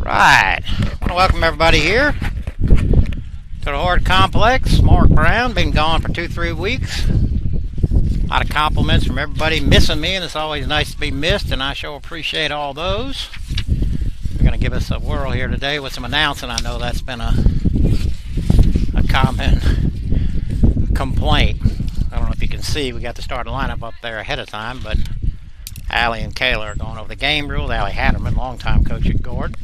Right. I want to welcome everybody here to the Horde Complex. Mark Brown, been gone for 2-3 weeks. A lot of compliments from everybody missing me, and it's always nice to be missed, and I sure appreciate all those. We're going to give us a whirl here today with some announcing. I know that's been a common complaint. I don't know if you can see, we got the starting lineup up there ahead of time, but Allie and Kayla are going over the game rules. Allie Hatterman, longtime coach at Gord.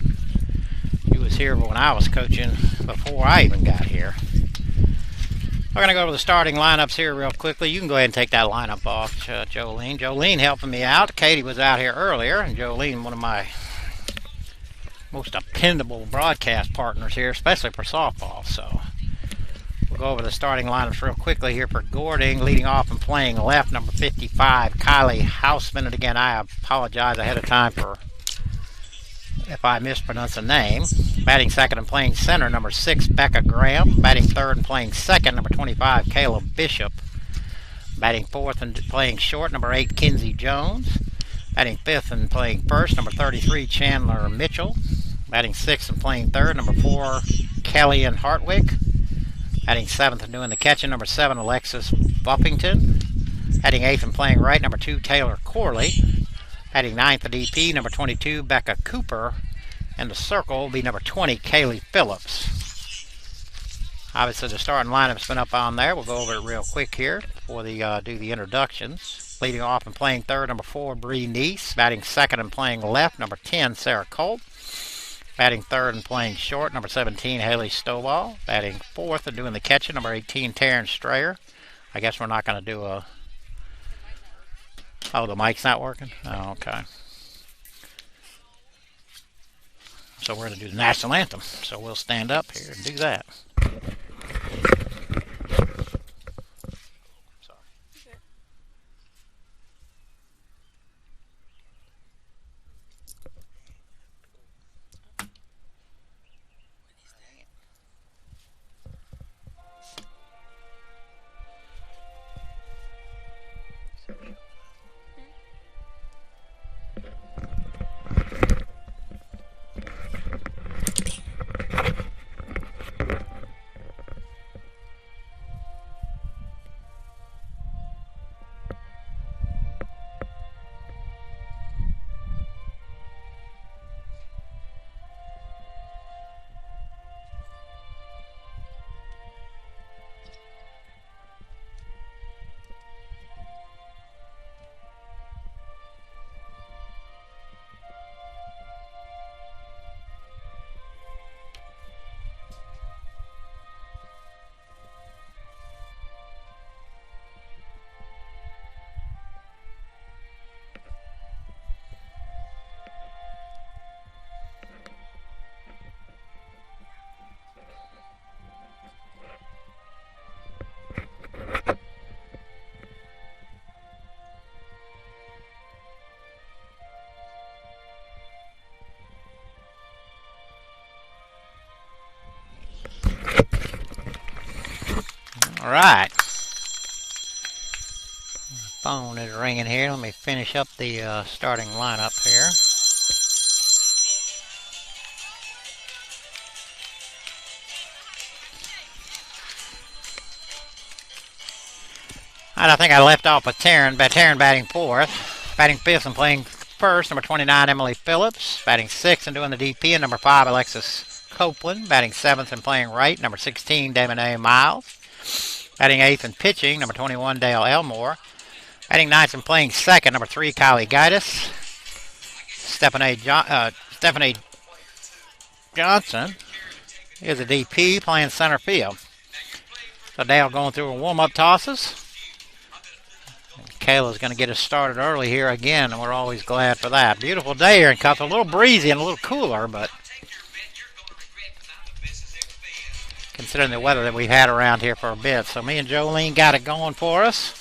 He was here when I was coaching before I even got here. We're going to go over the starting lineups here real quickly. You can go ahead and take that lineup off, Jolene. Jolene helping me out. Katie was out here earlier, and Jolene, one of my most dependable broadcast partners here, especially for softball. So we'll go over the starting lineups real quickly here for Gording. Leading off and playing left, number 55, Kylie Houseman. And again, I apologize ahead of time for if I mispronounce the name. Batting second and playing center, number 6, Becca Graham. Batting third and playing second, number 25, Kayla Bishop. Batting fourth and playing short, number 8, Kinsey Jones. Batting fifth and playing first, number 33, Chandler Mitchell. Batting sixth and playing third, number 4, Kellyanne Hartwick. Batting seventh and doing the catching, number 7, Alexis Buffington. Batting eighth and playing right, number 2, Taylor Corley. Batting ninth at DP, number 22, Becca Cooper. And the circle will be number 20, Kaylee Phillips. Obviously, the starting lineup's been up on there. We'll go over it real quick here before they do the introductions. Leading off and playing third, number 4, Bree Neese. Batting second and playing left, number 10, Sarah Colt. Batting third and playing short, number 17, Haley Stovall. Batting fourth and doing the catching, number 18, Taryn Strayer. I guess we're not going to do a... Oh, the mic's not working? Oh, okay. So we're going to do the national anthem. So we'll stand up here and do that. All right. Phone is ringing here. Let me finish up the starting lineup here. And I think I left off with Taryn. Taryn batting fourth. Batting fifth and playing first, number 29, Emily Phillips. Batting sixth and doing the DP, and number 5, Alexis Copeland. Batting seventh and playing right, number 16, Damon A. Miles. Batting eighth and pitching, number 21, Dale Elmore. Batting ninth and playing second, number 3, Kylie Gaitis. Stephanie Johnson is a DP playing center field. So Dale going through a warm-up tosses. Kayla's going to get us started early here again, and we're always glad for that. Beautiful day here in Cuthbert. A little breezy and a little cooler, but considering the weather that we've had around here for a bit. So me and Jolene got it going for us.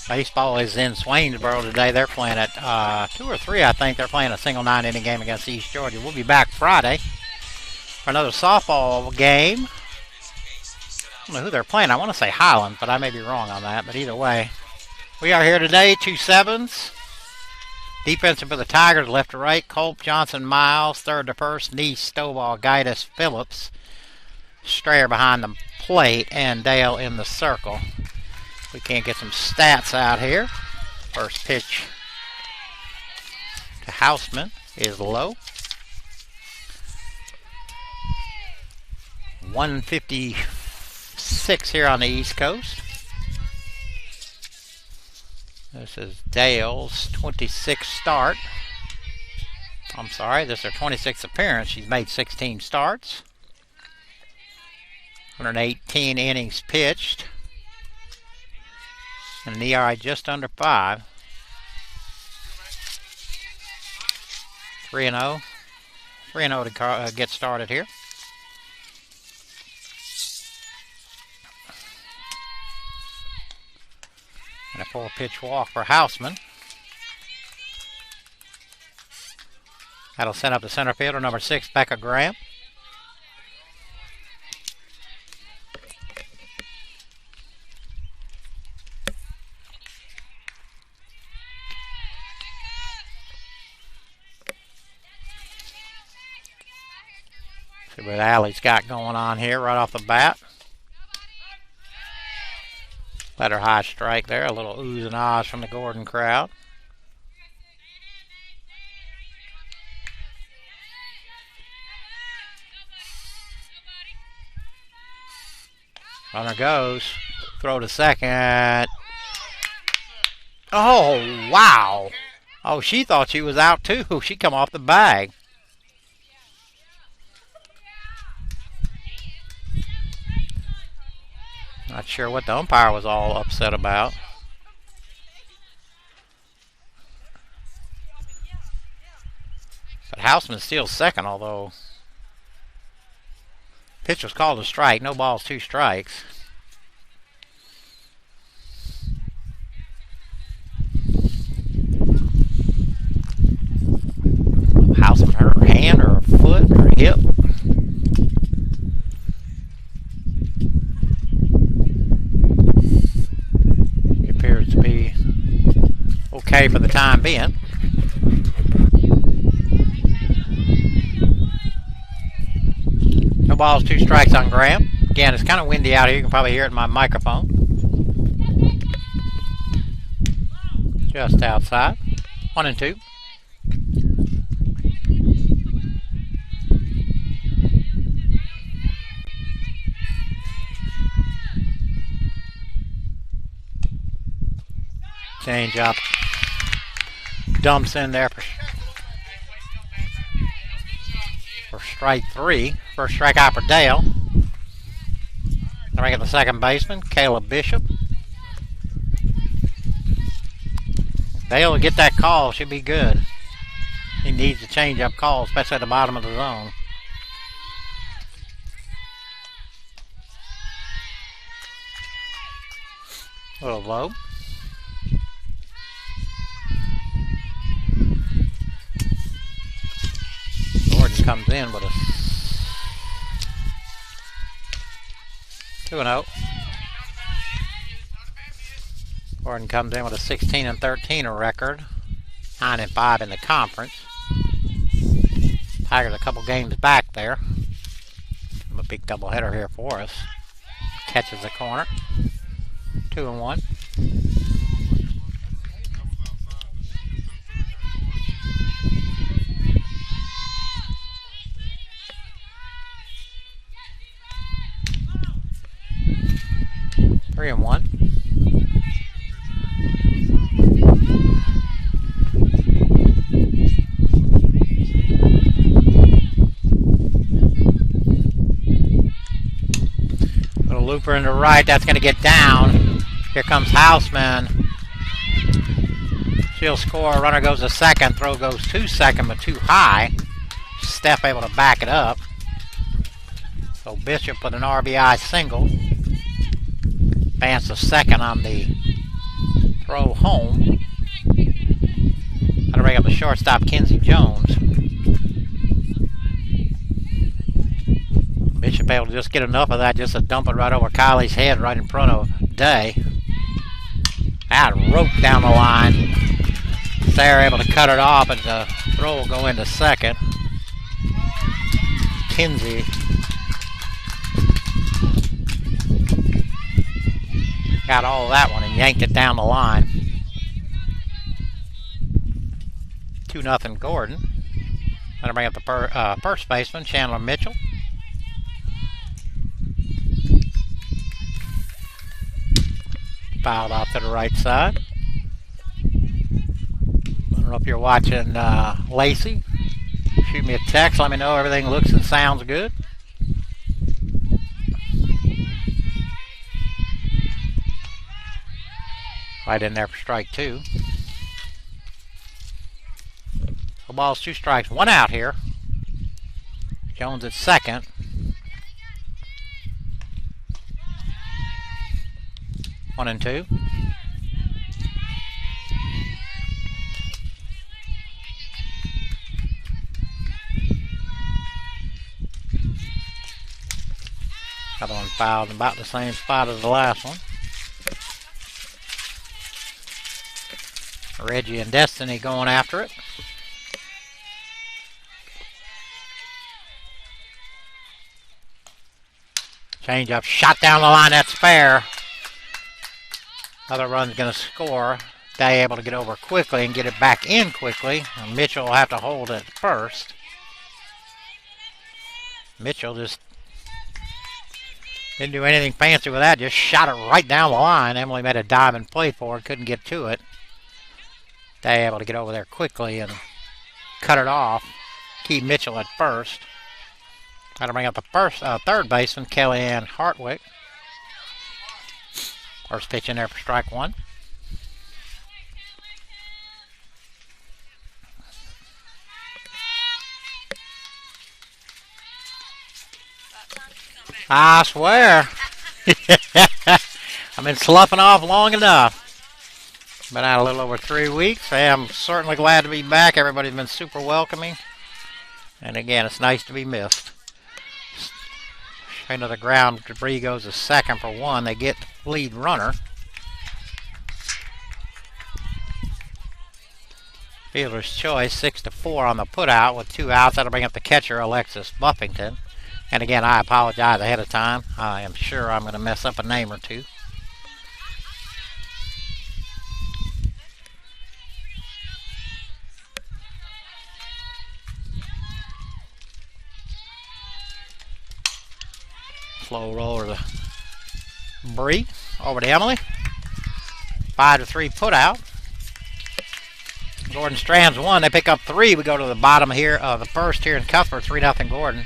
Baseball is in Swainsboro today. They're playing at 2 or 3, I think. They're playing a single 9-inning game against East Georgia. We'll be back Friday for another softball game. don't know who they're playing. I want to say Highland, but I may be wrong on that. But either way, we are here today, 2 sevens. Defensive for the Tigers, left to right, Culp, Johnson, Miles. Third to first, Neese, Stovall, Gaitis, Phillips. Strayer behind the plate, and Dale in the circle. We can't get some stats out here. First pitch to Houseman is low. 156 here on the East Coast. This is Dale's 26th start. I'm sorry, this is her 26th appearance. She's made 16 starts. 118 innings pitched. And an ERA just under 5. 3-0. 3-0 to get started here. And a 4-pitch walk for Houseman. That'll send up the center fielder, number 6, Becca Graham. See what Allie's got going on here right off the bat. Let her high strike there, a little oohs and ahs from the Gordon crowd. Runner goes, throw to second. Oh, wow. Oh, she thought she was out too. She come off the bag. Not sure what the umpire was all upset about. But Houseman steals second, although pitch was called a strike. No balls, 2 strikes. Houseman hurt her hand or her foot or her hip. Appears to be okay for the time being. No balls, 2 strikes on Graham. Again, it's kind of windy out here. You can probably hear it in my microphone. Just outside. 1-2. Change up. Dumps in there for strike 3. First strikeout for Dale. Then we get the second baseman, Caleb Bishop. Dale will get that call. Should be good. He needs to change up calls, especially at the bottom of the zone. A little low. Gordon comes in with a 2-0. Gordon comes in with a 16-13 record, 9-5 in the conference. Tigers a couple games back there. A big doubleheader here for us. Catches the corner. 2-1. Three and 1. Little looper into right. That's going to get down. Here comes Houseman. She'll score. Runner goes to second. Throw goes to second, but too high. Steph able to back it up. So Bishop with an RBI single. Advance to second on the throw home. That'll bring up the shortstop, Kinsey Jones. Bishop be able to just get enough of that just to dump it right over Kylie's head right in front of Day. That rope down the line. They're able to cut it off, and the throw will go into second. Kinsey got all of that one and yanked it down the line. 2-0 Gordon. That'll bring up the first baseman, Chandler Mitchell. Fouled off to the right side. I don't know if you're watching Lacey. Shoot me a text. Let me know everything looks and sounds good. Right in there for strike 2. The ball's 2 strikes, 1 out here. Jones at second. One and 2. Other one fouled in about the same spot as the last one. Reggie and Destiny going after it. Change up, shot down the line, that's fair. Other run's going to score. Day able to get over quickly and get it back in quickly. And Mitchell will have to hold it first. Mitchell just didn't do anything fancy with that, just shot it right down the line. Emily made a diamond play for it, couldn't get to it. Day able to get over there quickly and cut it off. Keep Mitchell at first. That'll bring up the third baseman, Kellyanne Hartwick. First pitch in there for strike 1. I swear. I've been sloughing off long enough. Been out a little over 3 weeks. I'm certainly glad to be back. Everybody's been super welcoming. And again, it's nice to be missed. Into the ground, debris goes to second for 1. They get the lead runner. Fielder's choice, 6-4 on the putout with 2 outs. That'll bring up the catcher, Alexis Buffington. And again, I apologize ahead of time. I am sure I'm going to mess up a name or two. Slow roller to Bree. Over to Emily. 5-3 put out. Gordon strands 1. They pick up 3. We go to the bottom here of the first here in Cuthbert. 3-0 Gordon.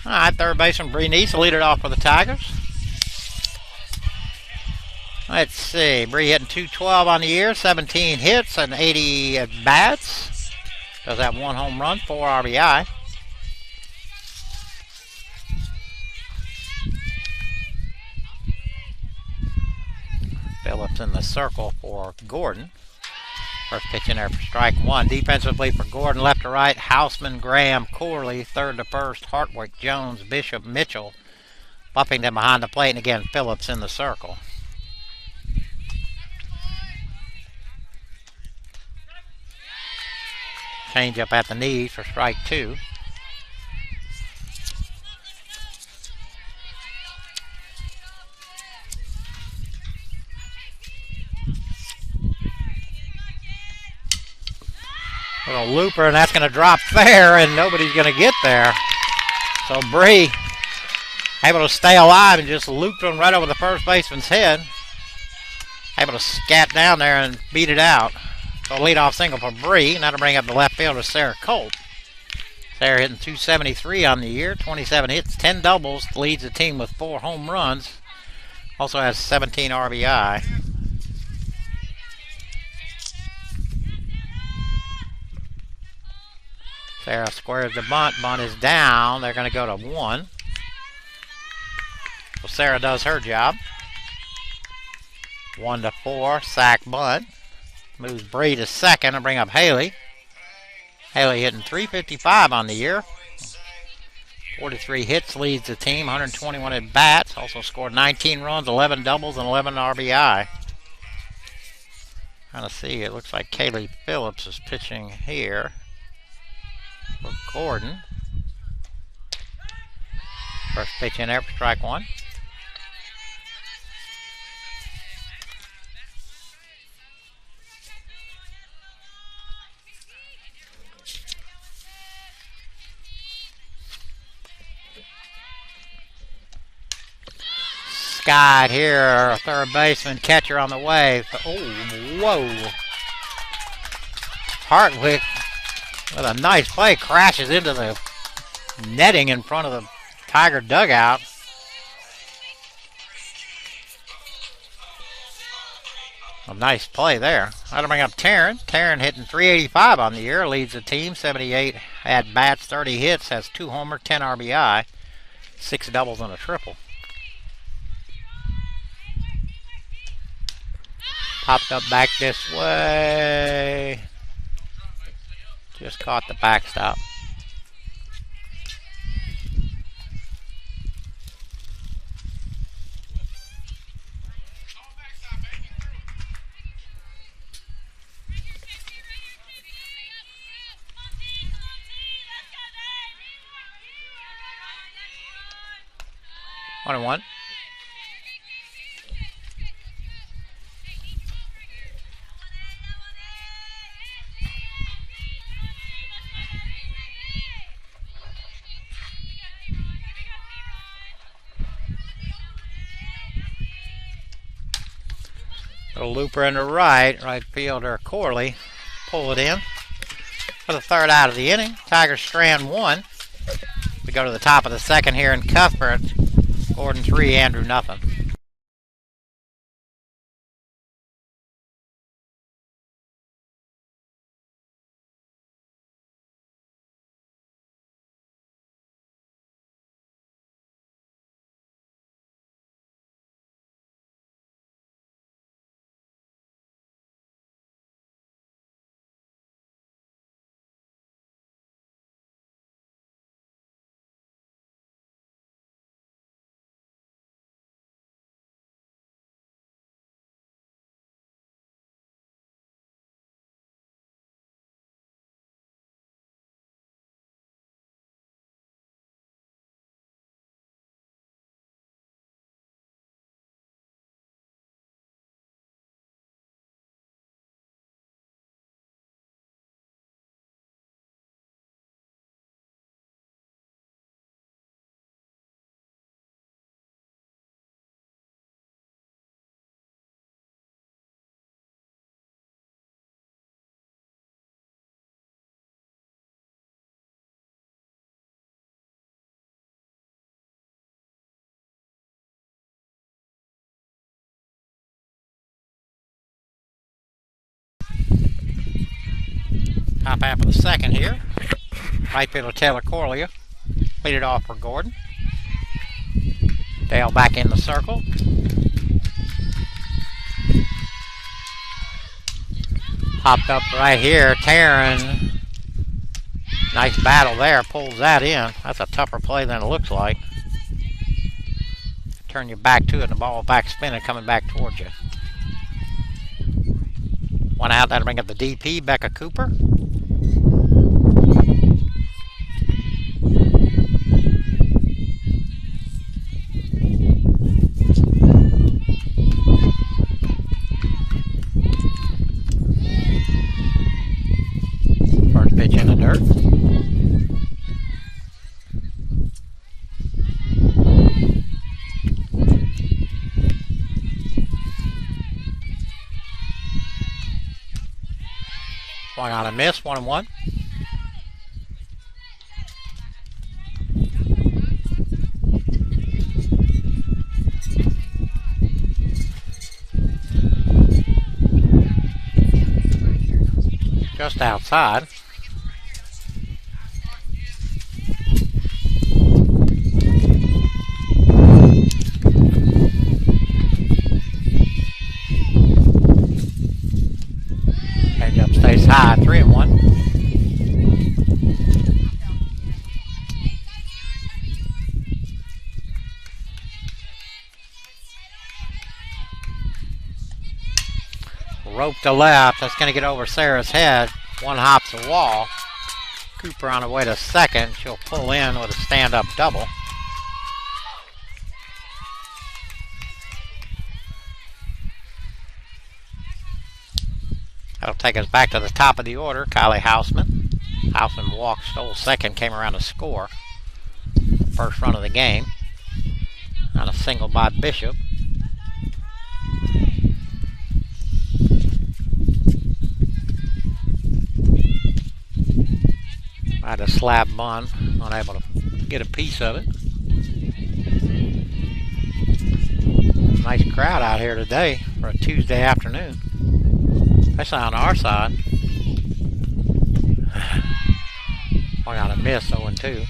All right, third baseman Bree Neese will lead it off for the Tigers. Let's see, Bree hitting .212 on the year, 17 hits and 80 at bats. Does have 1 home run, 4 RBI. Phillips in the circle for Gordon. First pitch in there for strike one. Defensively for Gordon, left to right, Houseman, Graham, Corley, third to first, Hartwick, Jones, Bishop, Mitchell. Buffington behind the plate, and again, Phillips in the circle. Change up at the knees for strike two. Little looper, and that's going to drop fair, and nobody's going to get there. So Bree able to stay alive and just looped one right over the first baseman's head. Able to scat down there and beat it out. So leadoff single for Bree, and that'll bring up the left fielder Sarah Colt. Sarah hitting .273 on the year, 27 hits, 10 doubles, leads the team with 4 home runs. Also has 17 RBI. Sarah squares the bunt. Bunt is down. They're going to go to 1. So Sarah does her job. 1-4, sack bunt. Moves Bree to second and bring up Haley. Haley hitting .355 on the year. 43 hits, leads the team, 121 at bats. Also scored 19 runs, 11 doubles, and 11 RBI. Trying to see, it looks like Kaylee Phillips is pitching here for Gordon. First pitch in there for strike one. Scott here, third baseman, catcher on the way. Oh, whoa. Hartwick with a nice play crashes into the netting in front of the Tiger dugout. A nice play there. That'll bring up Taryn. Taryn hitting .385 on the year, leads the team, 78 at bats, 30 hits, has 2 homers, 10 RBI, 6 doubles and a triple. Popped up back this way. Just caught the backstop. One and one. Little looper in the right fielder Corley pull it in for the third out of the inning. Tigers strand 1. We go to the top of the second here in Cuthbert. Gordon 3, Andrew nothing. Top half of the second here. Right fielder Taylor Corley lead it off for Gordon. Dale back in the circle. Popped up right here. Taryn. Nice battle there. Pulls that in. That's a tougher play than it looks like. Turn your back to it and the ball back spinning, coming back towards you. One out. That'll bring up the DP, Becca Cooper. First pitch in the dirt. Swung on a miss, 1-1. Just outside. Changeup stays high, 3-1. Rope to left. That's going to get over Sarah's head. One hops the wall. Cooper on the way to second. She'll pull in with a stand-up double. That'll take us back to the top of the order. Kylie Houseman. Houseman walked, stole second, came around to score. The first run of the game. On a single by Bishop. Had a slab bun, unable to get a piece of it. Nice crowd out here today for a Tuesday afternoon. Especially on our side. One out a miss, 0-2.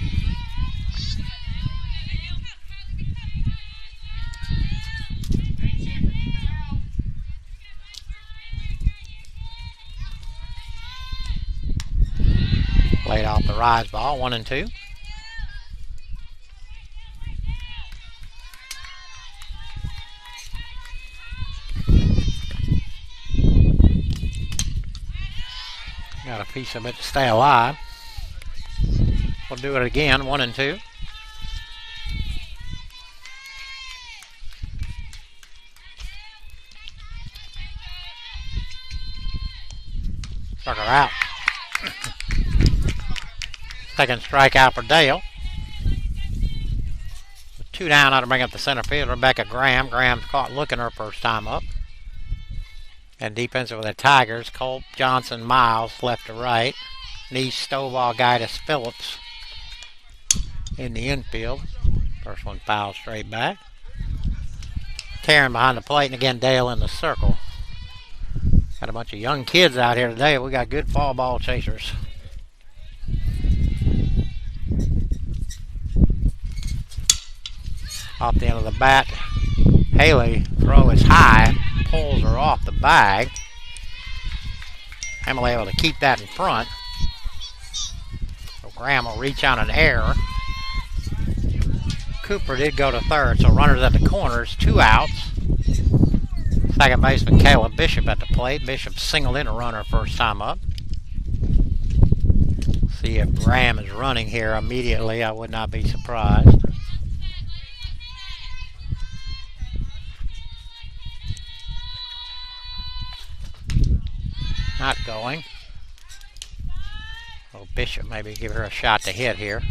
Played off the rise ball, 1-2. Got a piece of it to stay alive. We'll do it again, 1-2. Struck her out. Second strikeout for Dale. With 2 down, now to bring up the center field, Rebecca Graham. Graham's caught looking her first time up. And defensive with the Tigers, Colt, Johnson, Miles, left to right. Niece, Stovall, Gaitis, Phillips in the infield. First one fouled straight back. Taryn behind the plate, and again Dale in the circle. Got a bunch of young kids out here today. We got good fall ball chasers. Off the end of the bat, Haley throw is high, pulls her off the bag. Emily able to keep that in front. So Graham will reach on an error. Cooper did go to third, so runners at the corners, 2 outs. Second baseman Kayla Bishop at the plate. Bishop singled in a runner first time up. See if Graham is running here immediately. I would not be surprised. Not going. Oh, Bishop maybe give her a shot to hit here.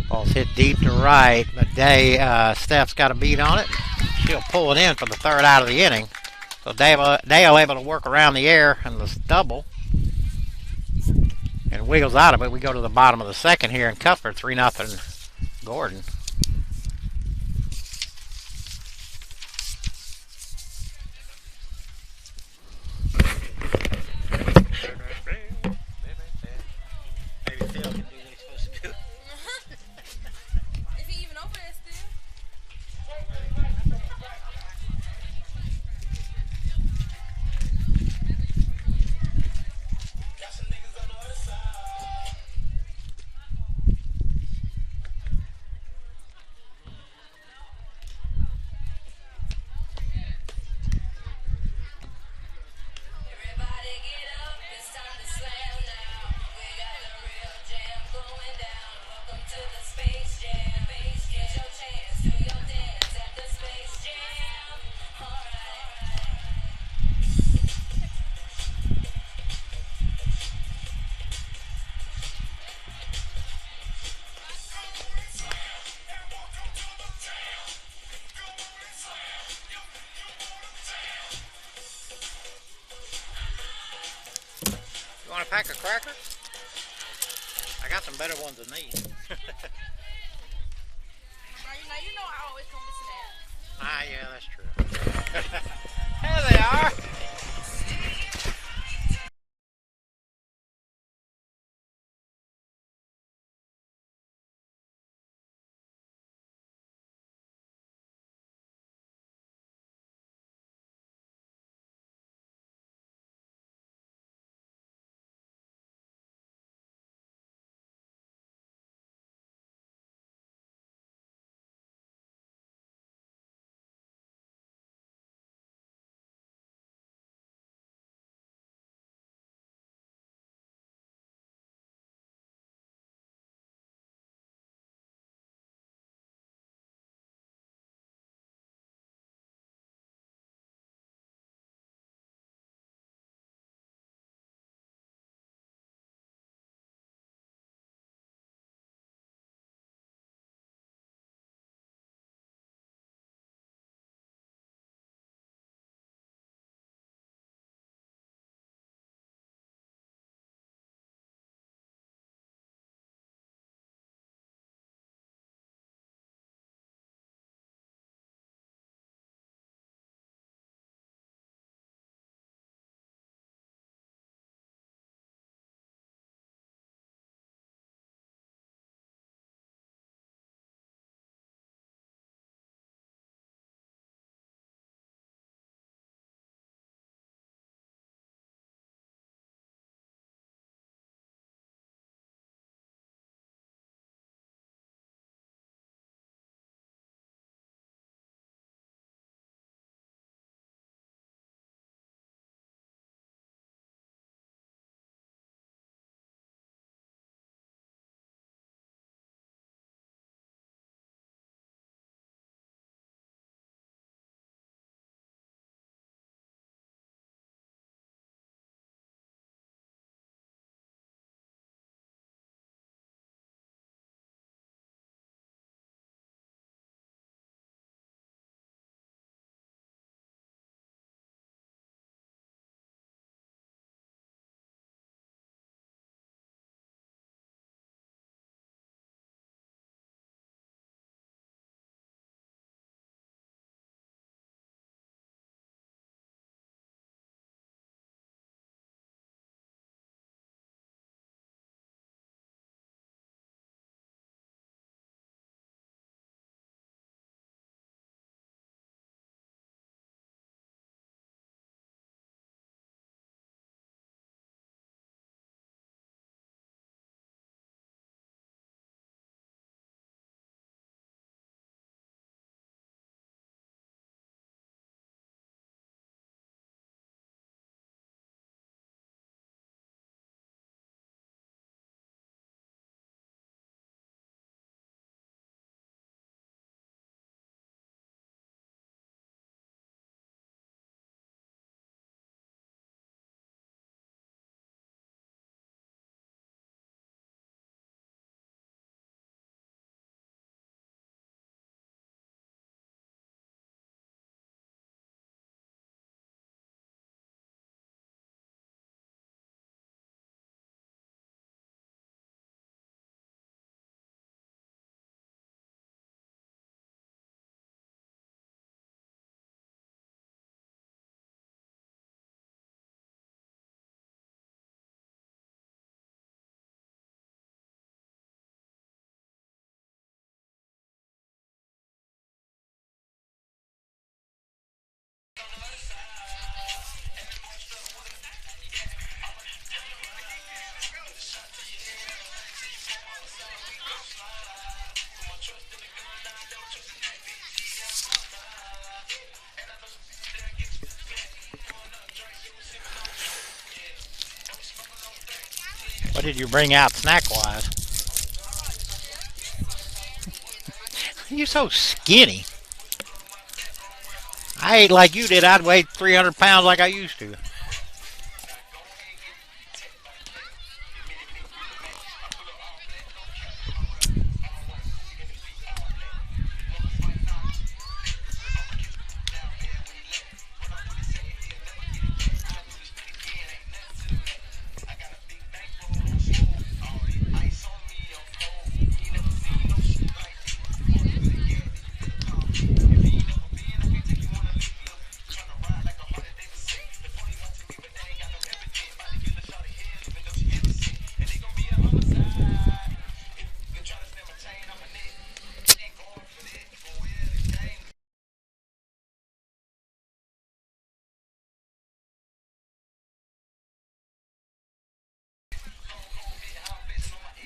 Ball's hit deep to right, but Steph's got a beat on it. She'll pull it in for the third out of the inning. So Dale able to work around the air and the double. And wiggles out of it. We go to the bottom of the second here in Cuthbert, 3-0 Gordon. Maybe Phil can do what he's supposed to do. pack of crackers? I got some better ones than these. You know I always come with snacks. Ah, yeah, that's true. There they are. What did you bring out snack-wise? You're so skinny. I ate like you did. I'd weigh 300 pounds like I used to.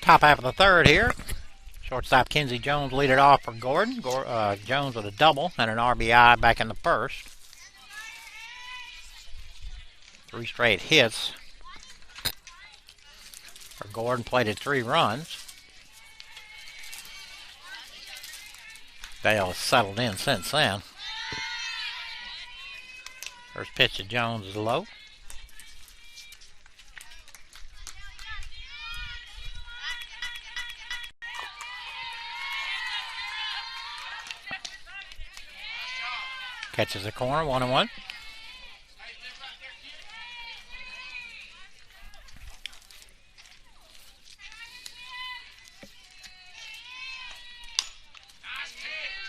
Top half of the third here. Shortstop Kenzie Jones lead it off for Gordon. Jones with a double and an RBI back in the first. 3 straight hits for Gordon, plated 3 runs. Dale has settled in since then. First pitch to Jones is low. Catches the corner, 1-1.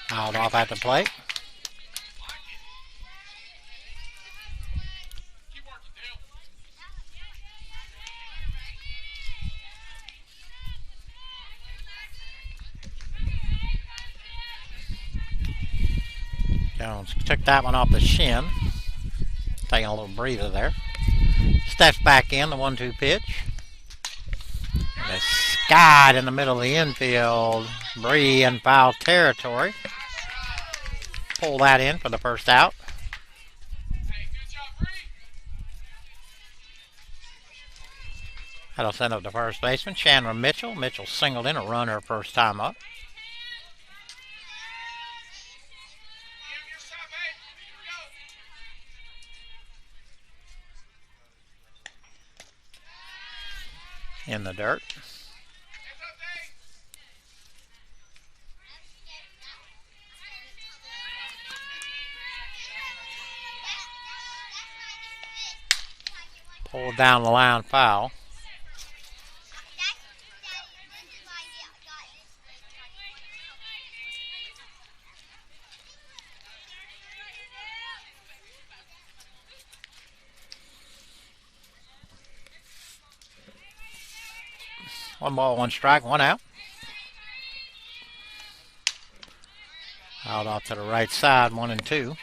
Fouled off at the plate. Jones took that one off the shin. Taking a little breather there. Steps back in, the 1-2 pitch. And it's skied in the middle of the infield. Bree in foul territory. Pull that in for the first out. That'll send up the first baseman, Chandler Mitchell. Mitchell singled in a runner first time up. In the dirt. Pulled down the line, foul. One ball, one strike, one out. Out off to the right side, 1-2.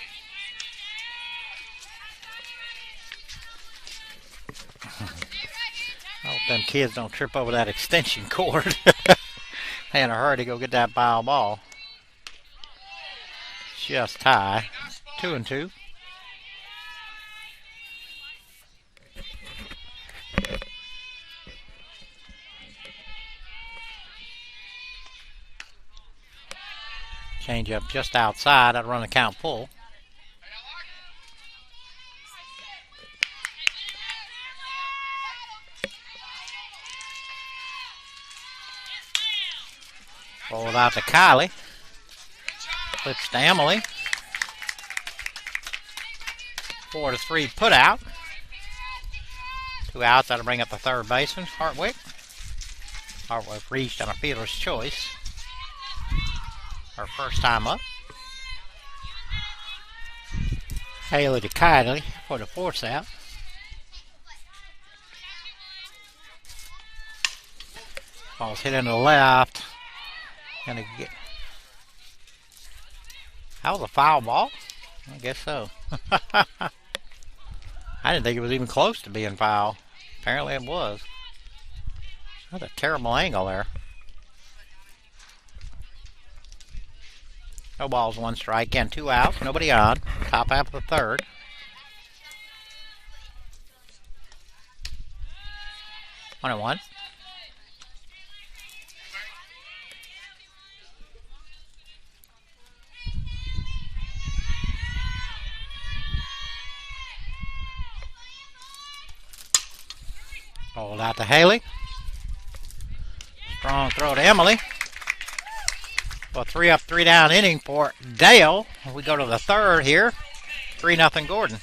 I hope them kids don't trip over that extension cord. They in a hurry to go get that foul ball. Just tie. 2-2. Change up just outside. I'd run the count full. Roll it out to Kylie. Flips to Emily. 4-3 put out. 2 outs. That'll bring up the third baseman, Hartwick. Hartwick reached on a fielder's choice. Her first time up. Haley to Kylie for the fourth out. Ball's hit into the left. Gonna get. That was a foul ball? I guess so. I didn't think it was even close to being foul. Apparently it was. That's a terrible angle there. No balls, 1 strike, and 2 outs. Nobody on. Top half of the third. One and one. Rolled out to Haley. Strong throw to Emily. Well, 3 up, 3 down inning for Dale. We go to the third here. 3-0 Gordon.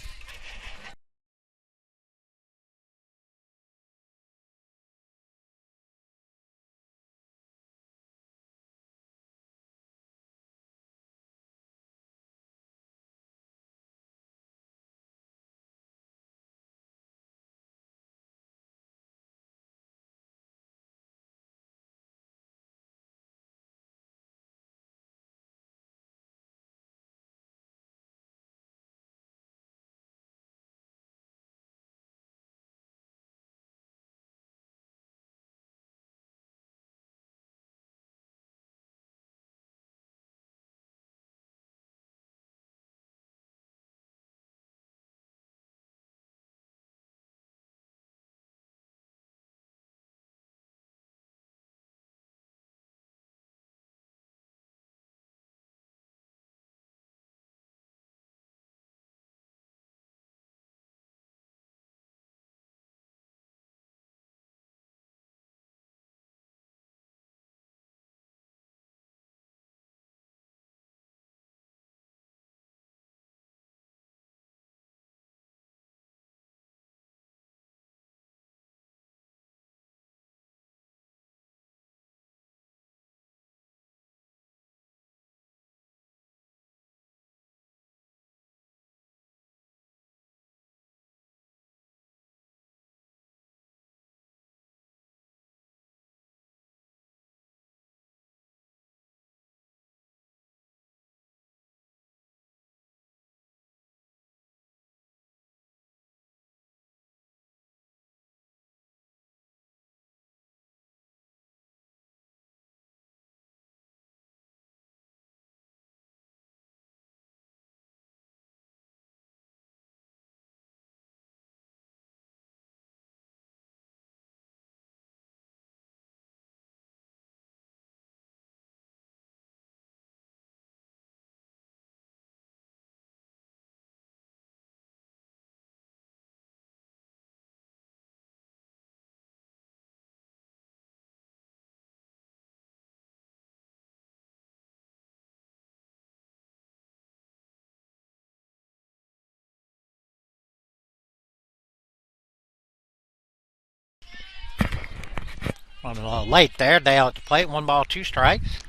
On a little late there. Dale at the plate. 1 ball, 2 strikes.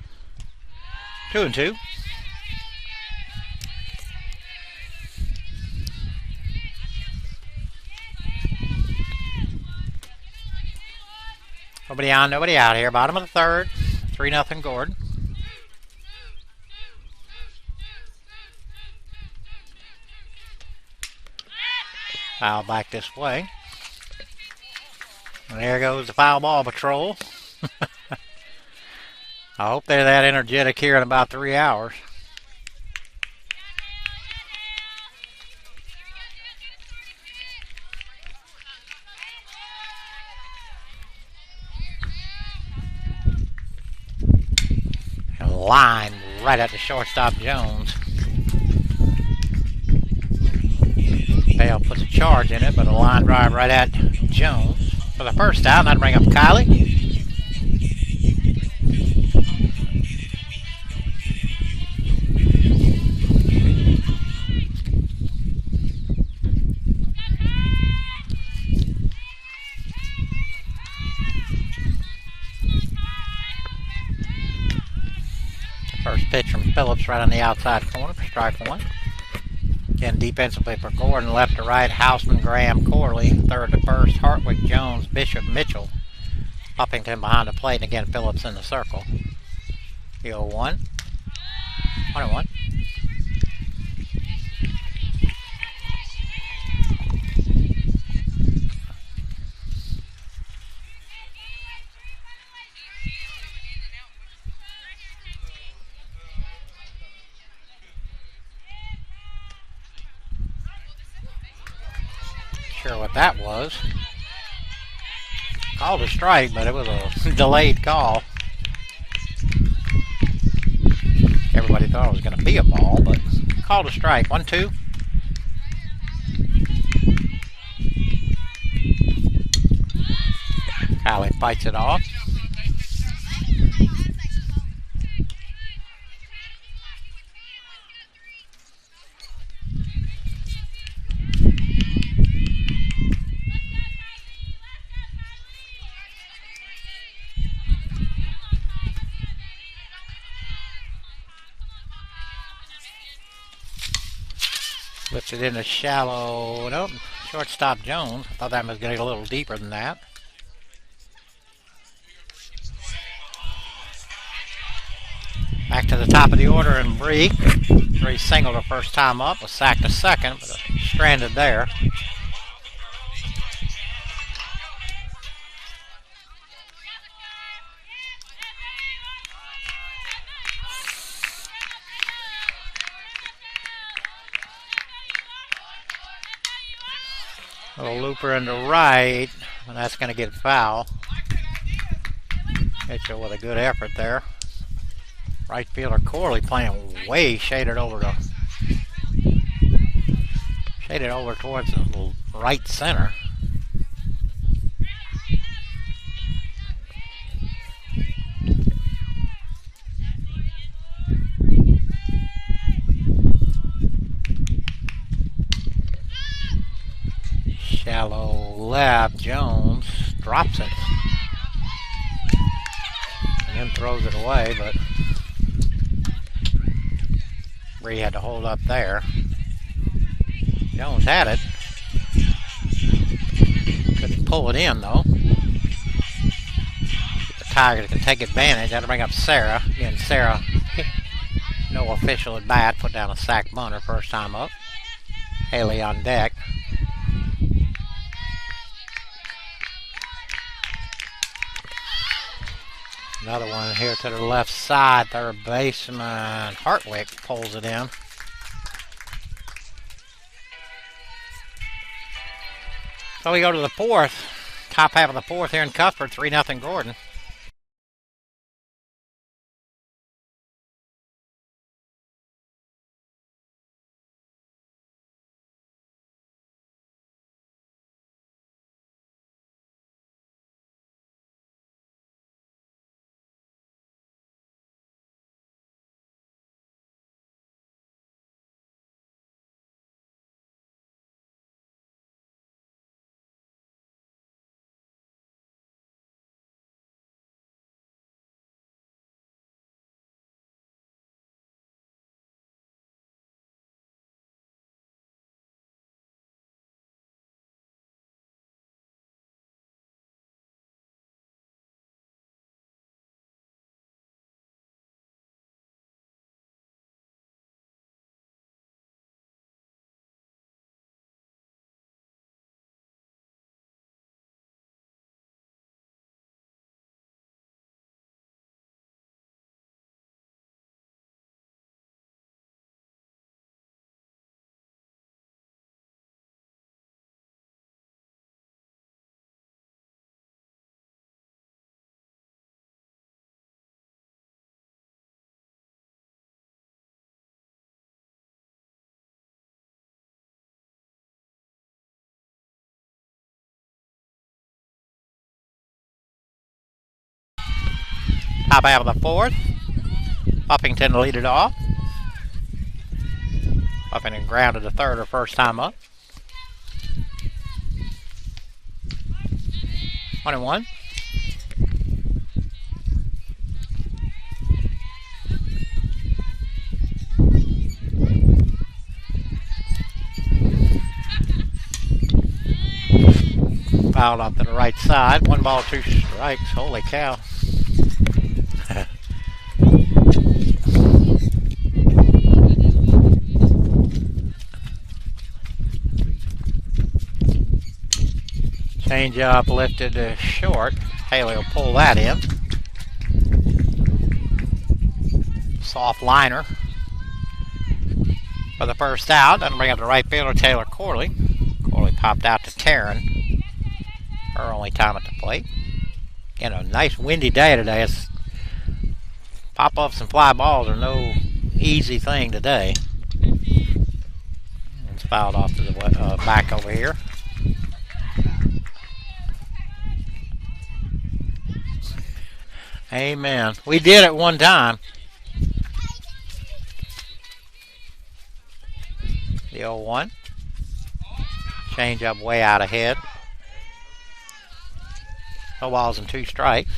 2-2. Nobody on, nobody out here. Bottom of the third. 3-0 Gordon. Foul back this way. And there goes the foul ball patrol. I hope they're that energetic here in about 3 hours. And line right at the shortstop Jones. Bale puts a charge in it, but a line drive right at Jones for the first out. That'll bring up Kylie. First pitch from Phillips right on the outside corner for strike 1. Again, defensively for Gordon, left to right, Houseman, Graham, Corley, third to first, Hartwick, Jones, Bishop, Mitchell, Uppington behind the plate, and again, Phillips in the circle. The 0-1, 1-1. Sure what that was. Called a strike, but it was a delayed call. Everybody thought it was going to be a ball, but called a strike. 1-2. Kylie fights it off. Lifted into shallow. Nope. Shortstop Jones. I thought that was going to get a little deeper than that. Back to the top of the order and Bree. Bree singled her first time up. Was sacked to second, but stranded there. Little looper into right, and that's going to get foul. Mitchell with a good effort there. Right fielder Corley playing way shaded over towards the right center. Shallow left, Jones drops it. And then throws it away, but Bree had to hold up there. Jones had it. Couldn't pull it in, though. The Tigers can take advantage. That'll bring up Sarah. Again, Sarah, no official at bat, put down a sack bunter first time up. Haley on deck. Another one here to the left side. Third baseman Hartwick pulls it in. So we go to the fourth. Top half of the fourth here in Cuthbert. 3-0 Gordon. Top half of the fourth. Buffington leaded off. Buffington grounded the third her first time up. 21. Fouled off to the right side. 1 ball, 2 strikes. Holy cow. Change up lifted short. Haley will pull that in. Soft liner for the first out. That'll bring up the right fielder, Taylor Corley. Corley popped out to Taryn. Her only time at the plate. Again, a nice windy day today. It's pop-ups and fly balls are no easy thing today. It's fouled off to the back over here. Amen. We did it one time. The 0-1. Change up way out ahead. No balls and 2 strikes.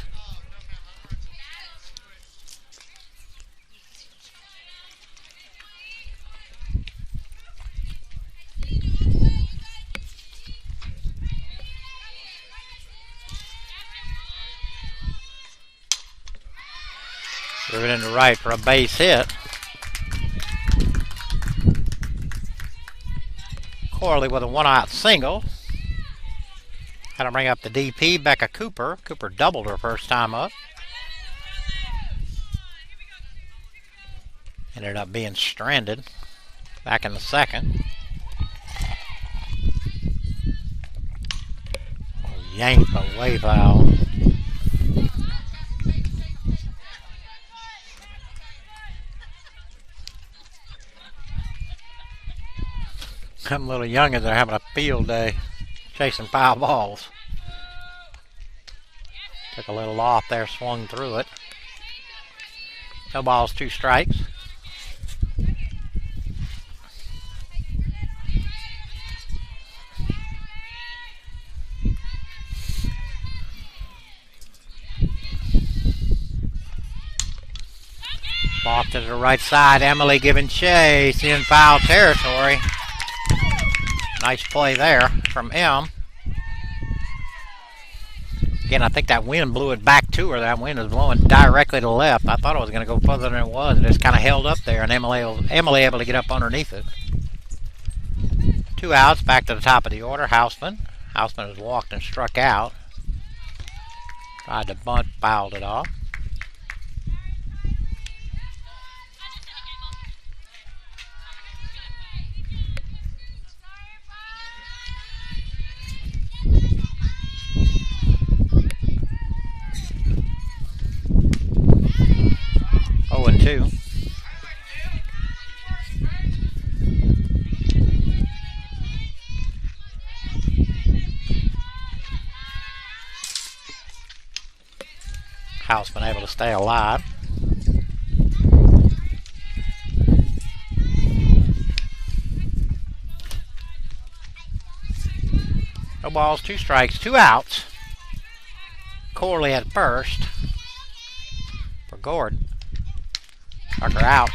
Driven into right for a base hit. Corley with a 1-out single. Had to bring up the DP, Becca Cooper. Cooper doubled her first time up. Ended up being stranded back in the second. Yanked away foul. Them little youngins are having a field day chasing foul balls. Took a little off there, swung through it. No balls, 2 strikes. Off to the right side, Emily giving chase in foul territory. Nice play there from M. Again, I think that wind blew it back to her. That wind was blowing directly to the left. I thought it was going to go further than it was. It just kind of held up there, and Emily able to get up underneath it. 2 outs, back to the top of the order. Houseman. Houseman has walked and struck out. Tried to bunt, fouled it off. Oh, and 2. Houseman able to stay alive. No balls, 2 strikes, 2 outs. Corley at first for Gordon. Tucker out.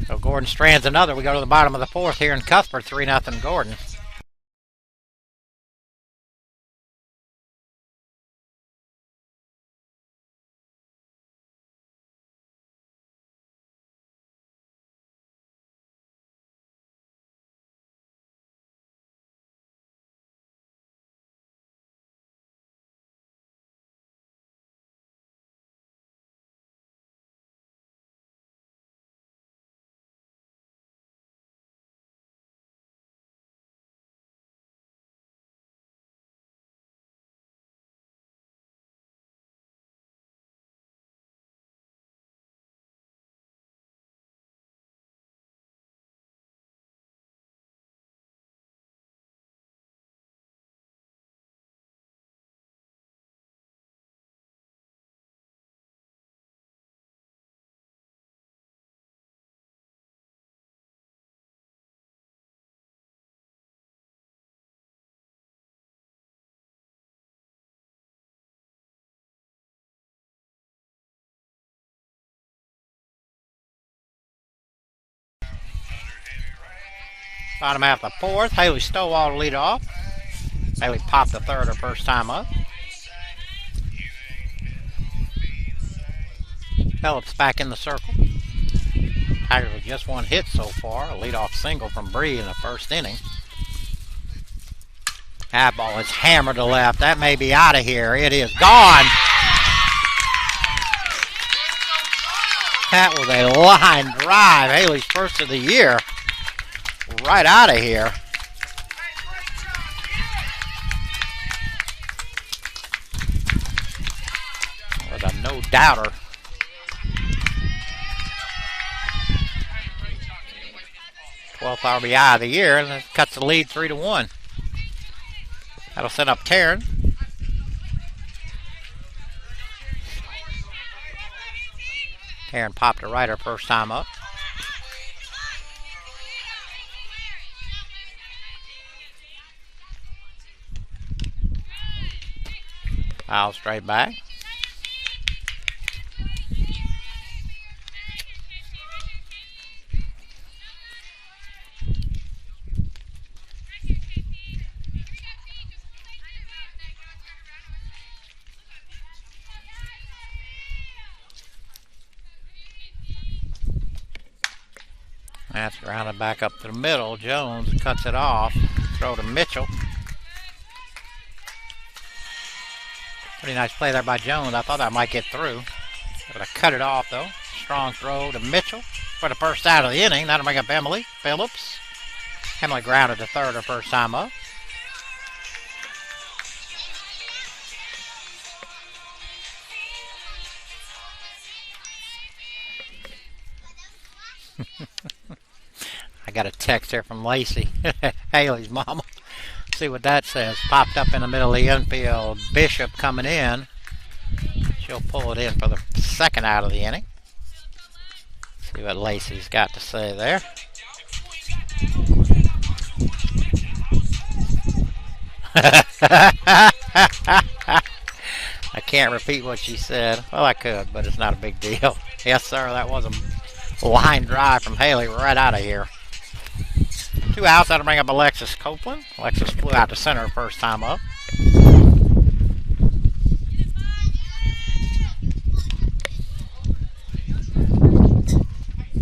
So Gordon strands another. We go to the bottom of the fourth here in Cuthbert, 3-0 Gordon. Bottom half of the fourth. Haley Stowall to lead off. Haley popped the third her first time up. Phillips back in the circle. Tigers with just one hit so far. A leadoff single from Bree in the first inning. That ball is hammered to left. That may be out of here. It is gone. That was a line drive. Haley's first of the year. Right out of here. With a no-doubter. .12th RBI of the year, and it cuts the lead 3-1. That'll set up Taryn. Taryn popped to right her first time up. Foul straight back. That's grounded back up to the middle. Jones cuts it off. Throw to Mitchell. Pretty nice play there by Jones. I thought that might get through. Able to cut it off though. Strong throw to Mitchell for the first out of the inning. That'll bring up Emily Phillips. Emily grounded to third her first time up. I got a text here from Lacey, Haley's mama. See what that says. Popped up in the middle of the infield. Bishop coming in. She'll pull it in for the second out of the inning. See what Lacey's got to say there. I can't repeat what she said. Well, I could, but it's not a big deal. Yes, sir, that was a line drive from Haley right out of here. 2 outs. That'll bring up Alexis Copeland. Alexis flew out to center first time up.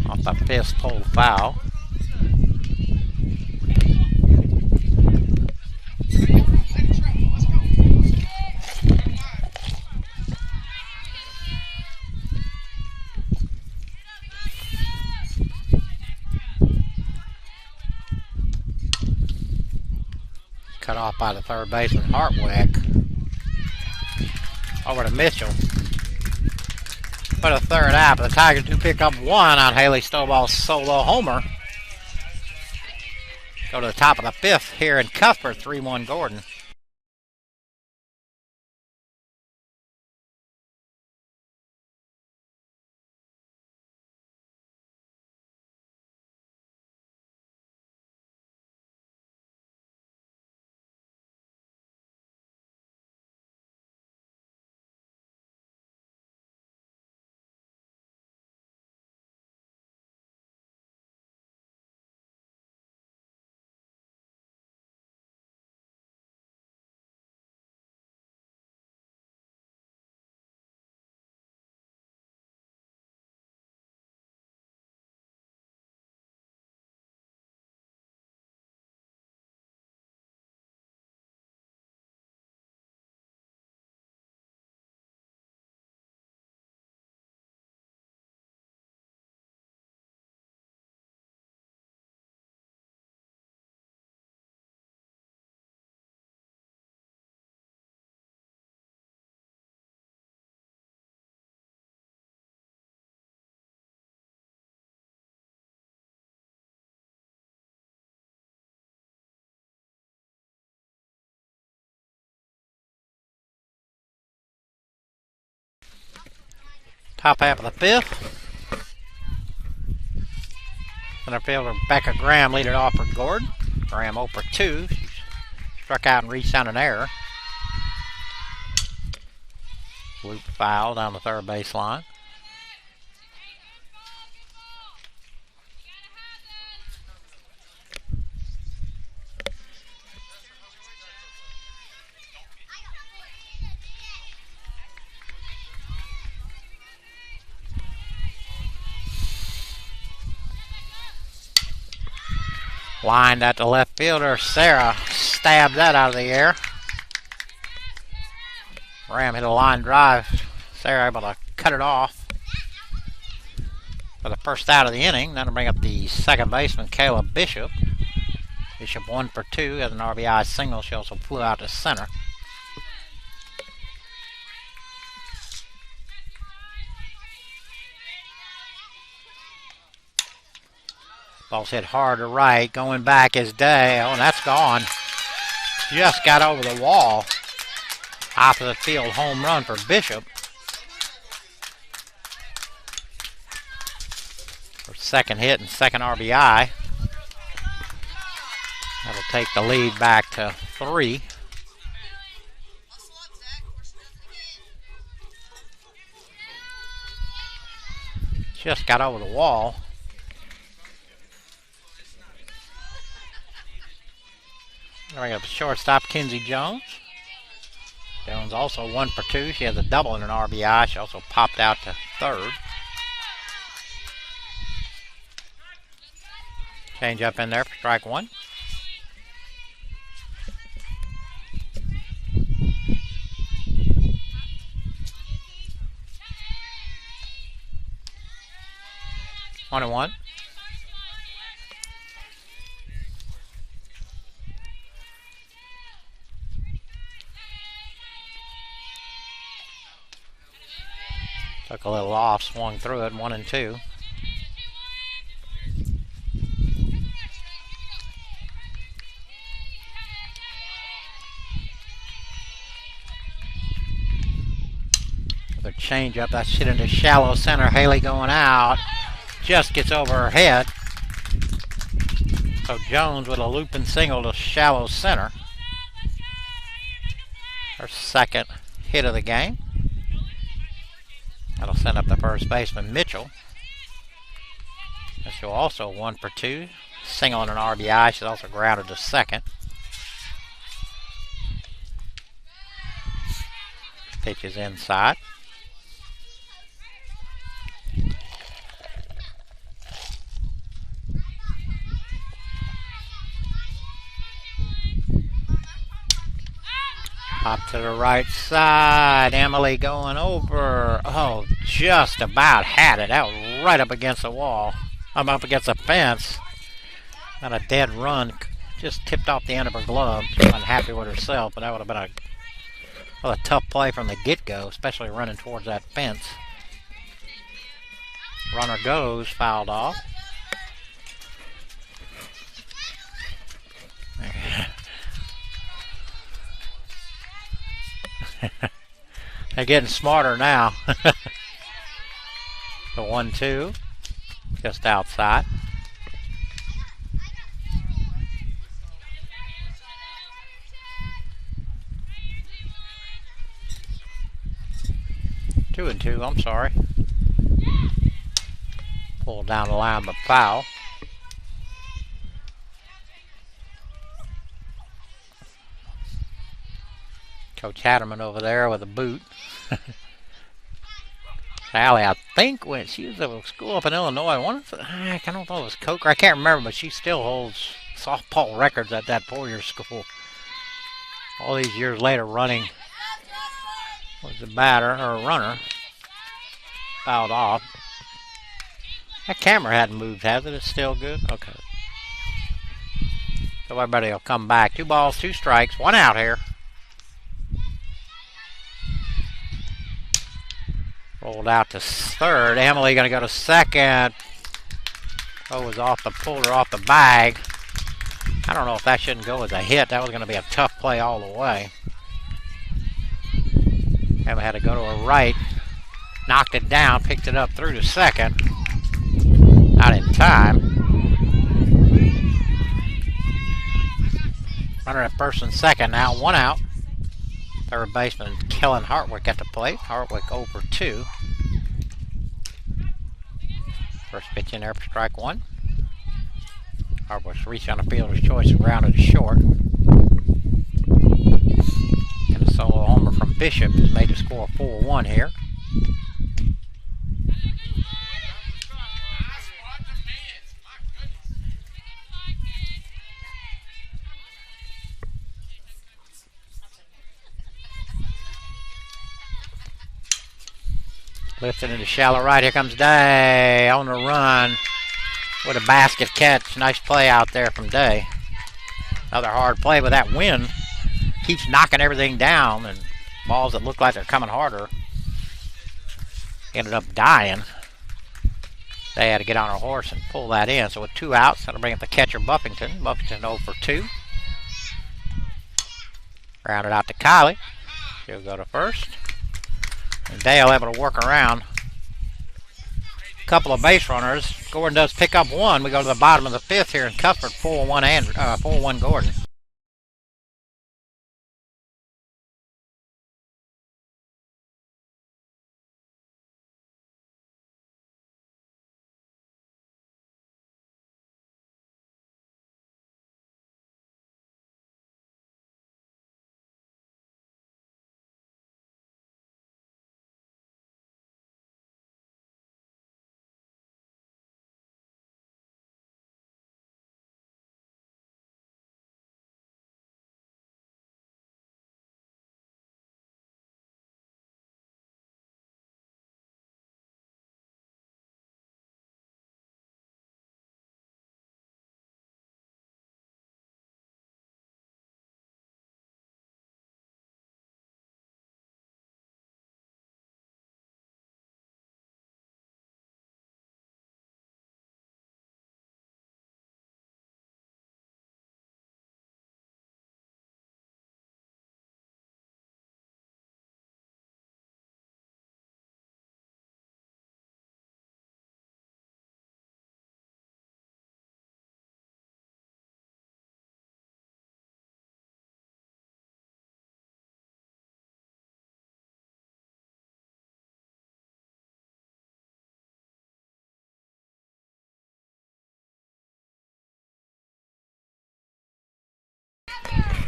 Off the fifth pole foul. Cut off by the third baseman Hartwick. Over to Mitchell. For the third out, but the Tigers do pick up one on Haley Stowall's solo homer. Go to the top of the fifth here in Cuthbert, 3-1 Gordon. Top half of the fifth. Center fielder Becca Graham lead it off for Gordon. Graham 0 for 2. Struck out and reached on an error. Loop foul down the third baseline. Lined at the left fielder. Sarah stabbed that out of the air. Ram hit a line drive. Sarah able to cut it off for the first out of the inning. That'll bring up the second baseman, Kayla Bishop. Bishop 1 for 2 has an RBI single. She also flew out to center. Ball's hit hard to right. Going back is Day. Oh, and that's gone. Just got over the wall. Opposite field home run for Bishop. Her second hit and second RBI. That'll take the lead back to 3. Just got over the wall. Bring up shortstop Kinsey Jones. Jones also 1 for 2. She has a double and an RBI. She also popped out to third. Change up in there for strike 1. One and one. Took a little off, swung through it, 1 and 2. Another change up, that's hit into shallow center. Haley going out, just gets over her head. So Jones with a looping single to shallow center. Her second hit of the game. That'll send up the first baseman, Mitchell. Mitchell also 1 for 2. Single and an RBI. She's also grounded to second. Pitch is inside. Up to the right side. Emily going over. Oh, just about had it. That was right up against the wall. I'm up against the fence. Not a dead run. Just tipped off the end of her glove. Unhappy with herself, but that would have been a tough play from the get-go, especially running towards that fence. Runner goes, fouled off. They're getting smarter now. The 1-2, just outside. Two and two, I'm sorry. Pulled down the line, but foul. Coach Hatterman over there with a boot. Sally, I think when she was at school up in Illinois, I don't know if it was Coker, I can't remember, but she still holds softball records at that 4-year school. All these years later, running was a batter or a runner. Fouled off. That camera hadn't moved, has it? It's still good? Okay. So everybody will come back. 2 balls, 2 strikes, 1 out here. Rolled out to third. Emily going to go to second. Oh, was off the puller off the bag. I don't know if that shouldn't go as a hit. That was going to be a tough play all the way. Emma had to go to her right. Knocked it down, picked it up through to second. Not in time. Runner at first and second now, 1 out. Third baseman Kellen Hartwick at the plate. Hartwick 0 for 2. First pitch in there for strike 1. Hartwick's reached on the fielder's choice and grounded to short. And a solo homer from Bishop has made the score 4-1 here. Lifted into shallow right. Here comes Day on the run with a basket catch. Nice play out there from Day. Another hard play, but that wind keeps knocking everything down, and balls that look like they're coming harder ended up dying. They had to get on her horse and pull that in. So with 2 outs, that'll bring up the catcher Buffington. Buffington 0 for 2. Rounded out to Kylie. She'll go to first. And Dale able to work around a couple of base runners. Gordon does pick up one. We go to the bottom of the 5th here in Cuthbert, 4-1 Gordon.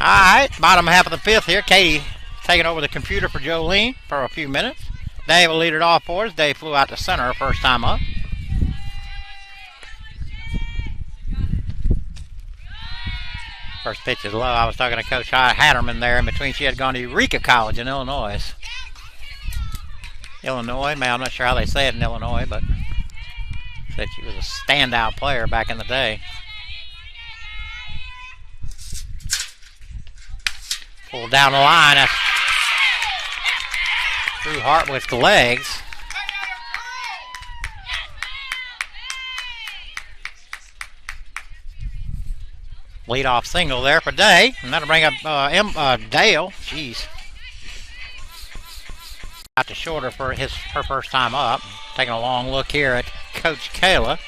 All right, bottom half of the 5th here. Katie taking over the computer for Jolene for a few minutes. Dave will lead it off for us. Dave flew out to center her first time up. First pitch is low. I was talking to Coach Hatterman there in between. She had gone to Eureka College in Illinois. Illinois, man, I'm not sure how they say it in Illinois, but said she was a standout player back in the day. Pulled down the line. That's through Hartwick's legs. Leadoff single there for Day, and that'll bring up Dale. Jeez, out to shorter for her first time up. Taking a long look here at Coach Kayla.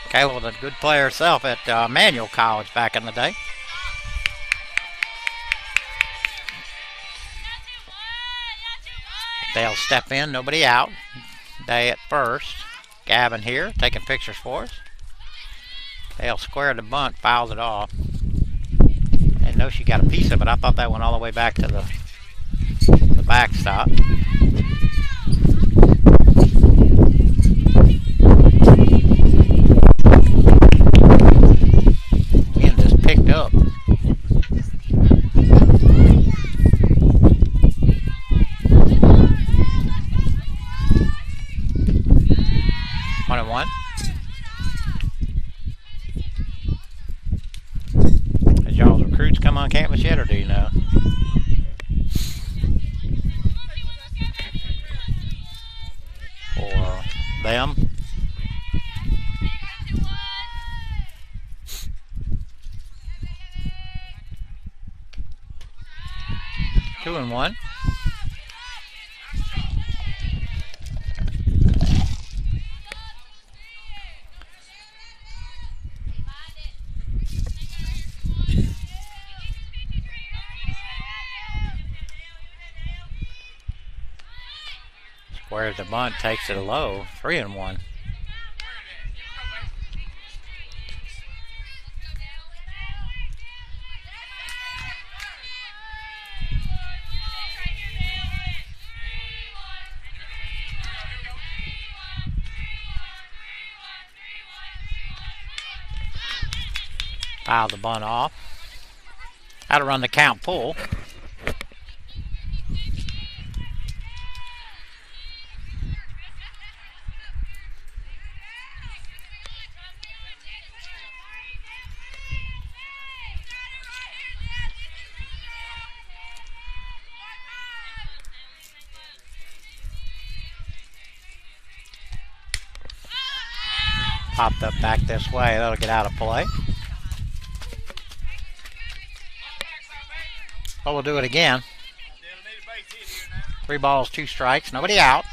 Kayla was a good player herself at Manual College back in the day. They'll step in, nobody out. Day at first. Gavin here, taking pictures for us. They'll square the bunt, fouls it off. Didn't know she got a piece of it. I thought that went all the way back to the backstop. Wind just picked up. One. Has y'all's recruits come on campus yet, or do you know? For them. Two and one. Whereas the bunt takes it low, 3 and 1. Fouled the bunt off. How to run the count pull. Popped up back this way. That'll get out of play. But we'll do it again. 3 balls, 2 strikes. Nobody out.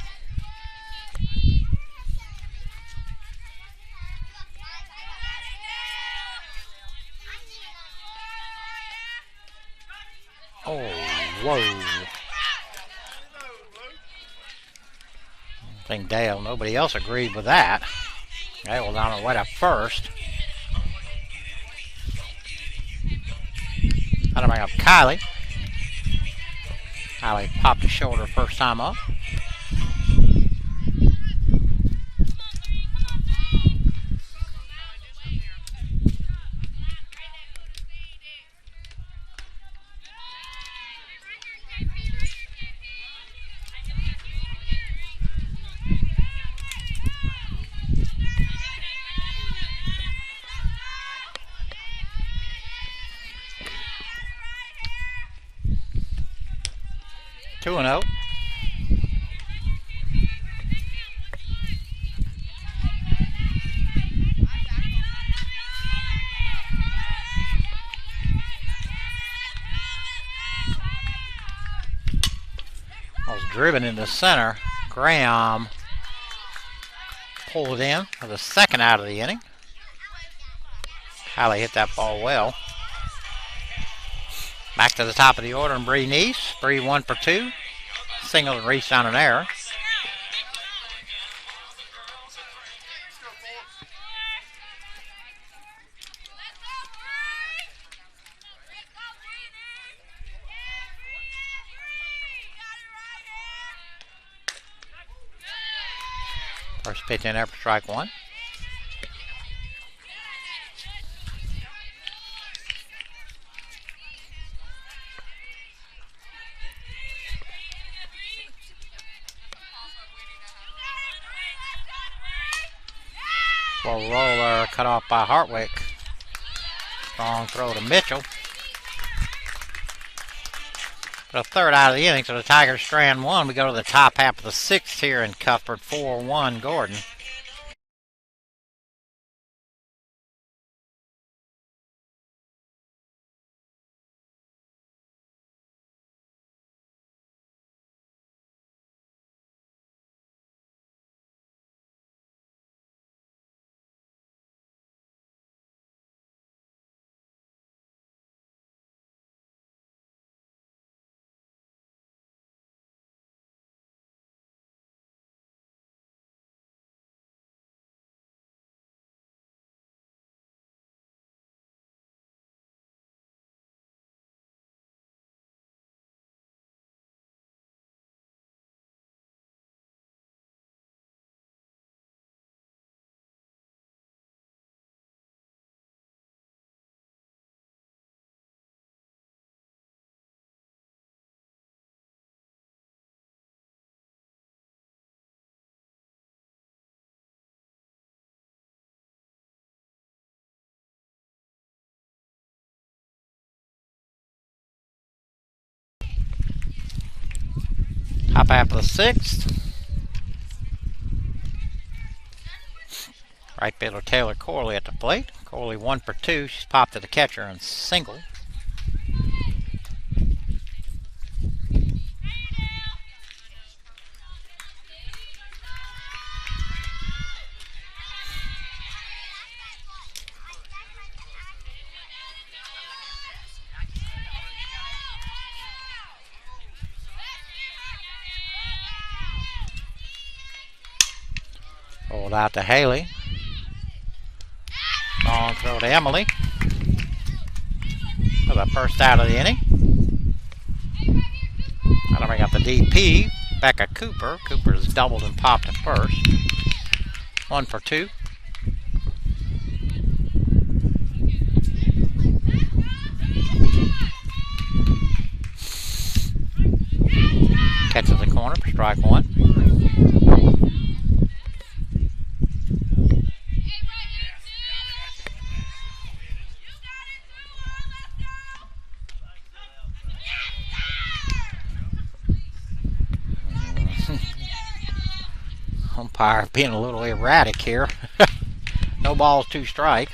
Oh, whoa. I think Dale, nobody else agreed with that. They was on their way to first. That'll bring up Kylie. Kylie popped his shoulder first time up. Two and 0. Was driven into center. Graham pulled it in for the second out of the inning. Hallie hit that ball well. Back to the top of the order and Bree Neese. Bree 1 for 2. Single and reached on an error. First pitch in there for strike 1. Slow roller cut off by Hartwick. Strong throw to Mitchell. For the third out of the inning, so the Tigers strand 1. We go to the top half of the 6th here in Cuthbert, 4-1 Gordon. Top half of the 6th. Right fielder Taylor Corley at the plate. Corley 1 for 2. She's popped to the catcher and single. Rolled out to Haley. Long throw to Emily. For the first out of the inning. That'll bring up the DP. Becca Cooper. Cooper's doubled and popped at first. 1 for 2. Catches the corner for strike 1. Umpire being a little erratic here. No balls, 2 strikes.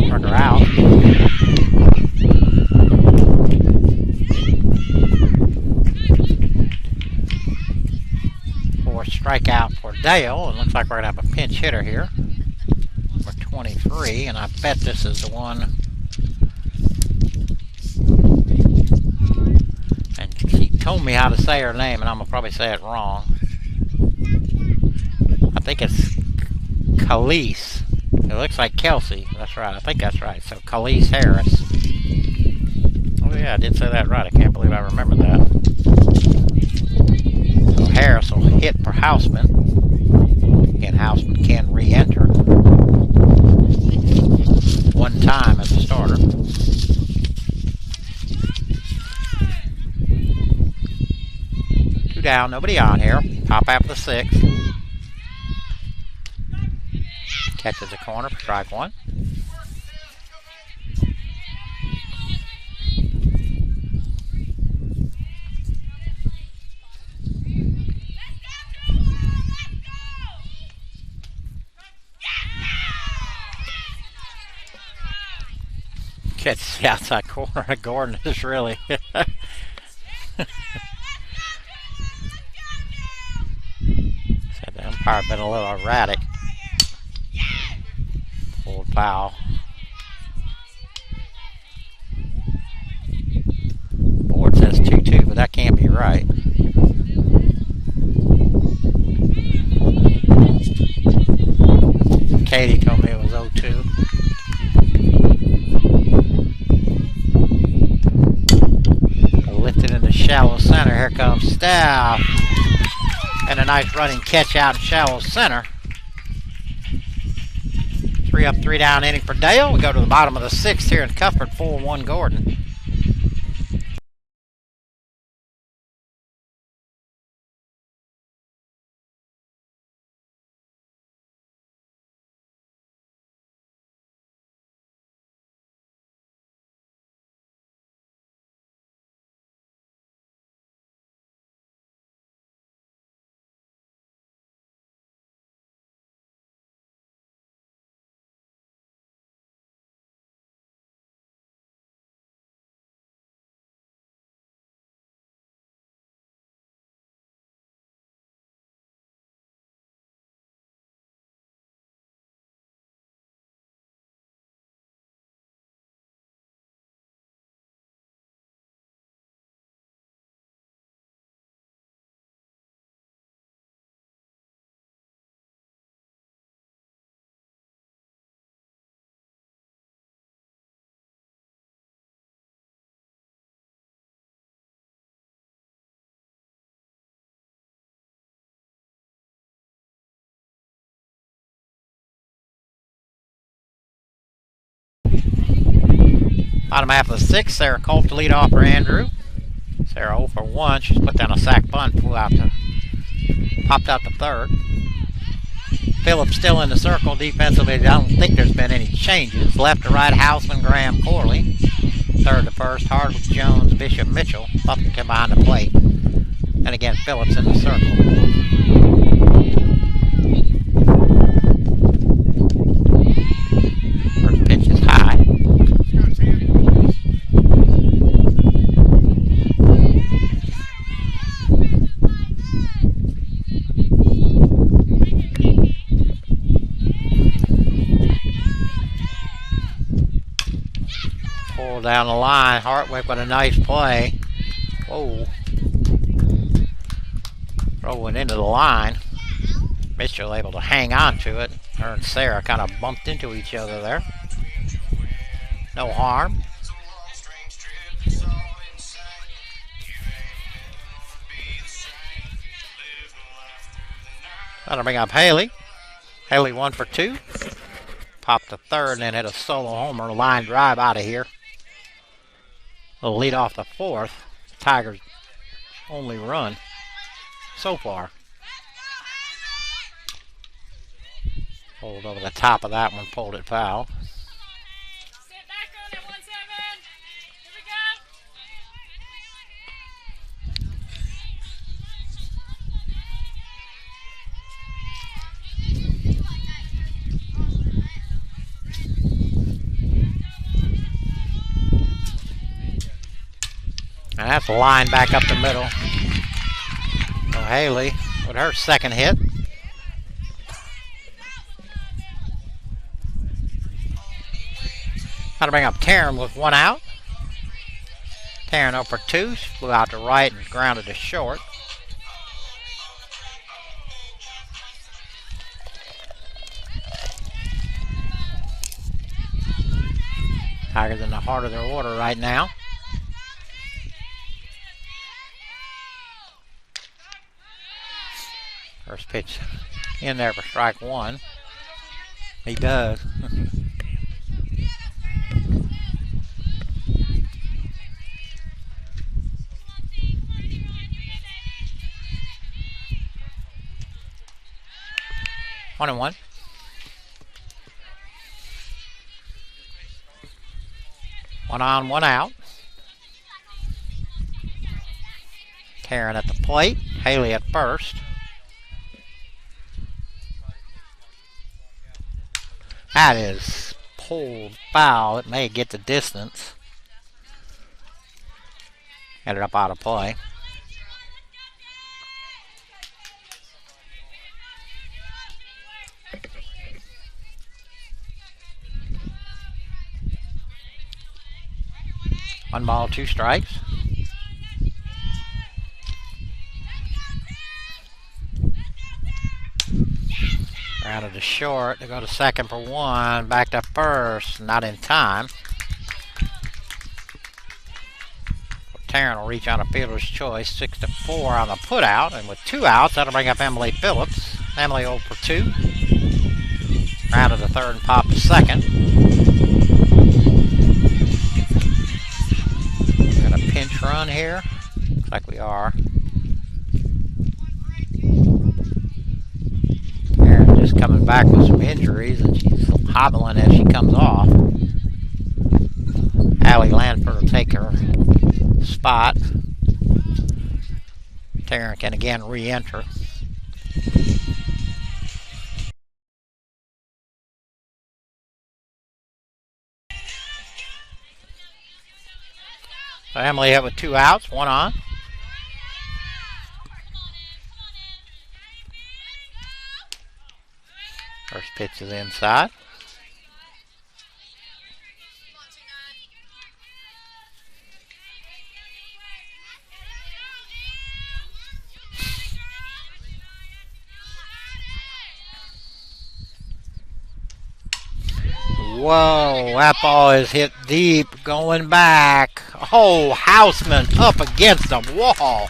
Struck her out. Fourth strikeout for Dale. It looks like we're going to have a pinch hitter here for 23, and I bet this is the one. And she told me how to say her name, and I'm going to probably say it wrong. I think it's Khalees. It looks like Kelsey. That's right. I think that's right. So Khalees Harris. Oh yeah, I did say that right. I can't believe I remember that. So Harris will hit for Houseman. Again, Houseman can re-enter 1 time as a starter. Two down, nobody on here. Top half of the 6th. Catches the corner for strike 1. Catches the outside corner. Gordon is really said the umpire been a little erratic. Pulled foul. Board says 2-2, but that can't be right. Katie told me it was 0-2. Lifted into shallow center. Here comes Staff. And a nice running catch out in shallow center. 3 up, 3 down inning for Dale. We go to the bottom of the 6th here in Cuthbert, 4-1 Gordon. Bottom half of the 6th, Sarah Colt to lead off for Andrew. Sarah 0 for 1. She's put down a sac bunt, popped out to 3rd. Phillips still in the circle defensively. I don't think there's been any changes. Left to right, Houseman, Graham, Corley. 3rd to 1st, Hardwick, Jones, Bishop, Mitchell. Buffington behind the plate. And again, Phillips in the circle. First pitch is high. Pull down the line. Hartwick with a nice play. Whoa. Throwing into the line. Mitchell able to hang on to it. Her and Sarah kind of bumped into each other there. No harm. That'll bring up Haley. Haley 1 for 2. Popped to 3rd and then hit a solo homer. Line drive out of here. Will lead off the 4th. Tigers' only run so far. Pulled over the top of that one, pulled it foul. Sit back on it, 1-7. Here we And that's a line back up the middle. So Haley with her second hit. Got to bring up Taryn with one out. Taryn 0 for 2. She flew out to right and grounded to short. Tigers in the heart of their order right now. First pitch in there for strike one. He does. One and one. One on, one out. Taryn at the plate. Haley at first. That is pulled foul. It may get the distance. Headed up out of play. One ball, two strikes. Grounded to short. They go to second for one. Back to first. Not in time. Taryn will reach on a fielder's choice. 6-4 on the put out. And with two outs, that'll bring up Emily Phillips. Emily 0 for 2. Grounded to third and popped to second. Got a pinch run here. Looks like we are. Just coming back with some injuries, and she's hobbling as she comes off. Allie Lanford will take her spot. Taryn can again re-enter. So Emily hit with two outs, one on. First pitch is inside. Whoa, that ball is hit deep, going back. Oh, Houseman up against the wall.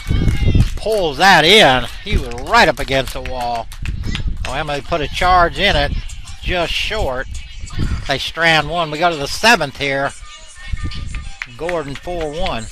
Pulls that in. He was right up against the wall. Oh, Emily put a charge in it, just short. They strand one. We go to the seventh here. Gordon 4-1.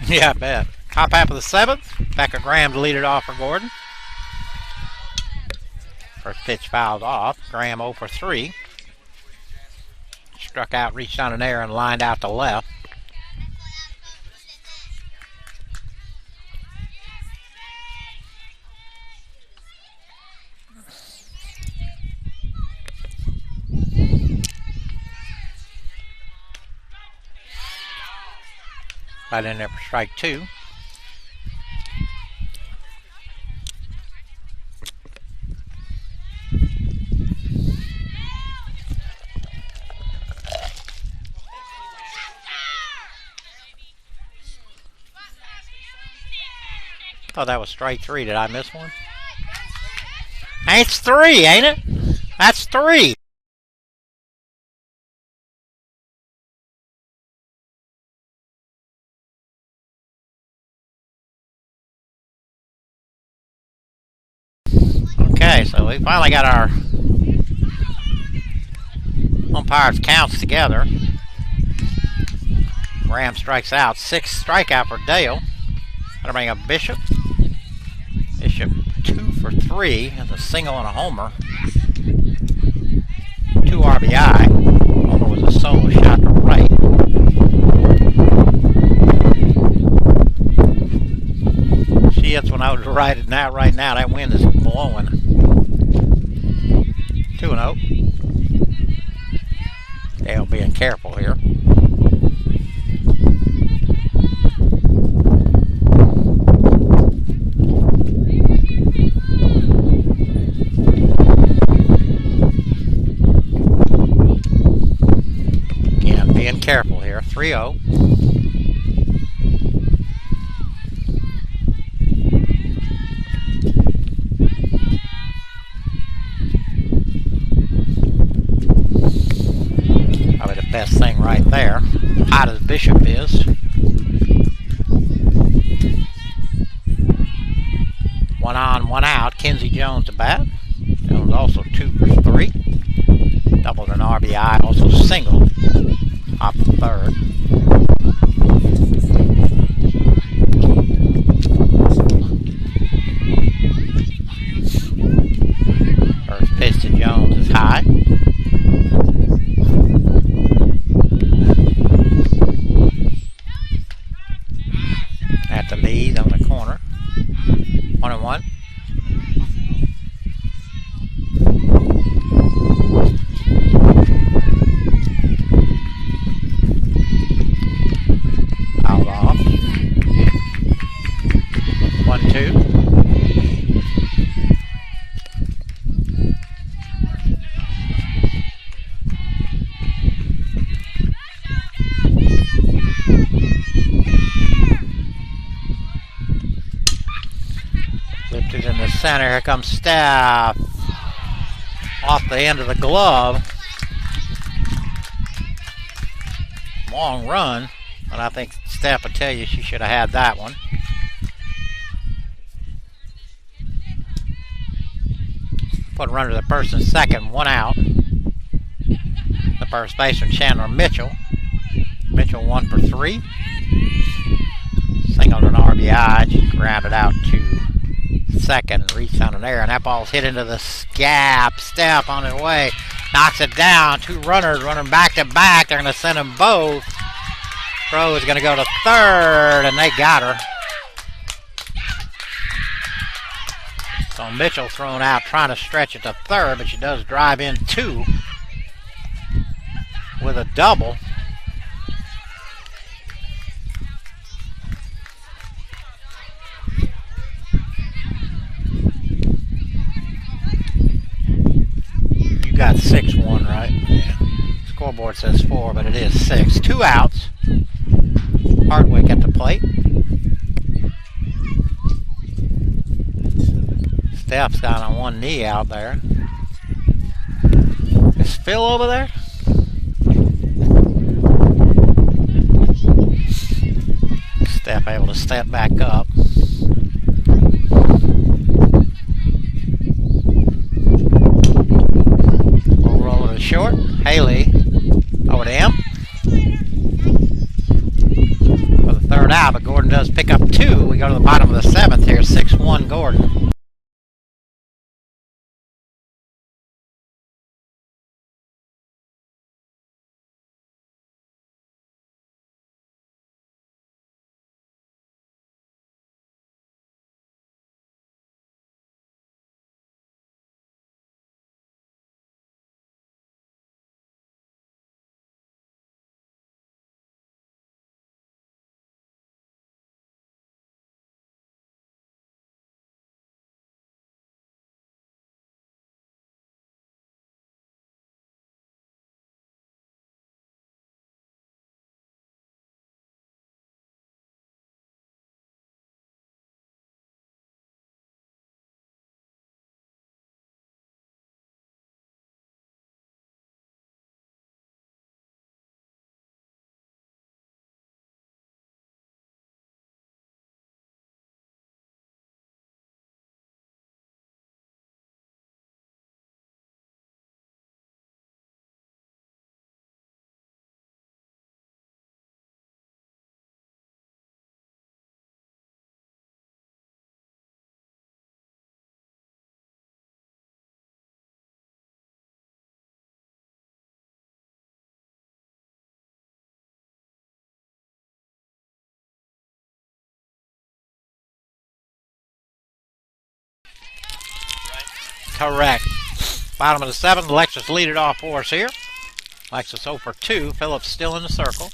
Yeah, I bet. Top half of the seventh. Becca Graham to lead it off for Gordon. First pitch fouled off. Graham 0 for 3. Struck out, reached on an air, and lined out to left. Right in there for strike two. Thought that was strike three. Did I miss one? It's three, ain't it? That's three. Okay, so we finally got our umpires' counts together. Ram strikes out. 6th strikeout for Dale. That'll bring up Bishop. Bishop 2 for 3 and a single and a homer. 2 RBI. Homer was a solo shot to right. She hits one out to right now. Right now, that wind is blowing. 2-0. Dale being careful here. Again, being careful here. 3-0. Probably the best thing right there. Hot as Bishop is. 1 on, 1 out. Kinsey Jones to bat. Jones also 2 for 3. Doubled an RBI, also singled. Off the third. First pitch to Jones is high. At the lead on the corner. 1-1. Fouled off. 1-2. Lifted in the center. Here comes Staff. Off the end of the glove. Long run. But I think Steph will tell you she should have had that one. Put a runner to the first and second. 1 out. The first baseman, Chandler Mitchell. Mitchell 1 for 3. Singled an RBI. Just grounded out to second and reached on an error. And that ball's hit into the gap. Steph on his way. Knocks it down. 2 runners running back to back. They're going to send them both. Throw is going to go to third, and they got her. So Mitchell thrown out trying to stretch it to third, but she does drive in 2 with a double. You got 6-1, right? Yeah. Scoreboard says 4, but it is 6. 2 outs. Hardwick at the plate. Steph's got on one knee out there. Is Phil over there? Steph able to step back up. We'll roll it short. Haley over to him. For the third out, but Gordon does pick up 2. We go to the bottom of the 7th here. 6-1 Gordon. Correct. Bottom of the 7th. Alexis lead it off for us here. Alexis 0 for 2. Phillips still in the circle.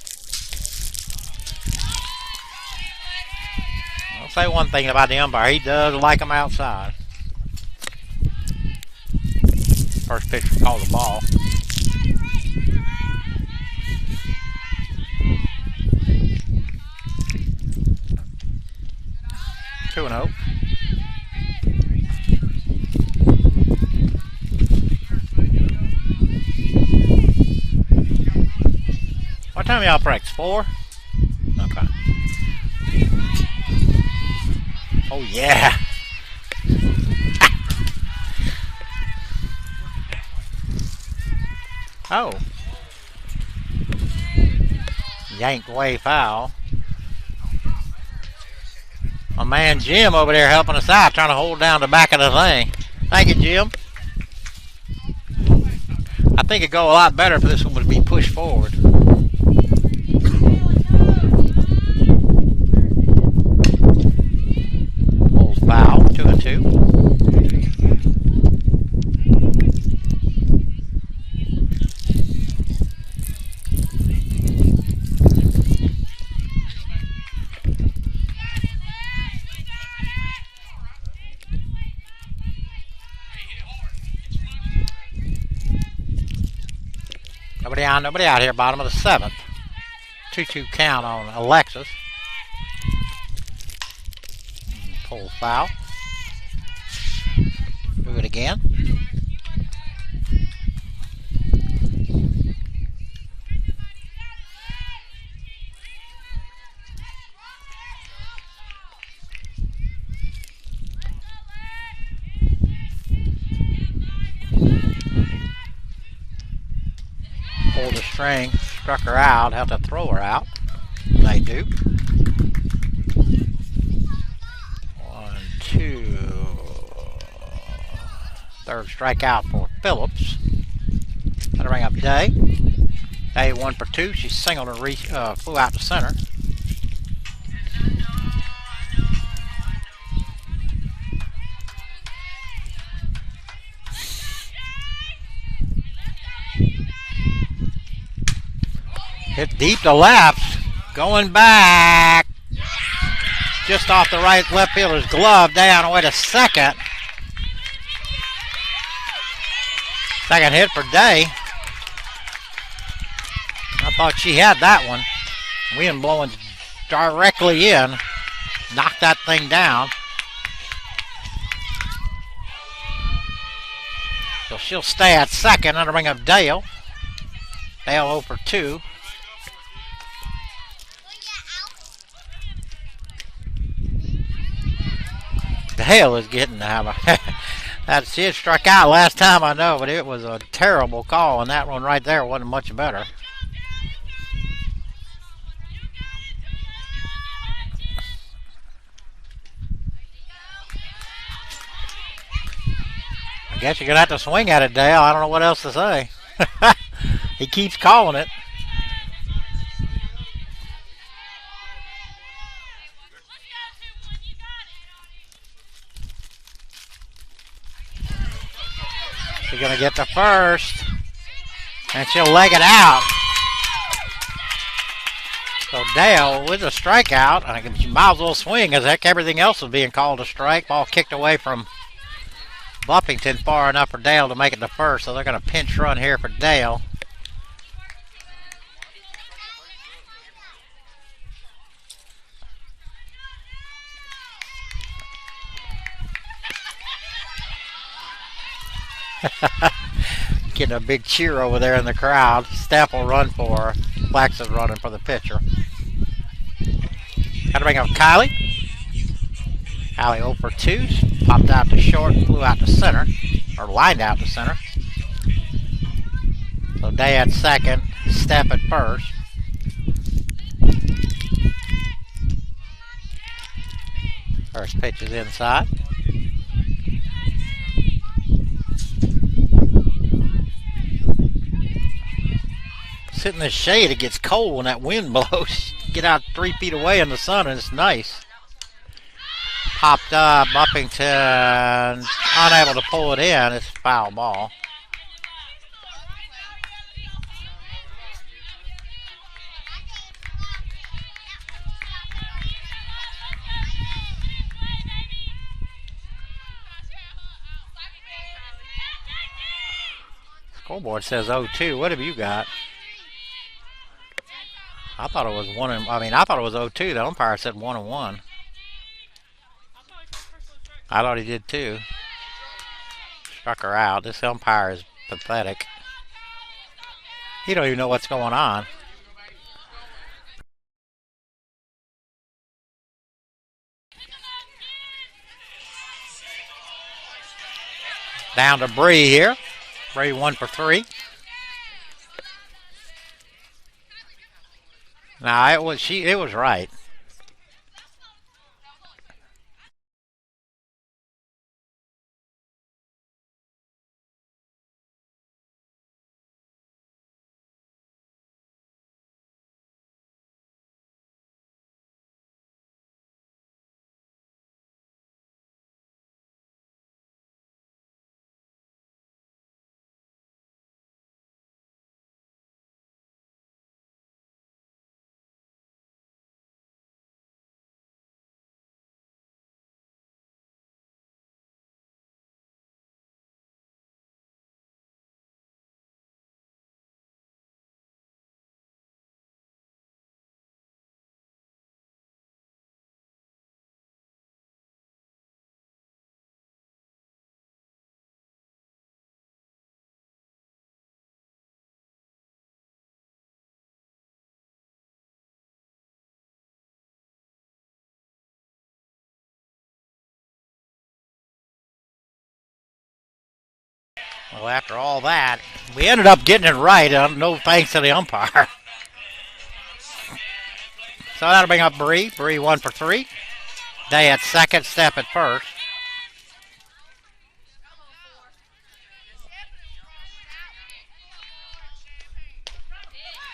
I'll say one thing about the umpire. He does like them outside. First pitcher called the ball. 2-0. What time y'all practice? 4? Okay. Oh yeah. Oh. Yanked way foul. My man Jim over there helping us out, trying to hold down the back of the thing. Thank you, Jim. I think it'd go a lot better if this one would be pushed forward. Bulls foul, 2-2. Nobody out here, bottom of the 7th. 2-2 count on Alexis. Pull foul. Do it again. Pulled the string, struck her out, have to throw her out. They do. 1, 2. Third strikeout for Phillips. That'll bring up Day. Day 1 for 2. She singled and flew out to center. Hit deep to left. Going back. Just off the right left fielder's glove. Down away to second. Second hit for Day. I thought she had that one. Wind blowing directly in. Knocked that thing down. So she'll stay at second. That'll bring up Dale. Dale 0 for 2. Dale is getting to have a... She had struck out last time, I know, but it was a terrible call, and that one right there wasn't much better. I guess you're going to have to swing at it, Dale. I don't know what else to say. He keeps calling it. She's going to get the first, and she'll leg it out. So Dale with a strikeout. I think she might as well swing, as heck everything else was being called a strike. Ball kicked away from Buffington far enough for Dale to make it to first, so they're going to pinch run here for Dale. Getting a big cheer over there in the crowd. Steph will run for her. Flax is running for the pitcher. Got to bring up Kylie. Kylie 0 for 2. Popped out to short, flew out to center, or lined out to center. So Day at second, Steph at first. First pitch is inside. Sit in the shade, it gets cold when that wind blows. Get out 3 feet away in the sun and it's nice. Popped up. Buffington unable to pull it in. It's a foul ball. Scoreboard says 0-2. What have you got? I thought it was I thought it was 0-2. The umpire said 1-1. I thought he did too. Struck her out. This umpire is pathetic. He don't even know what's going on. Down to Bree here. Bree 1 for 3. Nah, it was right. Well, after all that, we ended up getting it right. No thanks to the umpire. So that'll bring up Bree. Bree 1 for 3. Day at second, Step at first.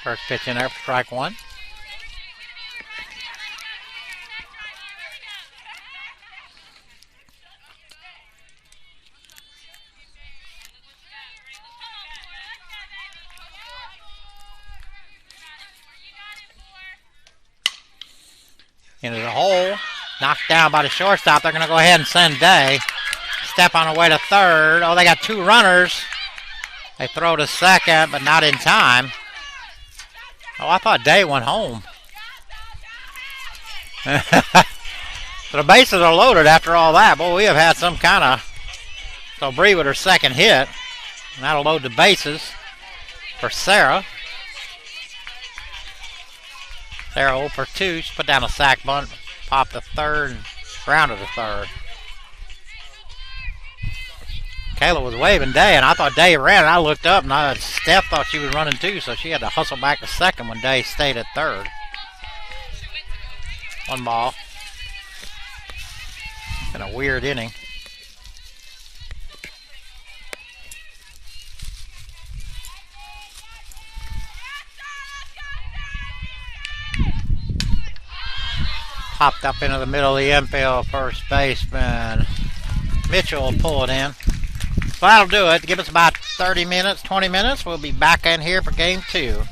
First pitch in there for strike one. Into the hole. Knocked down by the shortstop. They're going to go ahead and send Day. Step on the way to third. Oh, they got two runners. They throw to second, but not in time. Oh, I thought Day went home. So the bases are loaded after all that. Boy, we have had some kind of... So Bree with her second hit. And that'll load the bases for Sarah. Sarah 0 for 2. She put down a sack bunt, popped the third, and grounded the third. Kayla was waving Day, and I thought Day ran. And I looked up, and Steph thought she was running too, so she had to hustle back to second when Day stayed at third. One ball. In a weird inning. Popped up into the middle of the infield, first baseman Mitchell will pull it in. So that'll do it. Give us about 30 minutes, 20 minutes. We'll be back in here for game 2.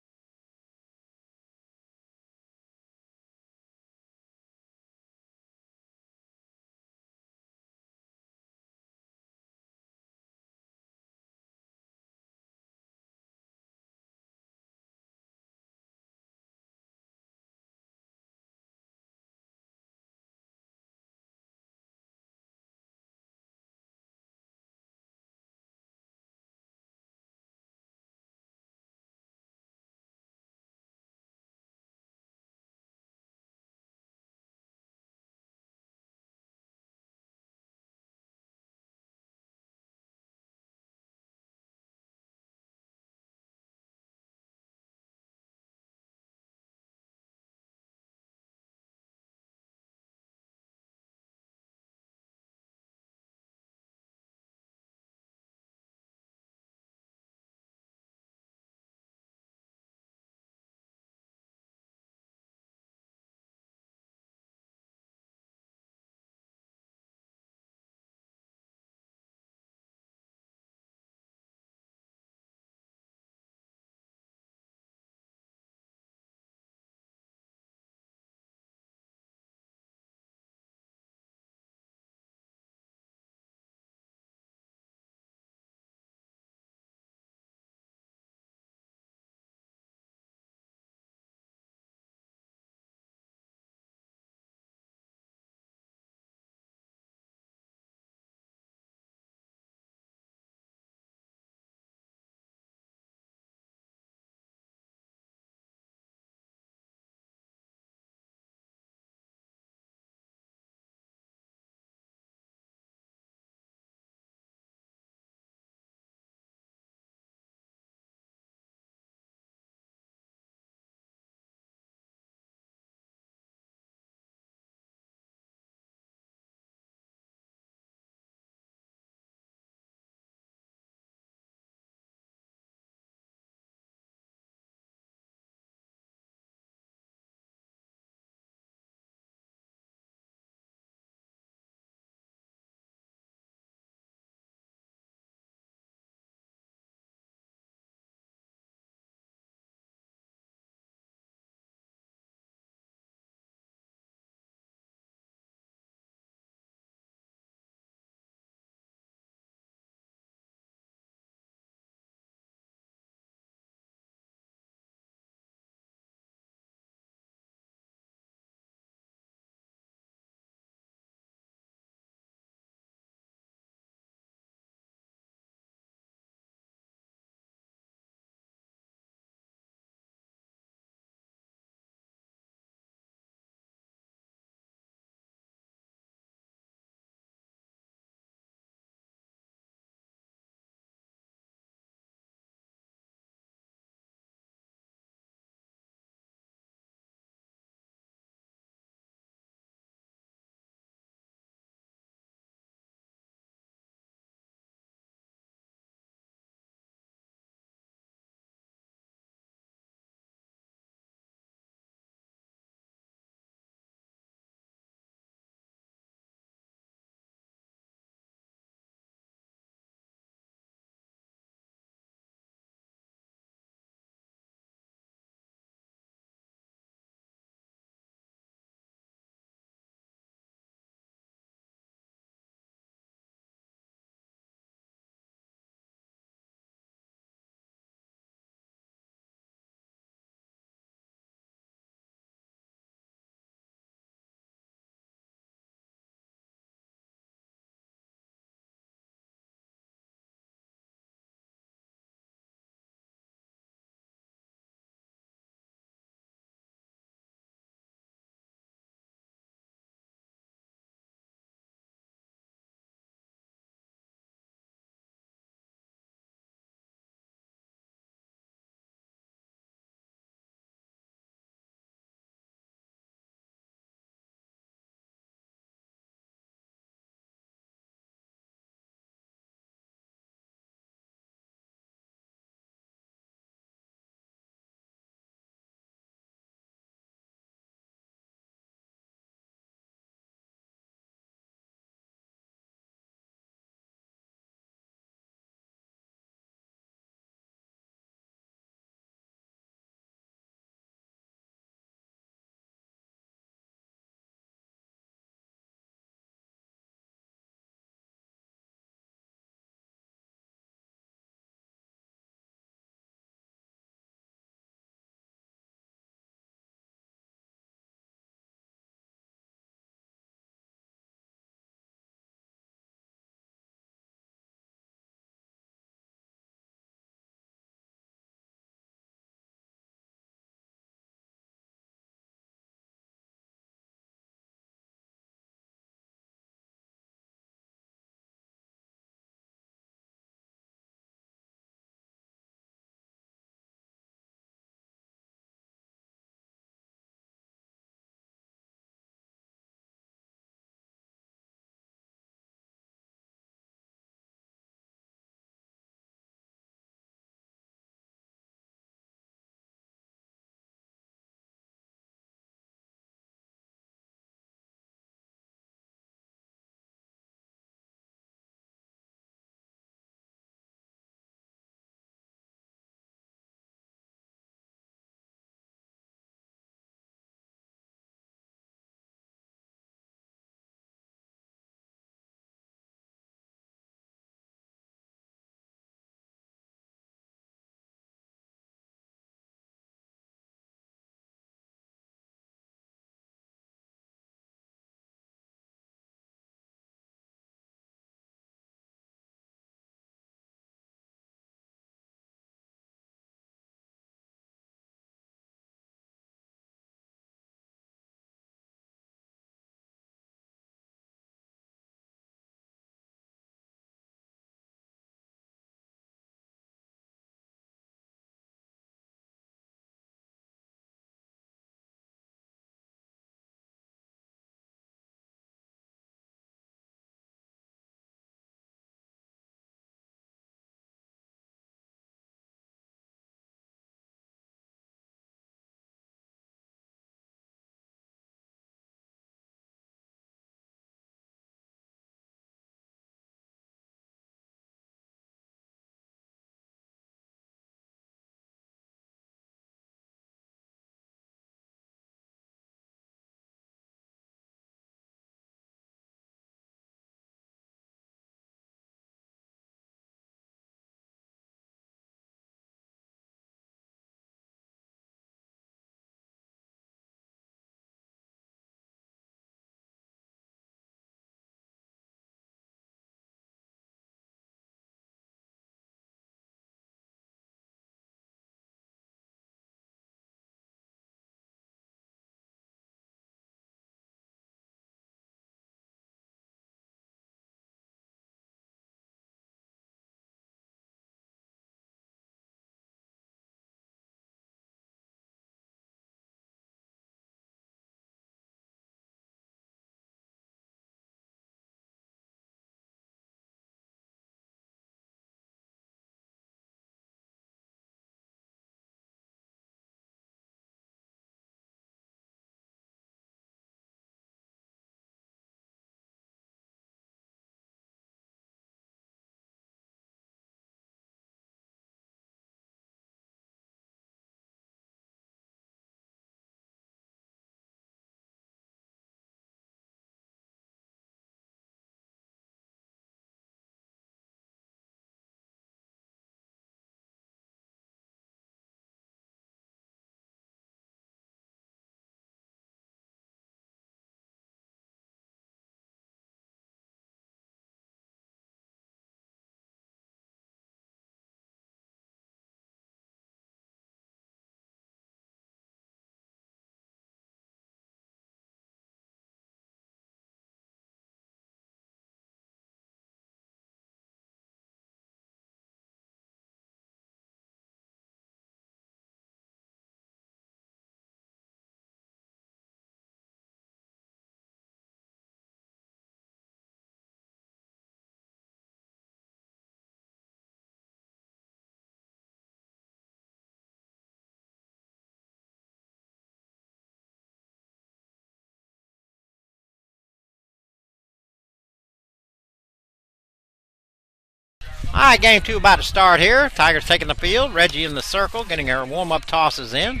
All right, game 2 about to start here. Tigers taking the field. Reggie in the circle, getting her warm-up tosses in.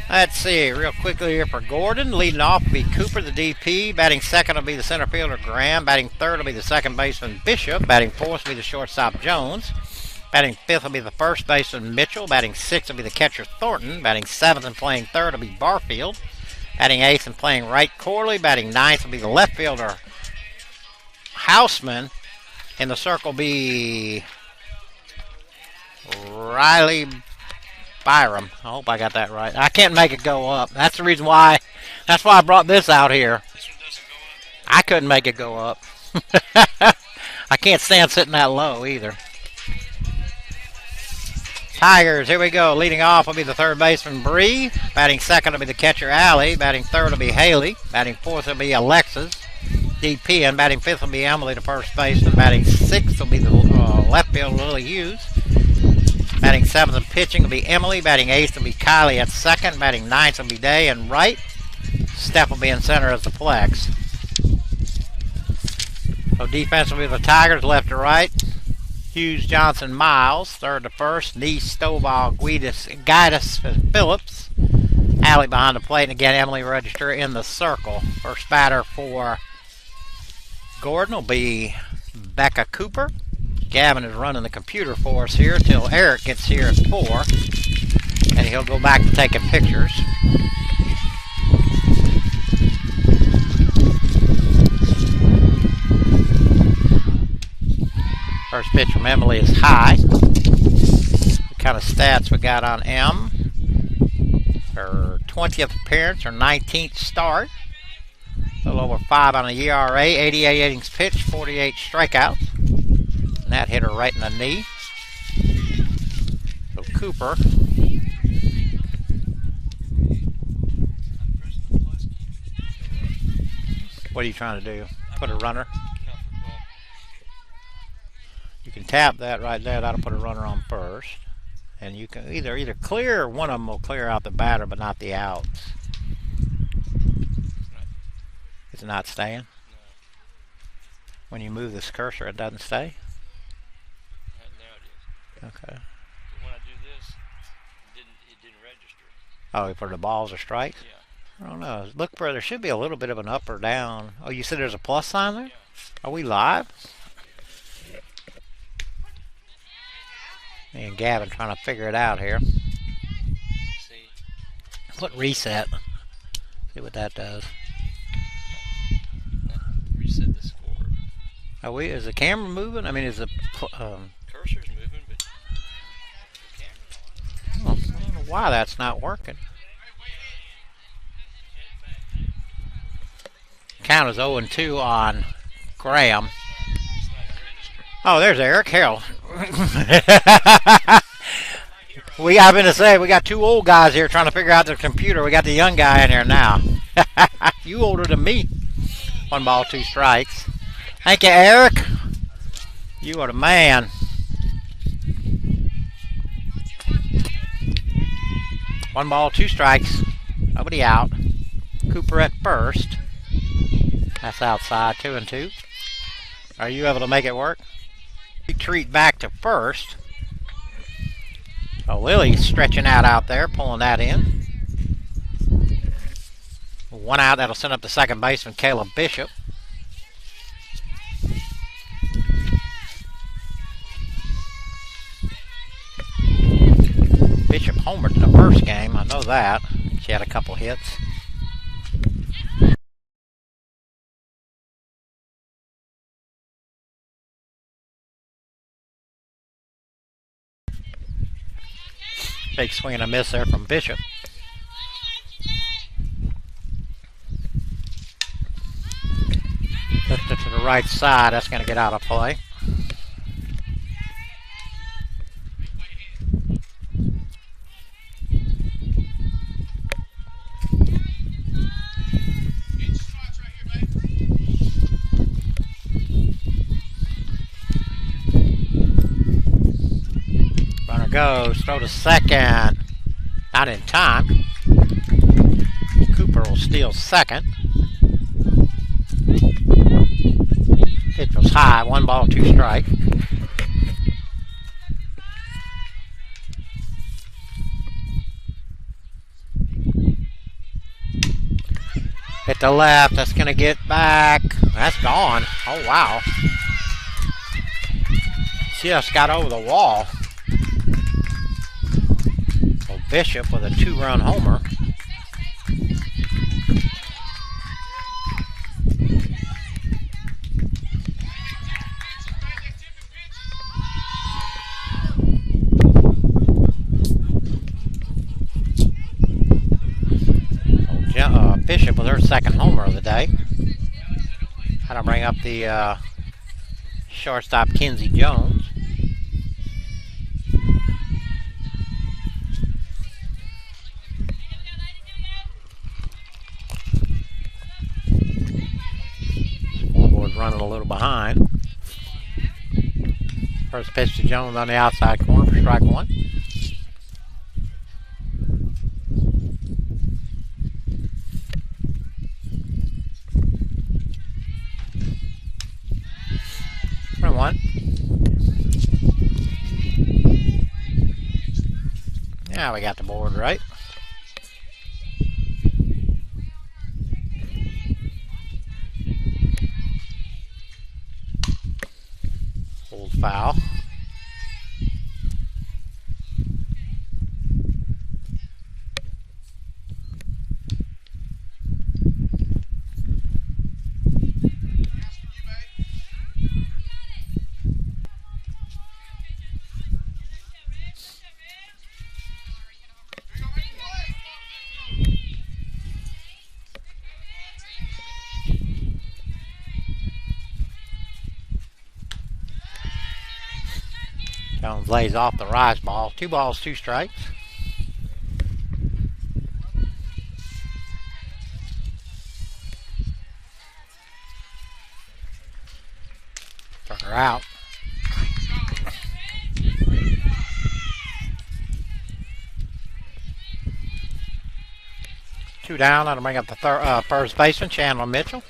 Let's see, real quickly here for Gordon. Leading off will be Cooper, the DP. Batting second will be the center fielder, Graham. Batting third will be the second baseman, Bishop. Batting fourth will be the shortstop, Jones. Batting fifth will be the first baseman, Mitchell. Batting sixth will be the catcher, Thornton. Batting seventh and playing third will be Barfield. Batting eighth and playing right, Corley. Batting ninth will be the left fielder, Houseman. In the circle be Riley Byram. I hope I got that right. I can't make it go up. That's the reason why. That's why I brought this out here. This one doesn't go up. I couldn't make it go up. I can't stand sitting that low either. Tigers, here we go. Leading off will be the third baseman, Bree. Batting second will be the catcher, Allie. Batting third will be Haley. Batting fourth will be Alexis, DP. And batting fifth will be Emily, the first baseman. Batting sixth will be the left fielder, Lily Hughes. Batting seventh and pitching will be Emily. Batting eighth will be Kylie at second. Batting ninth will be Day and right. Steph will be in center as the flex. So defense will be the Tigers, left to right. Hughes, Johnson, Miles. Third to first. Neese, Stovall, Guidus, Phillips. Allie behind the plate. And again, Emily Register in the circle. First batter for Gordon will be Becca Cooper. Gavin is running the computer for us here till Eric gets here at 4. And he'll go back to taking pictures. First pitch from Emily is high. What kind of stats we got on M? Her 20th appearance, her 19th start. A little over 5 on the ERA, 88 innings pitched, 48 strikeouts. And that hit her right in the knee. So Cooper. What are you trying to do? Put a runner? You can tap that right there. That'll put a runner on first. And you can either clear, or one of them will clear out the batter, but not the outs. Is it not staying? No. When you move this cursor, it doesn't stay? Now it is. Okay. But when I do this, it didn't register. Oh, for the balls or strikes? Yeah. I don't know. Look for, there should be a little bit of an up or down. Oh, you said there's a plus sign there? Yeah. Are we live? Me and Gavin trying to figure it out here. See? Put reset. See what that does. Reset the score. Is the camera moving? I mean, is the Cursor's moving, but the camera's on. I don't know why that's not working. Count is 0-2 on Graham. It's not registering. Oh, there's Eric. Hell. I've been to say, we got two old guys here trying to figure out the computer. We got the young guy in here now. You older than me. 1 ball, 2 strikes. Thank you, Eric. You are the man. 1 ball, 2 strikes. Nobody out. Cooper at first. That's outside, 2-2. Are you able to make it work? Retreat back to first. So Lily's stretching out there, pulling that in. 1 out, that'll send up the second baseman, Caleb Bishop. Bishop homered in the first game, I know that. She had a couple hits. Big swing and a miss there from Bishop. Lifted to the right side, that's going to get out of play. Runner goes, throw to second. Not in time. Cooper will steal second. Pitch was high, 1 ball, 2 strikes. Hit the left. That's going to get back. That's gone. Oh, wow. Just got over the wall. So Bishop with a 2-run homer. Bishop with her second homer of the day. Had to bring up the shortstop Kinsey Jones. Scoreboard's running a little behind. First pitch to Jones on the outside corner for strike one. One. Now we got the board right. Hold foul. Jones lays off the rise ball. 2 balls, 2 strikes. Struck her out. Two down. That'll bring up the first baseman, Chandler Mitchell.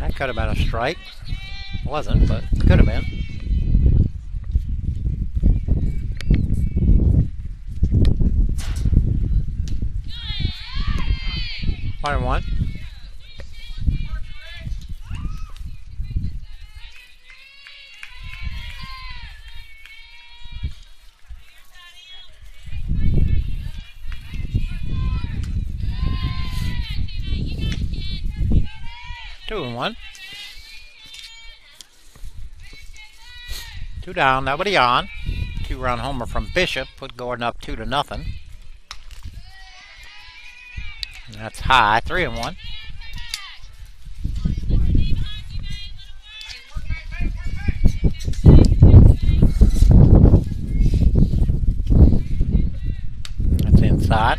That could have been a strike. Wasn't, but could have been. One. 2-1. 2 down, nobody on. 2-run homer from Bishop put Gordon up 2-0. And that's high. 3-1. That's inside.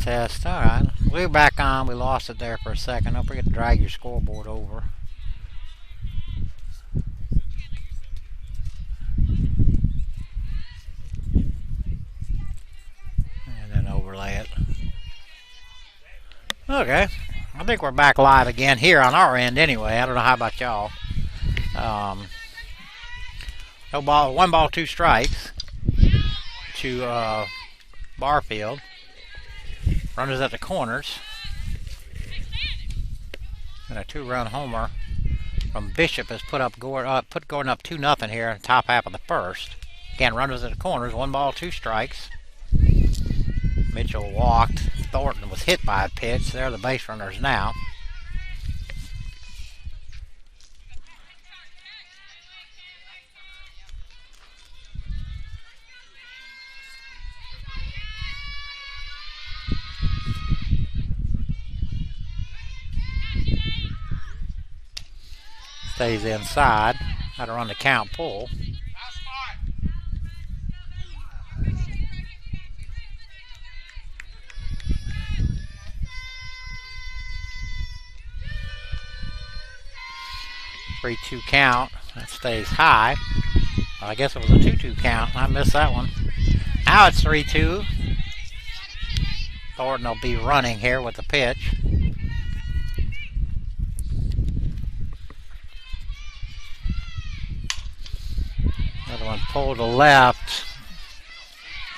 Test. All right. We're back on. We lost it there for a second. Don't forget to drag your scoreboard over. And then overlay it. Okay. I think we're back live again here on our end anyway. I don't know how about y'all. No ball, 1 ball, 2 strikes to Barfield. Runners at the corners. And a 2-run homer from Bishop has put Gordon up 2-0 here in the top half of the first. Again, runners at the corners, 1 ball, 2 strikes. Mitchell walked. Thornton was hit by a pitch. They're the base runners now. Stays inside. Had to run the count pull. 3-2 count. That stays high. Well, I guess it was a 2-2 count. I missed that one. Now it's 3-2. Thornton will be running here with the pitch. Another one pulled to left.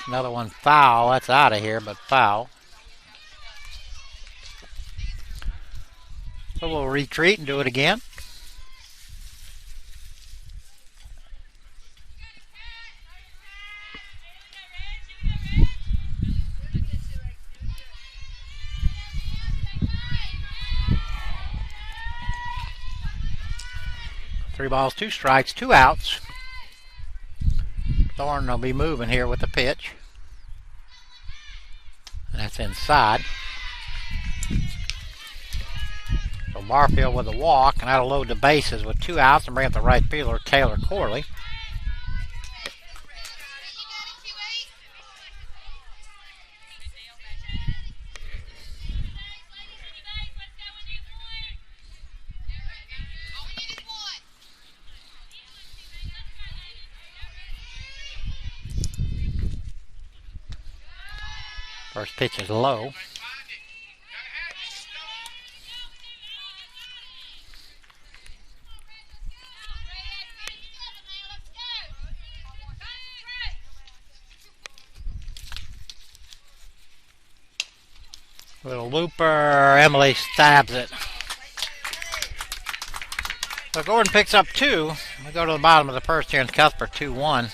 Another one foul. That's out of here, but foul. So we'll retreat and do it again. Three balls, two strikes, two outs. Thornton will be moving here with the pitch. And that's inside. So Barfield with a walk, and that'll load the bases with two outs and bring up the right fielder, Taylor Corley. First pitch is low. Little looper, Emily stabs it. So Gordon picks up two. We go to the bottom of the first here in Cuthbert, 2-1.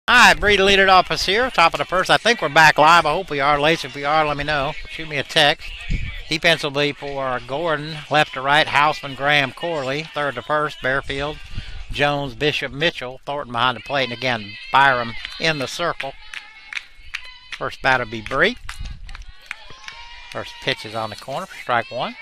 All right, Bree to lead it off us here. Top of the first. I think we're back live. I hope we are. Lace, if we are, let me know. Shoot me a text. Defensively for Gordon, left to right, Houseman, Graham, Corley. Third to first, Bearfield, Jones, Bishop, Mitchell. Thornton behind the plate. And again, Byram in the circle. First batter be Bree. First pitch is on the corner for strike one.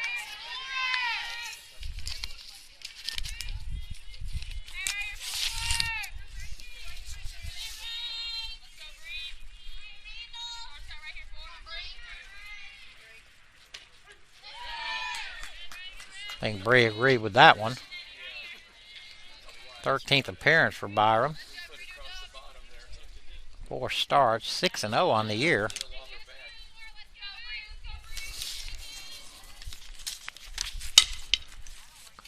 I think Bree agreed with that one. 13th appearance for Byram. 4 starts, 6-0 on the year.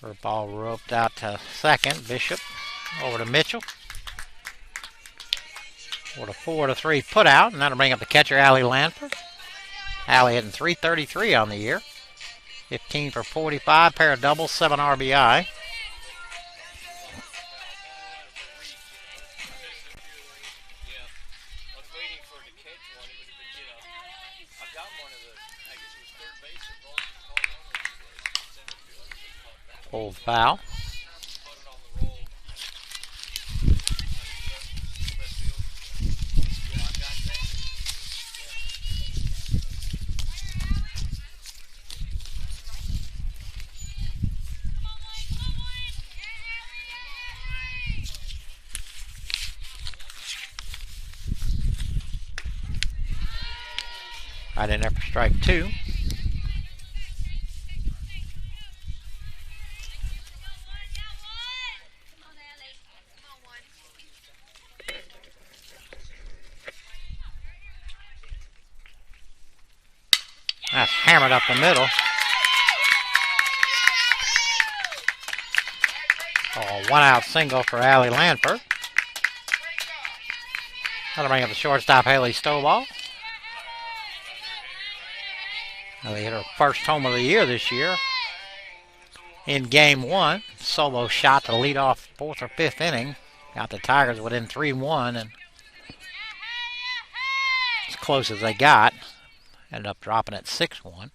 Curveball roped out to second. Bishop over to Mitchell. For the 4-3 put out, and that'll bring up the catcher, Allie Lanford. Allie hitting .333 on the year. 15 for 45, pair of doubles, 7 RBI. Pulled foul. Right in there for strike 2. That's hammered up the middle. Oh, 1-out single for Allie Lanford. That'll bring up the shortstop, Haley Stovall. They hit her first home of the year this year. In game 1, solo shot to lead off 4th or 5th inning. Got the Tigers within 3-1, and as close as they got. Ended up dropping at 6-1.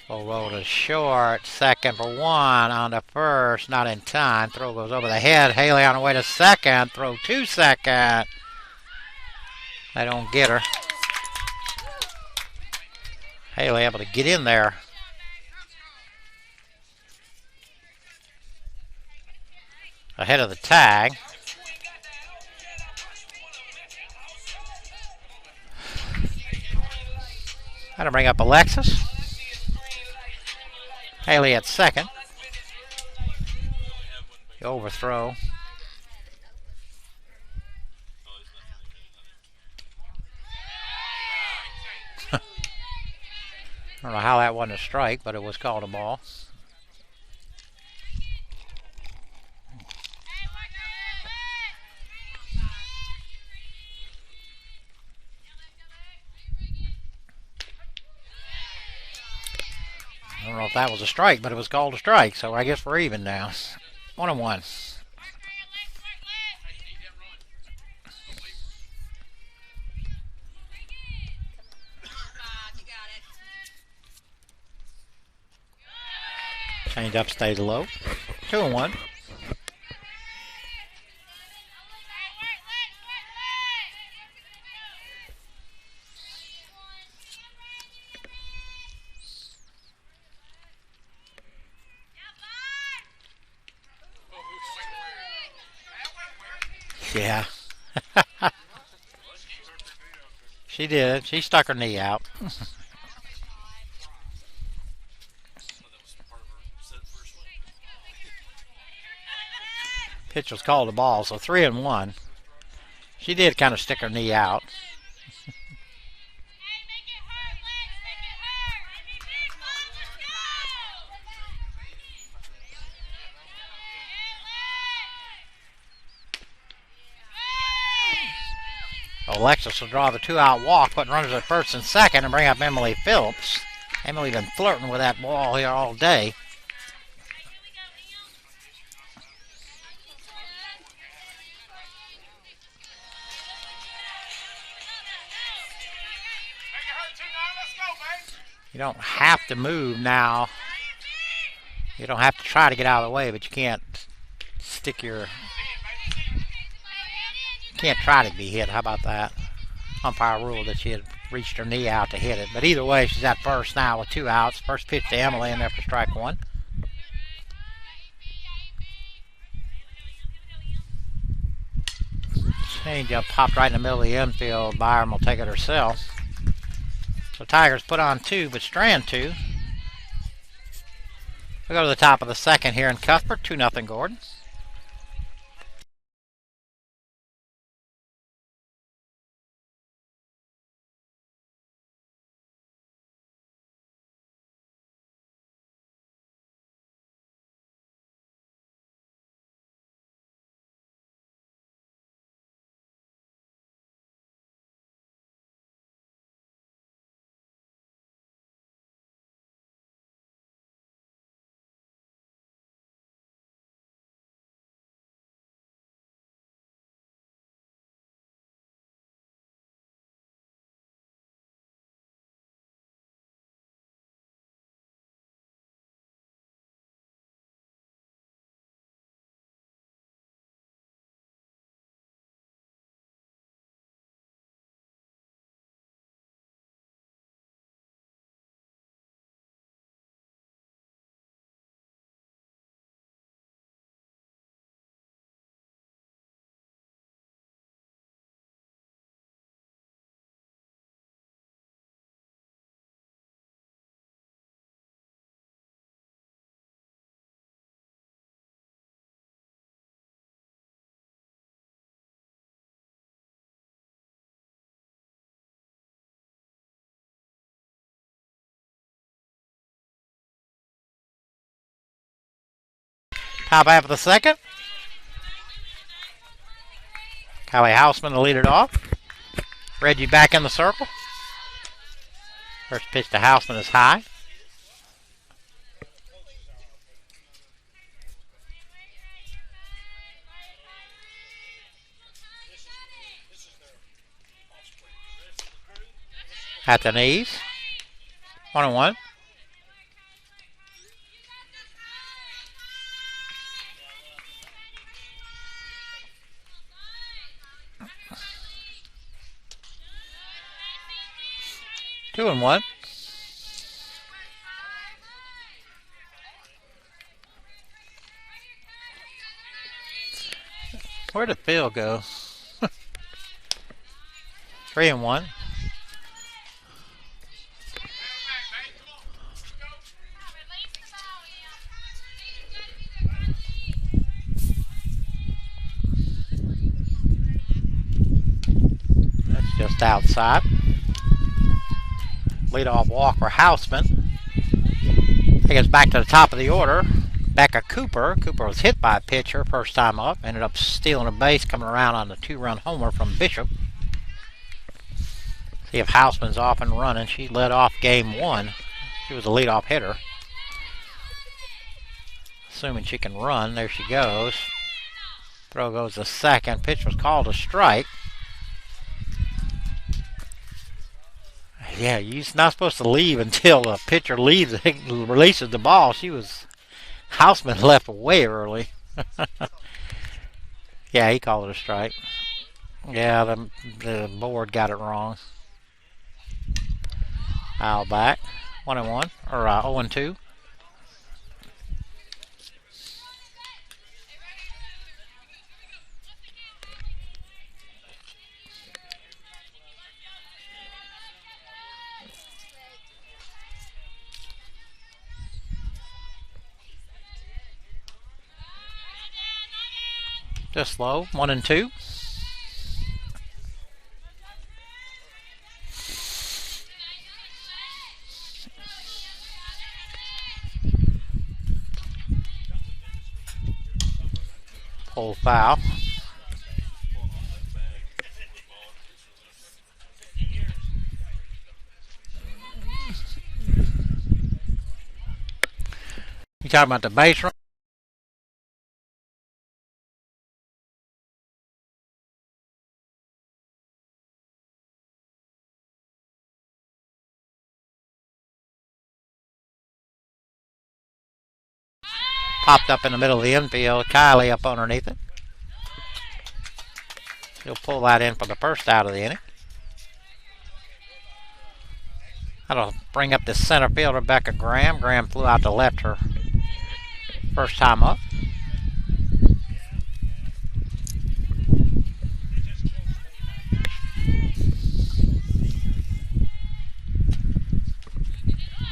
Full roll to short. Second for 1 on to first. Not in time. Throw goes over the head. Haley on the way to second. Throw to second. They don't get her. Haley able to get in there. Ahead of the tag. That'll bring up Alexis. Haley at second. The overthrow. I don't know how that wasn't a strike, but it was called a ball. I don't know if that was a strike, but it was called a strike, so I guess we're even now. 1-1. Change up stays low. 2-1. Yeah. She did. She stuck her knee out. Pitch was called a ball, so 3-1. She did kind of stick her knee out. Alexis will draw the 2-out walk, put runners at first and second, and bring up Emily Phillips. Emily been flirting with that ball here all day. You don't have to move now. You don't have to try to get out of the way, but you can't stick your... Can't try to be hit. How about that? Umpire ruled that she had reached her knee out to hit it. But either way, she's at first now with 2 outs. First pitch to Emily in there for strike 1. Change up popped right in the middle of the infield. Byram will take it herself. So Tigers put on 2, but strand 2. We go to the top of the second here in Cuthbert. 2-0 Gordon. Top half of the second. Kylie Houseman to lead it off. Reggie back in the circle. First pitch to Houseman is high. At the knees. 1-1. Two and one. Where'd the field go? 3-1. That's just outside. Leadoff walk for Houseman. Take us back to the top of the order. Becca Cooper. Cooper was hit by a pitcher first time up. Ended up stealing a base, coming around on the 2-run homer from Bishop. See if Houseman's off and running. She led off game one. She was a leadoff hitter. Assuming she can run. There she goes. Throw goes to second. Pitch was called a strike. Yeah, you're not supposed to leave until the pitcher leaves, releases the ball. Houseman left way early. Yeah, he called it a strike. Yeah, the board got it wrong. Foul back. 1-1, or 0-2. Just low, 1-2. Full foul. You talking about the base run? Popped up in the middle of the infield. Kylie up underneath it. She'll pull that in for the first out of the inning. That'll bring up the center fielder, Becca Graham. Graham flew out to left her first time up.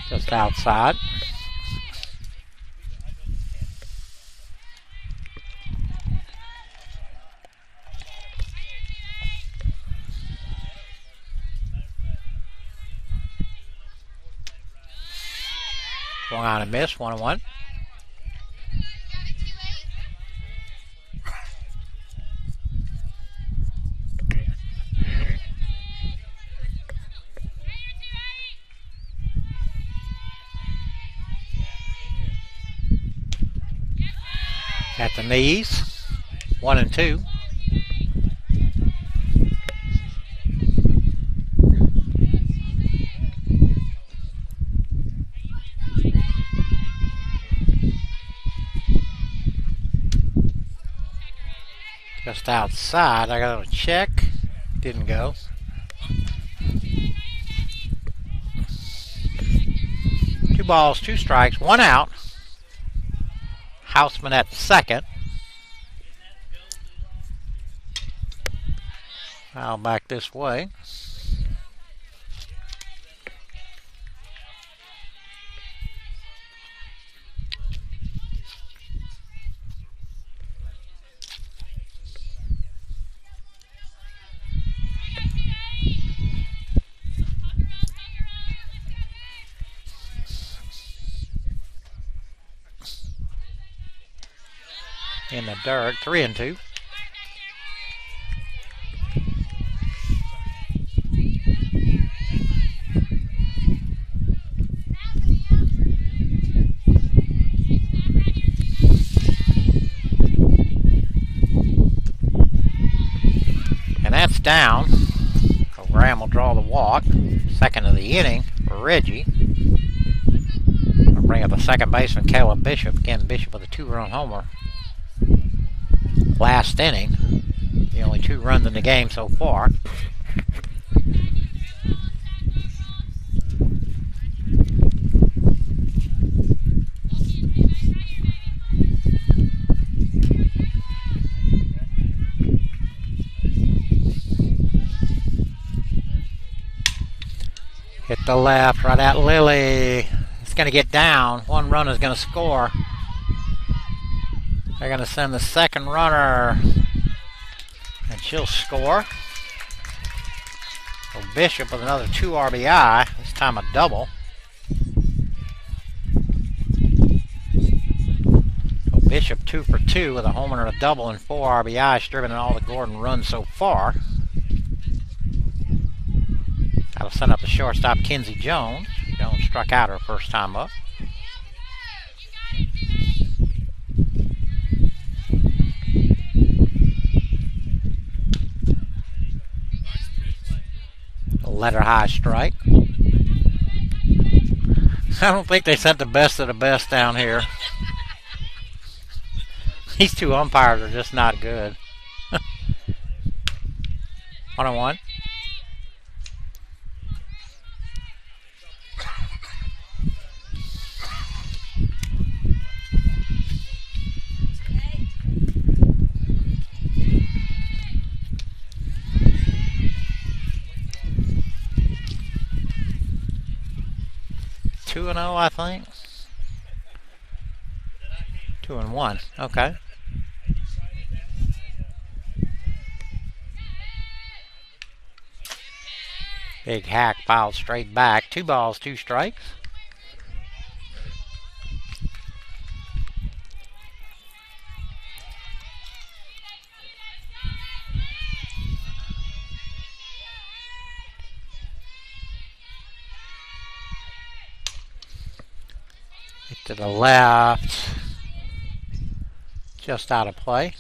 Just outside. Swung on and missed, 1-1. At the knees, 1-2. Just outside. I got a check. Didn't go. Two balls, two strikes, one out. Houseman at second. Foul back this way. in the dirt. 3-2. And that's down. So Graham will draw the walk. Second of the inning for Reggie. We'll bring up the second baseman, Caleb Bishop. Again, Bishop with a 2-run homer last inning. The only 2 runs in the game so far. Hit the left, right at Lily. It's going to get down. 1 runner is going to score. They're going to send the second runner, and she'll score. So Bishop with another 2 RBI, this time a double. So Bishop 2 for 2 with a homer and a double and 4 RBIs, driven in all the Gordon runs so far. That'll send up the shortstop, Kinsey Jones. Jones struck out her first time up. A letter high strike. I don't think they sent the best of the best down here. These 2 umpires are just not good. 1-1. Two and 0, I think. 2-1. Okay. Big hack piled straight back. 2 balls, 2 strikes. Hit to the left. Just out of play.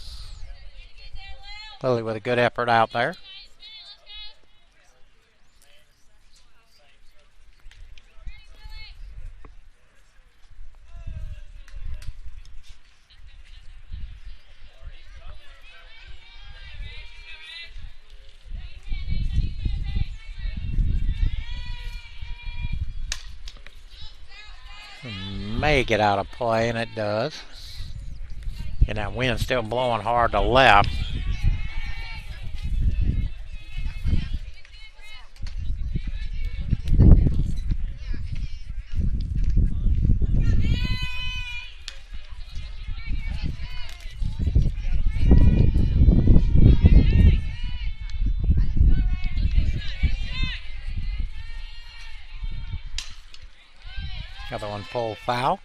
Lily with a good effort out there. May get out of play, and it does. And that wind's still blowing hard to left. Other one full foul.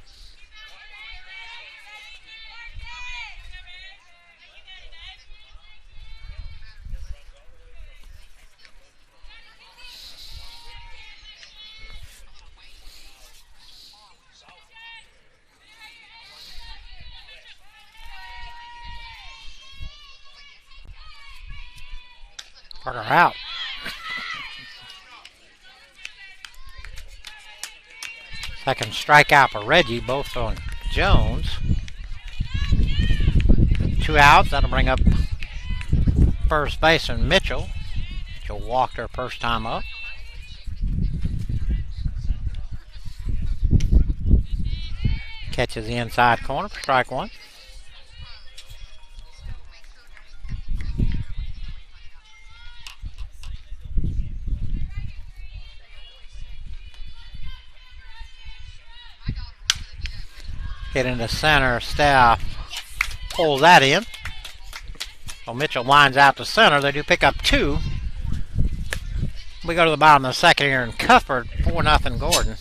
Parker out. Second strikeout for Reggie, both on Jones. 2 outs, that'll bring up first baseman Mitchell. Mitchell walked her first time up. Catches the inside corner for strike 1. Hit into center, Staff pulls that in. So Mitchell lines out to center. They do pick up 2. We go to the bottom of the second here in Cuthbert, 4-0 Gordon.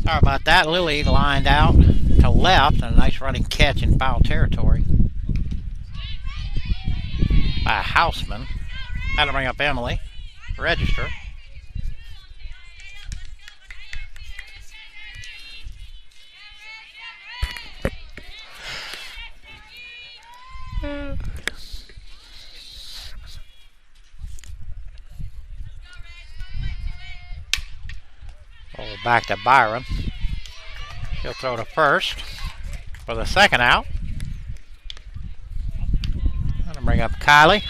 Sorry about that. Lily lined out to left, and a nice running catch in foul territory by Houseman. Had to bring up Emily. Register. Back to Byron. She'll throw to first for the second out. I'm gonna bring up Kylie.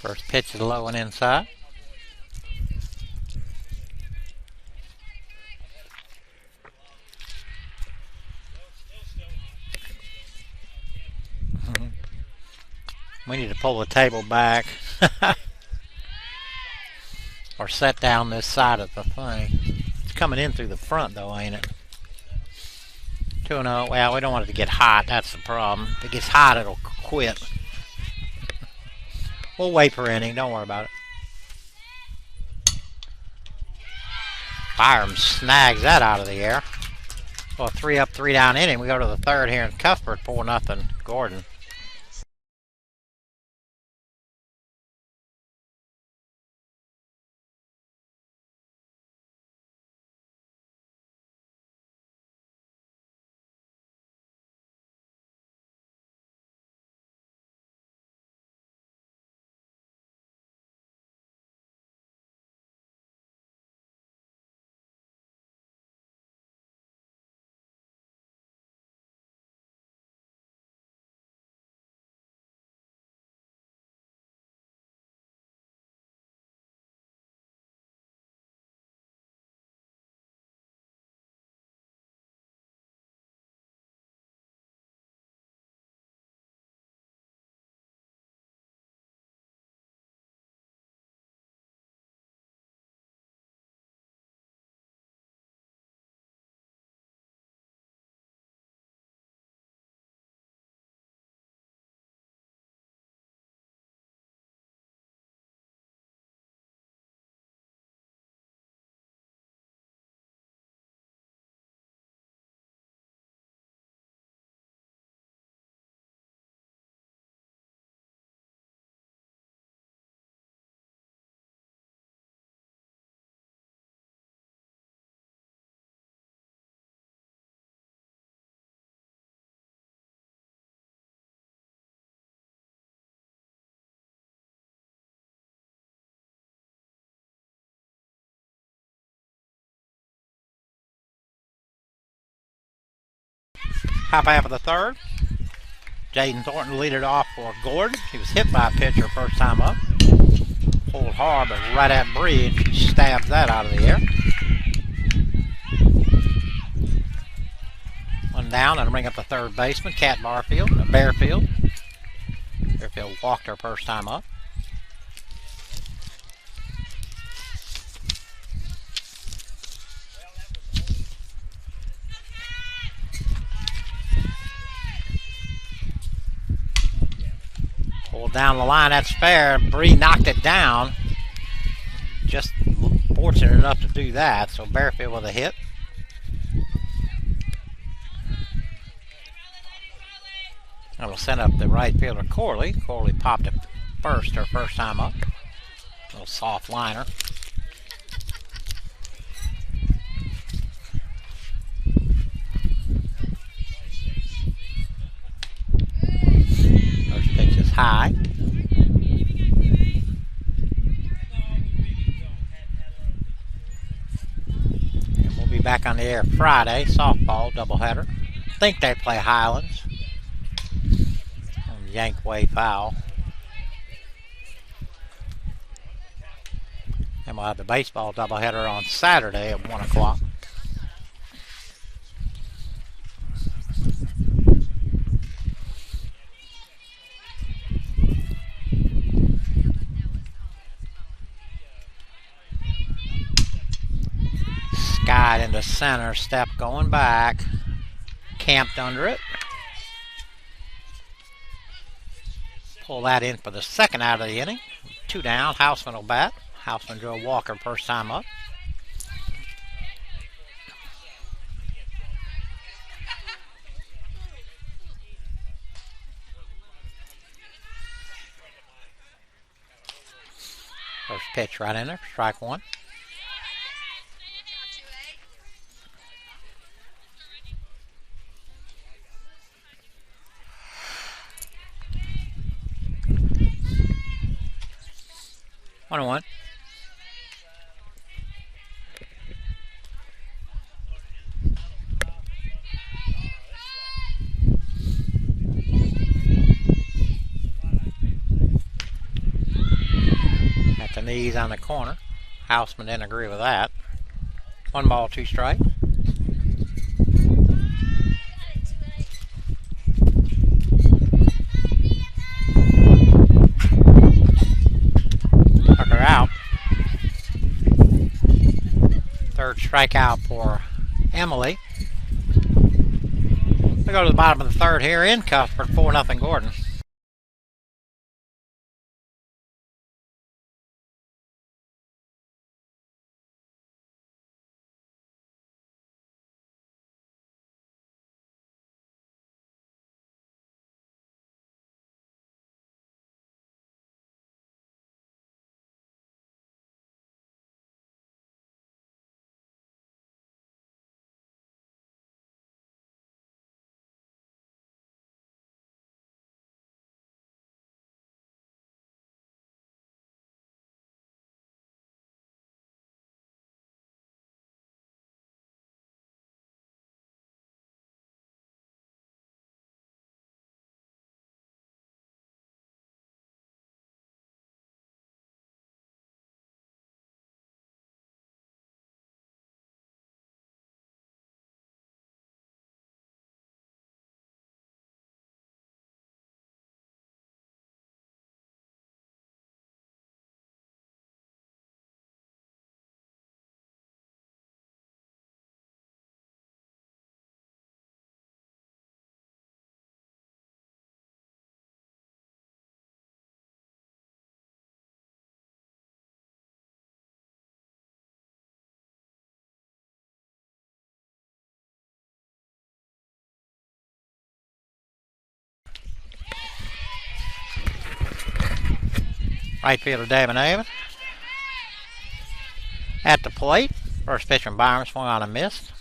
First pitch is low and inside. We need to pull the table back or set down this side of the thing. It's coming in through the front though, ain't it? 2-0. Well, we don't want it to get hot. That's the problem. If it gets hot, it'll quit. We'll wait for inning. Don't worry about it. Byram snags that out of the air. Well, 3 up, 3 down inning. We go to the third here in Cuthbert, 4-0 Gordon. Top half of the third. Jaden Thornton lead it off for Gordon. He was hit by a pitcher first time up. Pulled hard, but right at Bridge. He stabs that out of the air. One down, and bring up the third baseman, Cat Barfield, Bearfield. Bearfield walked her first time up. Pulled down the line, that's fair. Bree knocked it down. Just fortunate enough to do that, so Bearfield with a hit. That'll send up the right fielder, Corley. Corley popped it first, her first time up. Little soft liner. First pitch is high. And we'll be back on the air Friday, softball doubleheader. I think they play Highlands. Yankway foul. And we'll have the baseball doubleheader on Saturday at 1 o'clock. Right into center. Step going back. Camped under it. Pull that in for the second out of the inning. 2 down. Houseman will bat. Houseman drove Walker first time up. First pitch right in there. Strike 1. One and one. At the knees on the corner. Houseman didn't agree with that. 1 ball, 2 strikes. Tucker out. Third strikeout for Emily. We go to the bottom of the third here in Cuthbert, 4-0 Gordon. Right fielder David Avon. At the plate. First pitch from Byron swung on and missed.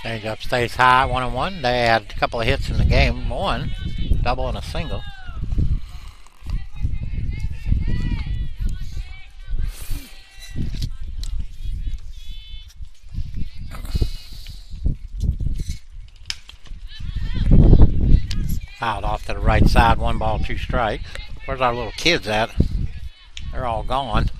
Change up stays high, 1-1. They had a couple of hits in the game. 1 double and a single. Out off to the right side, 1 ball, 2 strikes. Where's our little kids at? They're all gone.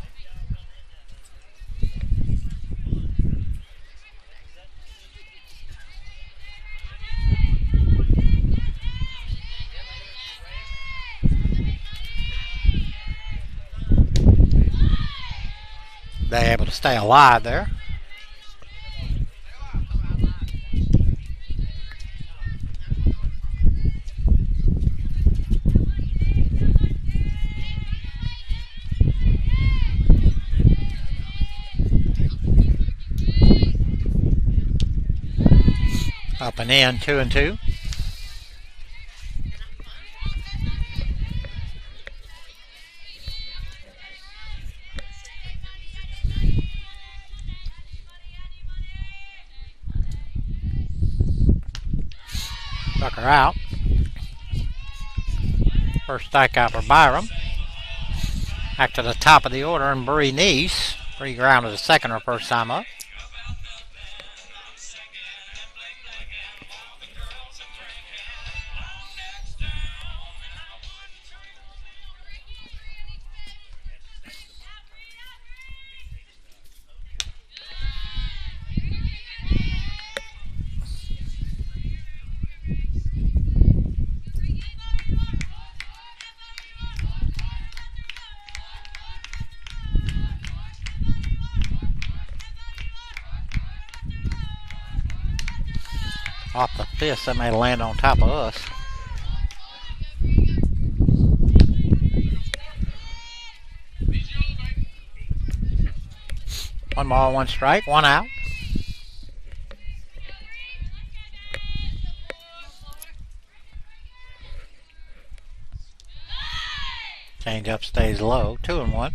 They're able to stay alive there. Up and in, 2-2. Tucker out. First strikeout for Byram. Back to the top of the order, and Bree Neese. Bree grounded to second her first time up. off the fist that may land on top of us. One ball, one strike, one out. Changeup stays low, 2-1.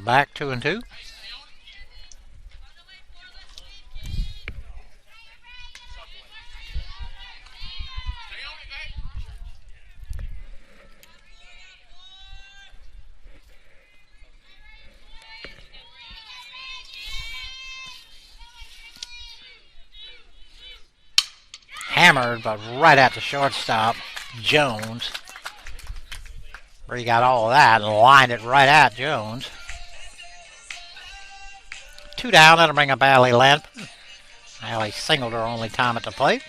Back 2-2. Hammered, but right at the shortstop, Jones. Where he got all of that and lined it right at Jones. 2 down, that'll bring up Allie Lamp. Allie singled her only time at the plate.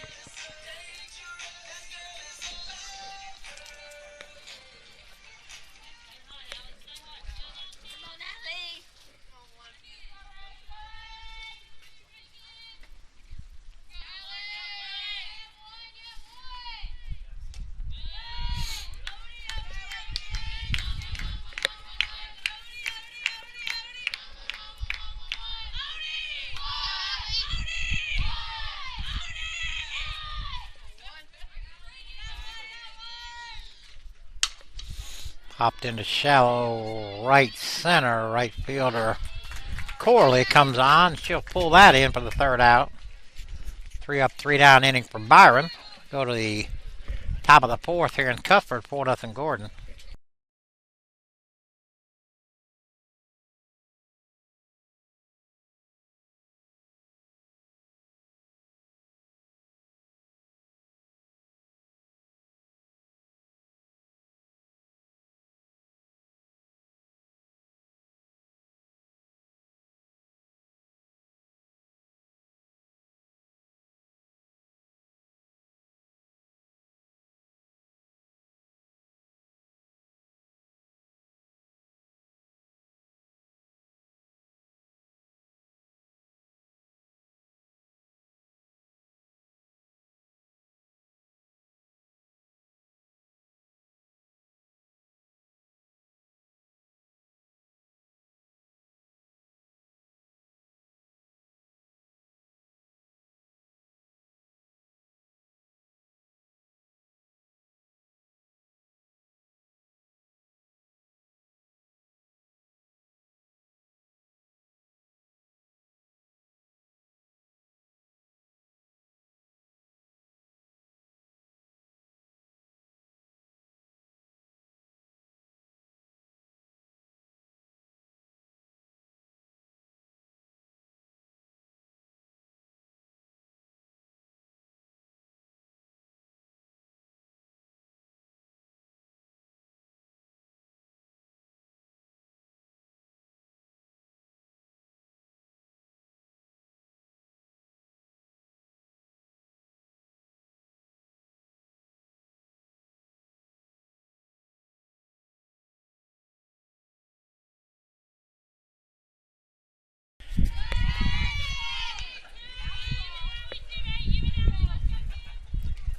Popped into shallow right center. Right fielder Corley comes on. She'll pull that in for the 3rd out. 3 up, 3 down inning for Byron. Go to the top of the 4th here in Cuthbert, 4-0 Gordon.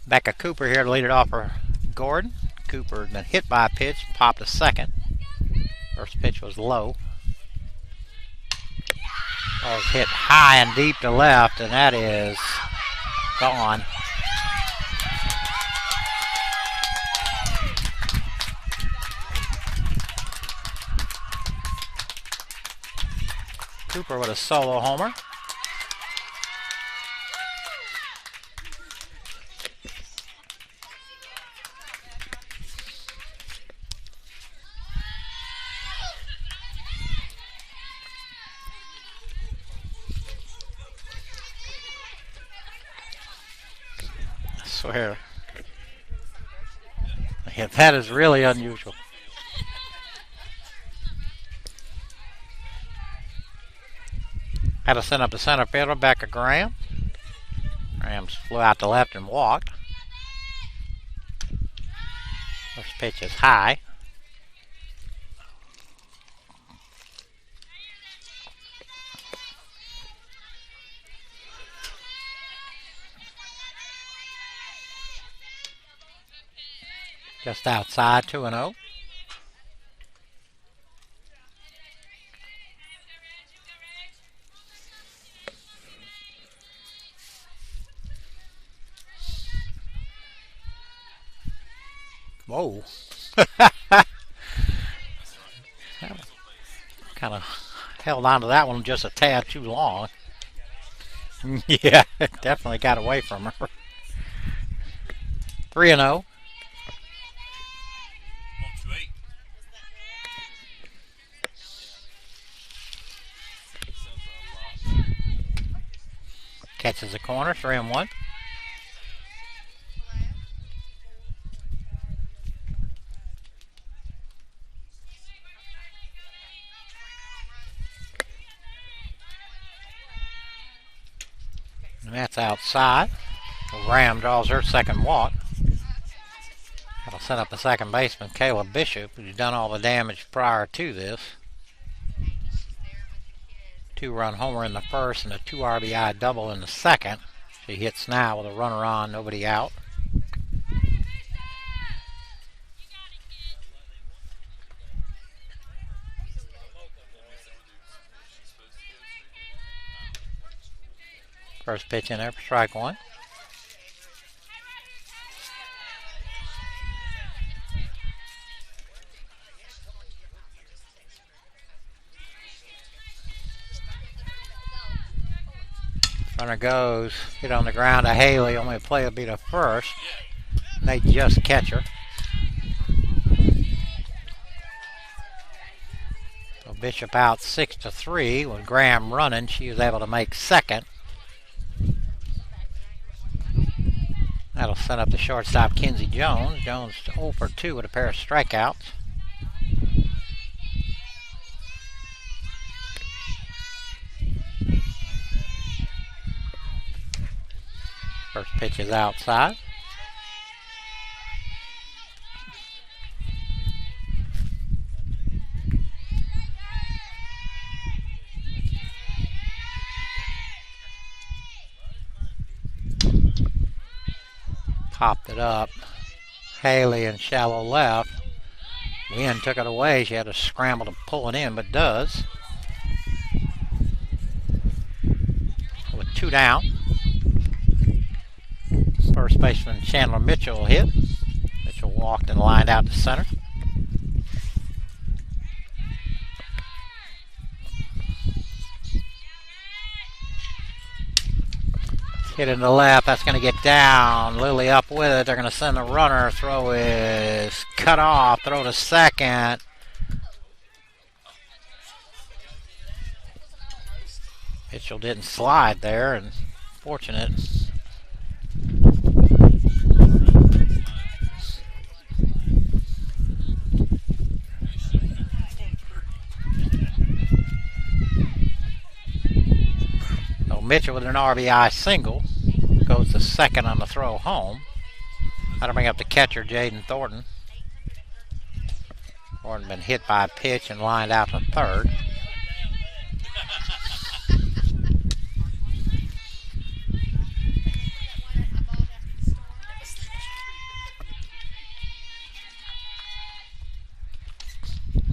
Becca Cooper here to lead it off for Gordon. Cooper has been hit by a pitch, popped a second. First pitch was low. Ball was hit high and deep to left, and that is gone. Cooper with a solo homer. I swear. Yeah, that is really unusual. Had to send up the center fielder, Becca Graham. Grahams flew out to left and walked. First pitch is high. Just outside, 2-0. Whoa. Kind of held on to that one just a tad too long. Yeah, definitely got away from her. 3-0. Catches the corner, 3-1. And that's outside. Graham draws her second walk. That'll set up the second baseman, Kayla Bishop, who's done all the damage prior to this. 2-run homer in the first and a 2 RBI double in the second. She hits now with a runner on, nobody out. First pitch in there for strike one. Runner goes, hit on the ground to Haley. Only a play will be to first. They just catch her. So Bishop out 6-3 with Graham running. She was able to make second. That'll set up the shortstop, Kinsey Jones. Jones 0 for 2 with a pair of strikeouts. First pitch is outside. Popped it up. Haley in shallow left. Wind took it away. She had to scramble to pull it in, but does. With 2 down. First baseman Chandler Mitchell hit. Mitchell walked and lined out to center. Hit in the left. That's going to get down. Lily up with it. They're going to send the runner. Throw is cut off. Throw to second. Mitchell didn't slide there, and fortunate. Mitchell with an RBI single goes to second on the throw home. That'll bring up the catcher, Jaden Thornton. Thornton been hit by a pitch and lined out to third.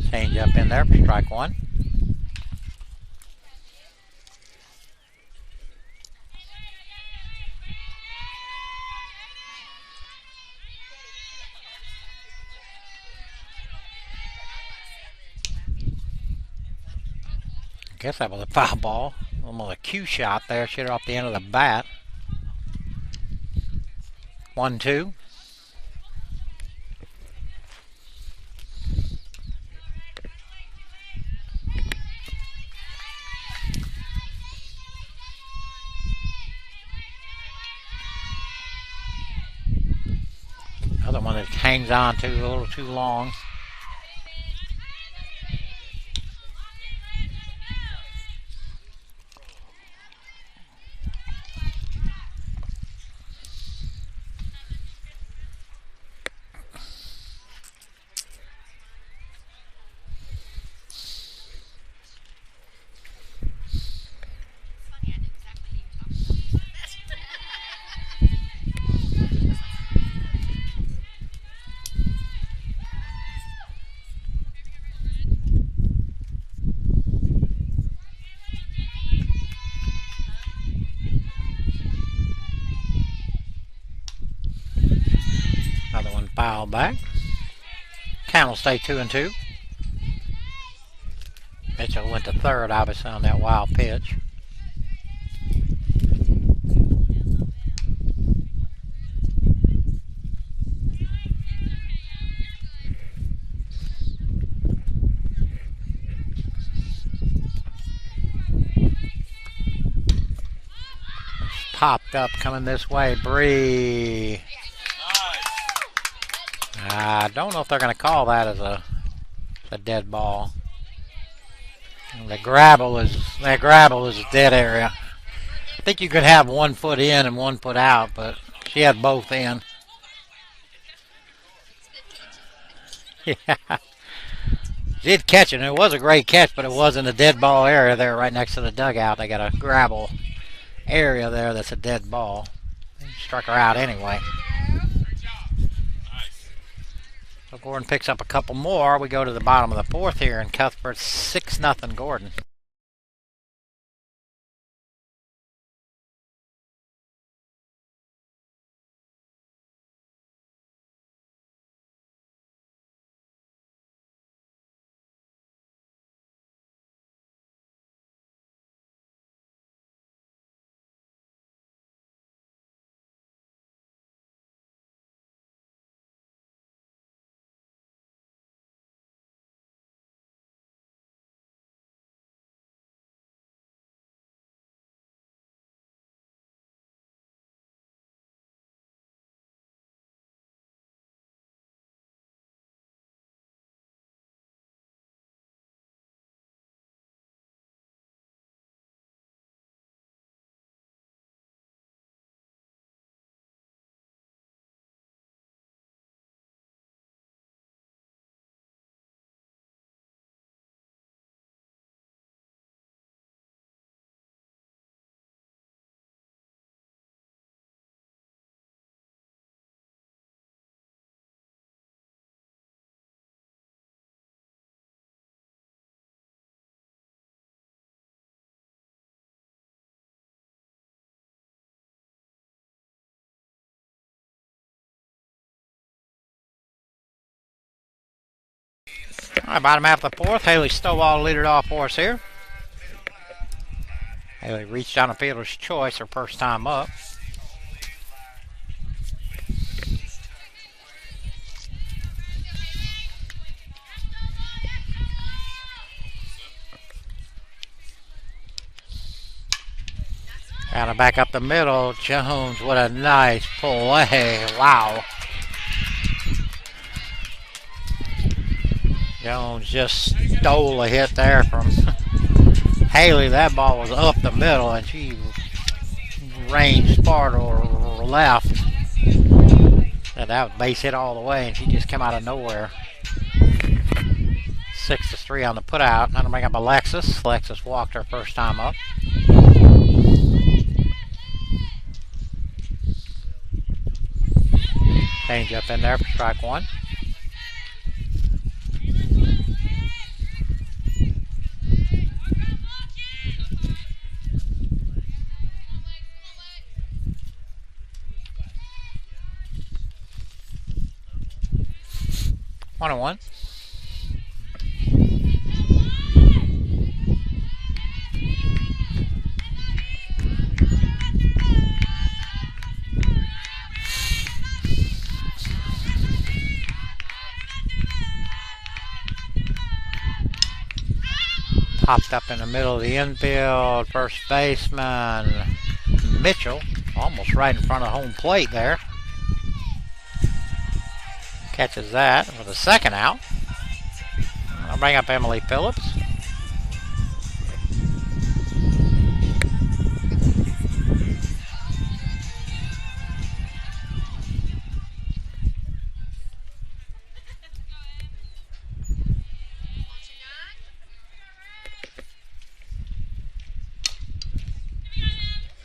Change up in there for strike one. I guess that was a foul ball. Almost a cue shot there. She hit her off the end of the bat. 1-2. Another one that hangs on to a little too long. Foul back. Count will stay 2-2. Mitchell went to third, obviously, on that wild pitch. Popped up coming this way. Bree. I don't know if they're going to call that as a dead ball. That gravel is a dead area. I think you could have 1 foot in and 1 foot out, but she had both in. Yeah. Did catch it. It was a great catch, but it was in the dead ball area there right next to the dugout. They got a gravel area there that's a dead ball. Struck her out anyway. So Gordon picks up a couple more. We go to the bottom of the fourth here, and Cuthbert's 6-0 Gordon. All right, bottom half of the fourth. Haley Stovall leaded off for us here. Haley reached on a fielder's choice her first time up. Kind of back up the middle. Jones, what a nice pull. Hey, wow. Jones just stole a hit there from Haley. That ball was up the middle, and she ranged far to her left. And that was base hit all the way, and she just came out of nowhere. 6-3 on the put out. Now to bring up Alexis. Alexis walked her first time up. Change up in there for strike one. One and one. Popped up in the middle of the infield. First baseman Mitchell, almost right in front of home plate there. Catches that with a second out. I'll bring up Emily Phillips.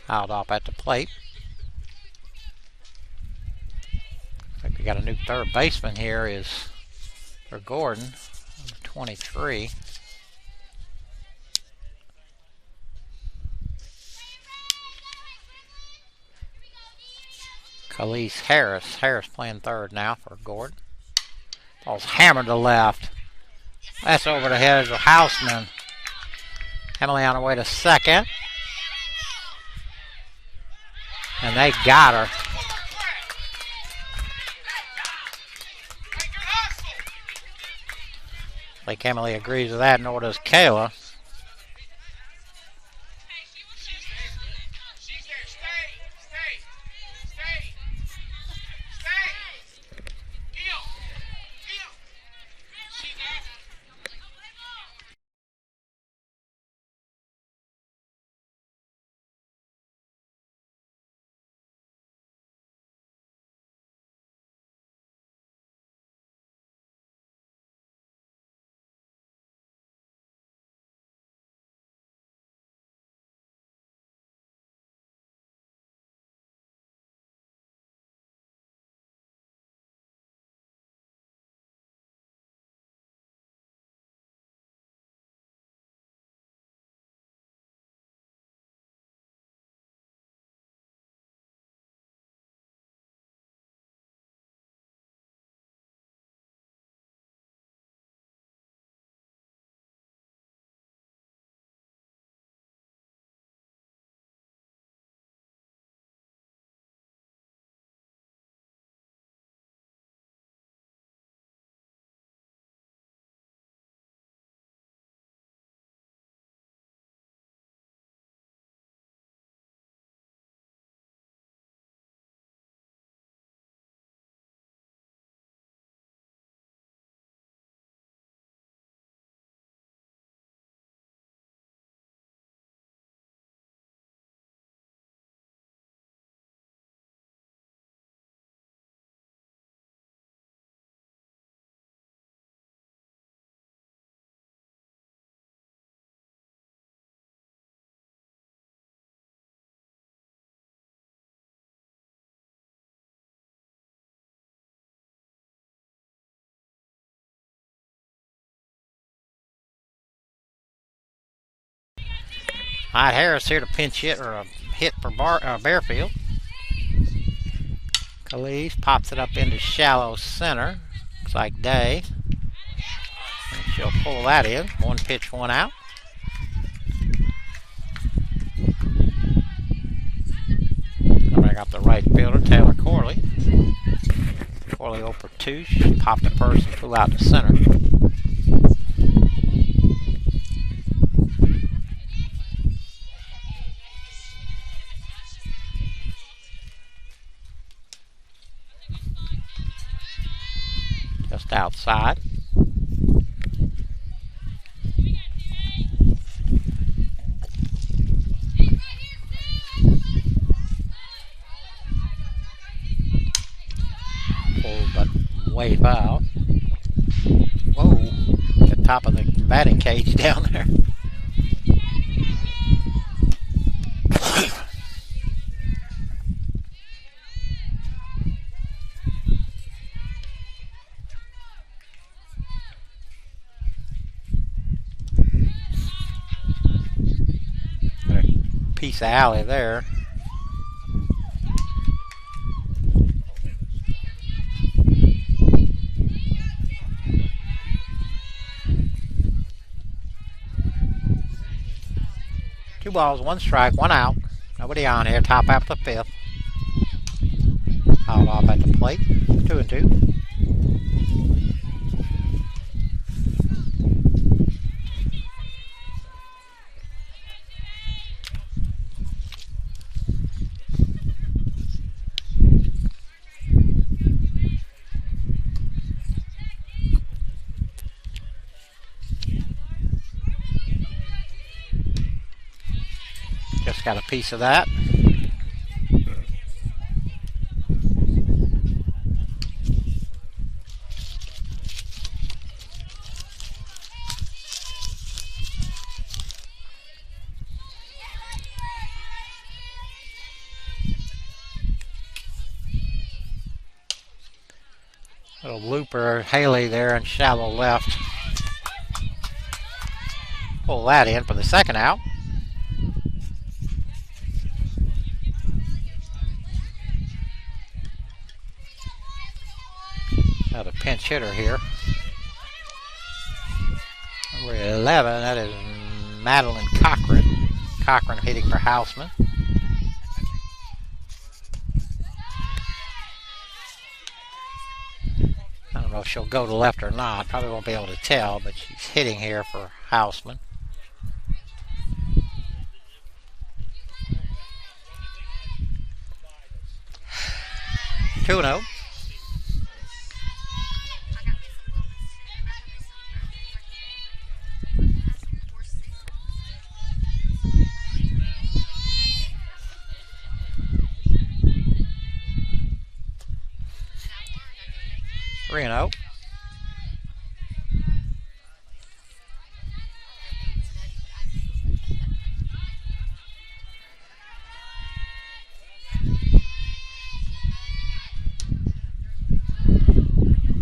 Fouled off at the plate. I think we got a new third baseman here is for Gordon, number 23. Khalees Harris. Harris playing third now for Gord. Ball's hammered to left. That's over the head of Houseman. Emily on her way to second. And they got her. Like Emily agrees with that, nor does Kayla. All right, Harris here to pinch hit or a hit for Bearfield. Khalees pops it up into shallow center. Looks like Day. And she'll pull that in. One pitch, one out. Coming up the right fielder, Taylor Corley. Corley 0 for 2. She popped the first and flew out to center. Just outside. Pulled but way foul. Whoa, the top of the batting cage down there. Piece of alley there. Two balls, one strike, one out. Nobody on here. Top half of the fifth. Fouled off at the plate. 2-2. Just got a piece of that. Little looper, Haley there in shallow left. Pull that in for the second out. Another pinch hitter here. Number 11, that is Madeline Cochran. Cochran hitting for Houseman. I don't know if she'll go to left or not. Probably won't be able to tell, but she's hitting here for Houseman. 2-0. Three and 0.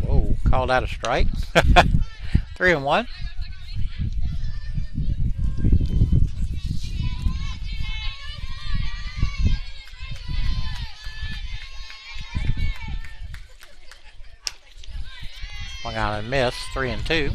Whoa, called out a strike. 3 and 1. Swung out and missed. 3 and 2.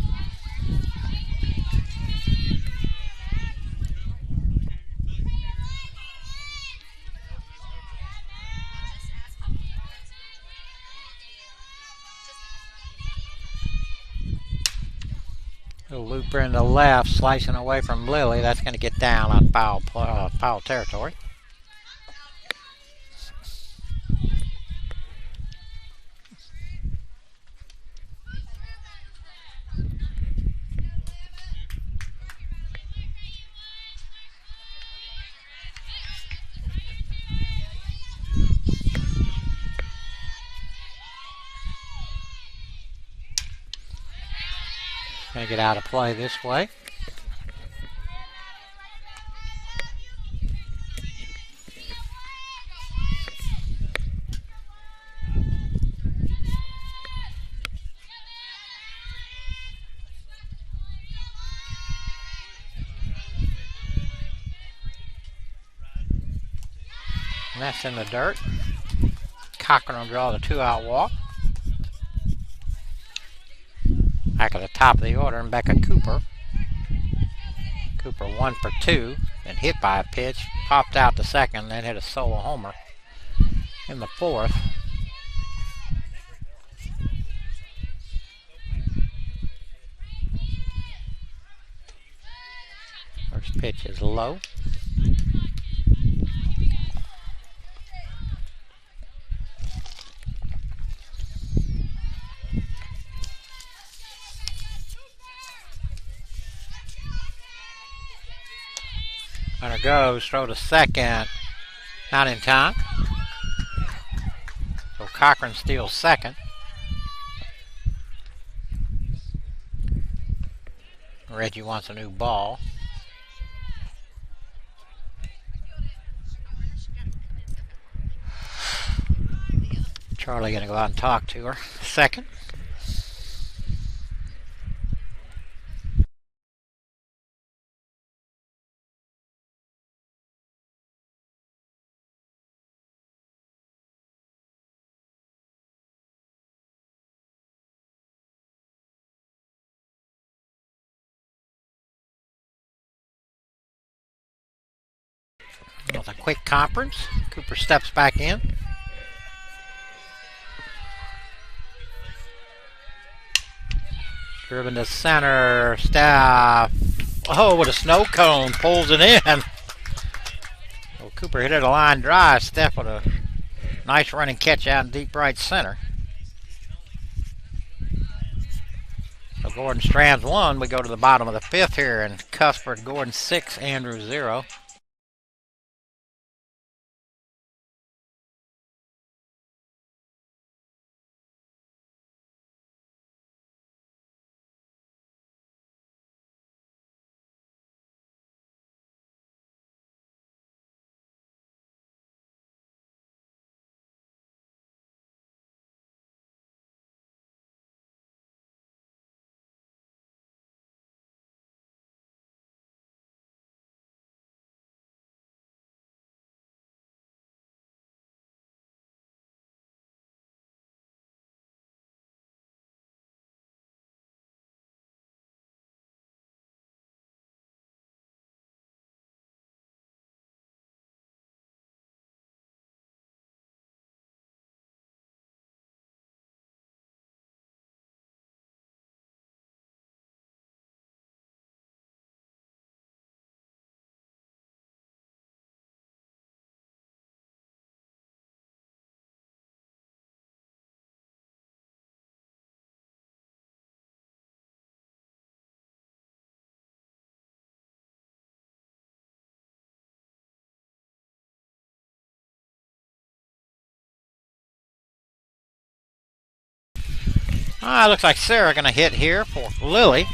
Little looper in the left, slicing away from Lily. That's going to get down on foul territory. Going to get out of play this way. And that's in the dirt. Cochran will draw the 2-out walk. Back at the top of the order, and Becca Cooper. Cooper 1 for 2, and hit by a pitch. Popped out the second, then hit a solo homer in the fourth. First pitch is low. Runner goes, throw to second. Not in time. So Cochran steals second. Reggie wants a new ball. Charlie going to go out and talk to her. Second. With a quick conference, Cooper steps back in. Driven to center, Staff. Oh, with a snow cone, pulls it in. Well, Cooper hit it a line drive. Steph with a nice running catch out in deep right center. So Gordon strands 1. We go to the bottom of the 5th here, and Cuthbert, Gordon 6, Andrews 0. Looks like Sarah going to hit here for Lily.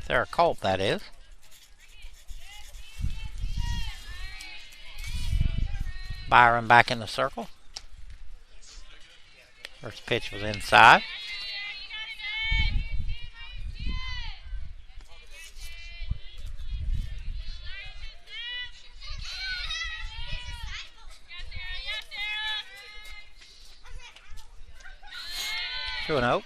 Sarah Colt, that is. Byron back in the circle. First pitch was inside. Two and 0.